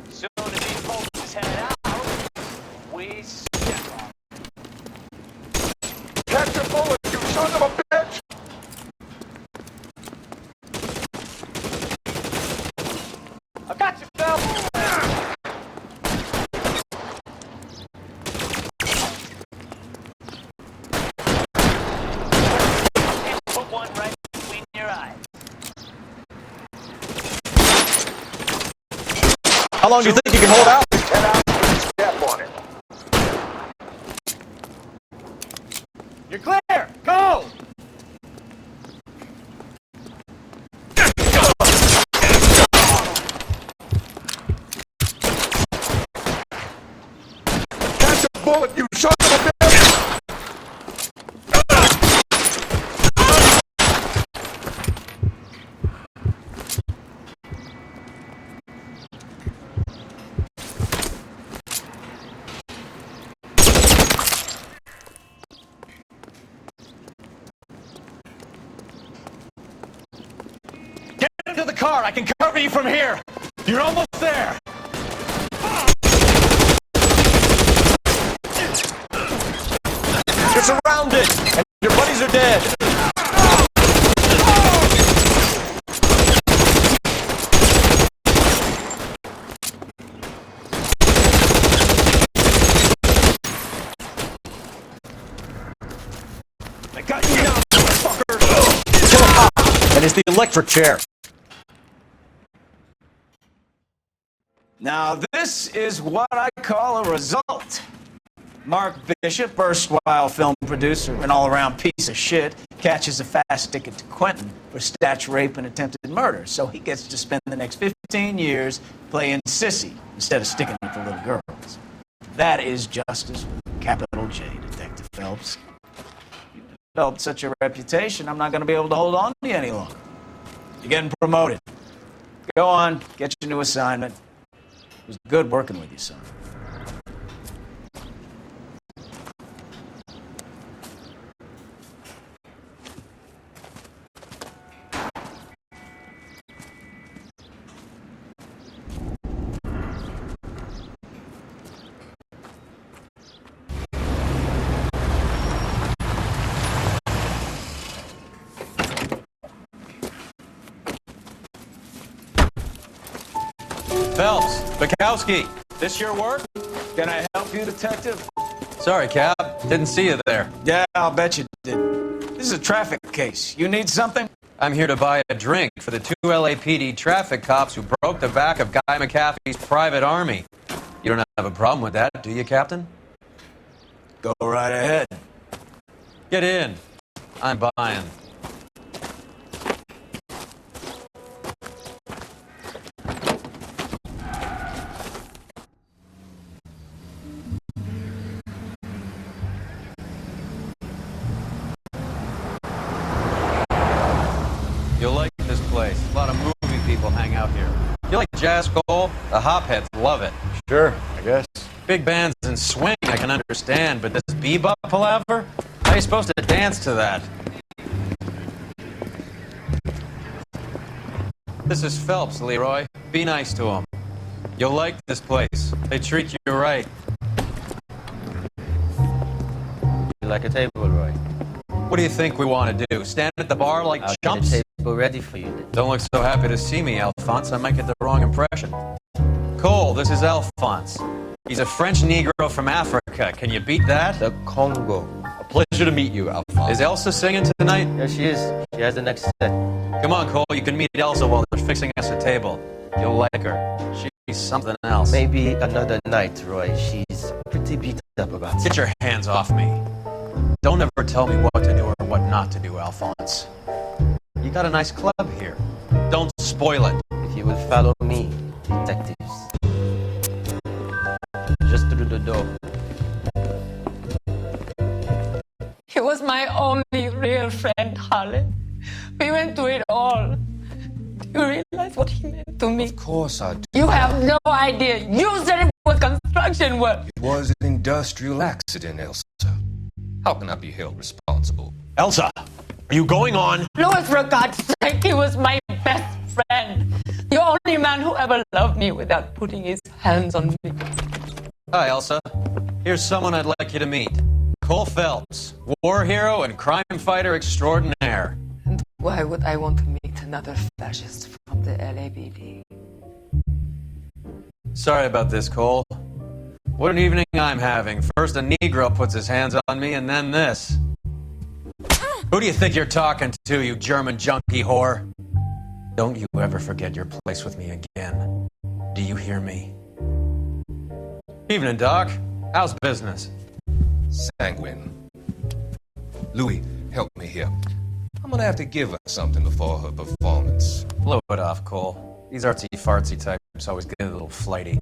Soon as these folks head out, we step on. Catch a bullet, you son of a bitch! I got you, Phil! Put one right between your eyes. How long do you think you can hold out? Head out and step on it. You're clear! Go! Catch a bullet, you son of a bitch! Get into the car. I can cover you from here. You're almost there. You're surrounded, and your buddies are dead. I got you now, fucker. And it's the electric chair. Now, this is what I call a result. Mark Bishop, erstwhile film producer and all-around piece of shit, catches a fast ticket to Quentin for snatch, rape, and attempted murder. So he gets to spend the next 15 years playing sissy instead of sticking with the little girls. That is justice with a capital J, Detective Phelps. You've developed such a reputation, I'm not going to be able to hold on to you any longer. You're getting promoted. Go on, get your new assignment. It was good working with you, son. Phelps, Bukowski, this your work? Can I help you, Detective? Sorry, Cap. Didn't see you there. Yeah, I'll bet you did. This is a traffic case. You need something? I'm here to buy a drink for the 2 LAPD traffic cops who broke the back of Guy McAfee's private army. You don't have a problem with that, do you, Captain? Go right ahead. Get in. I'm buying. You'll like this place. A lot of movie people hang out here. You like jazz, Cole? The hopheads love it. Sure, I guess. Big bands and swing I can understand, but this bebop palaver? How are you supposed to dance to that? This is Phelps, Leroy. Be nice to him. You'll like this place. They treat you right. You like a table, Roy? What do you think we want to do? Stand at the bar like chumps? Get a table ready for you. Don't look so happy to see me, Alphonse. I might get the wrong impression. Cole, this is Alphonse. He's a French Negro from Africa. Can you beat that? The Congo. A pleasure to meet you, Alphonse. Is Elsa singing tonight? Yeah, she is. She has the next set. Come on, Cole. You can meet Elsa while they're fixing us a table. You'll like her. She's something else. Maybe another night, Roy. She's pretty beat up about it. Get your hands off me. Don't ever tell me what to do or what not to do, Alphonse. You got a nice club here. Don't spoil it. If you will follow me, detectives. Just through the door. He was my only real friend, Harlan. We went through it all. Do you realize what he meant to me? Of course I do. You have no idea. You said it was construction work. It was an industrial accident, Elsa. How can I be held responsible? Elsa, are you going on? Louis, for God's sake, he was my best friend. The only man who ever loved me without putting his hands on me. Hi, Elsa. Here's someone I'd like you to meet. Cole Phelps, war hero and crime fighter extraordinaire. And why would I want to meet another fascist from the LAPD? Sorry about this, Cole. What an evening I'm having. First a Negro puts his hands on me, and then this. Who do you think you're talking to, you German junkie whore? Don't you ever forget your place with me again. Do you hear me? Evening, Doc. How's business? Sanguine. Louis, help me here. I'm gonna have to give her something before her performance. Blow it off, Cole. These artsy-fartsy types always get a little flighty.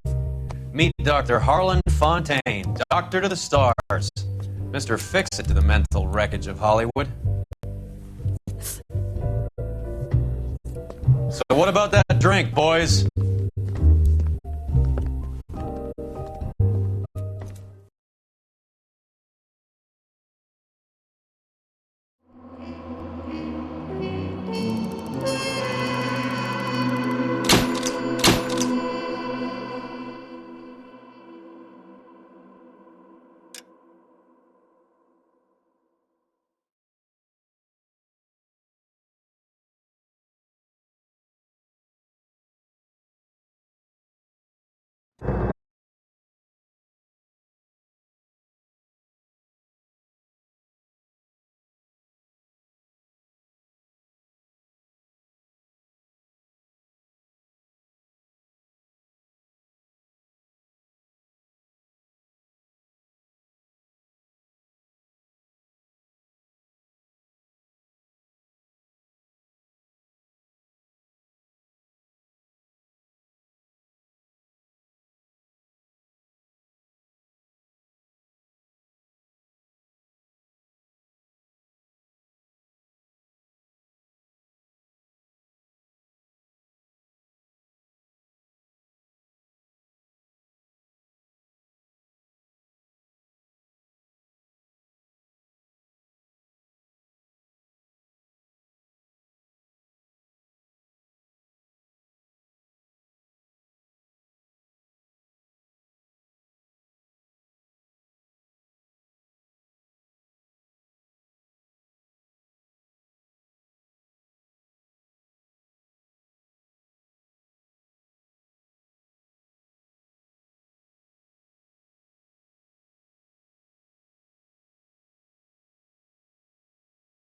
Meet Dr. Harlan Fontaine, doctor to the stars. Mr. Fix-It to the mental wreckage of Hollywood. So what about that drink, boys?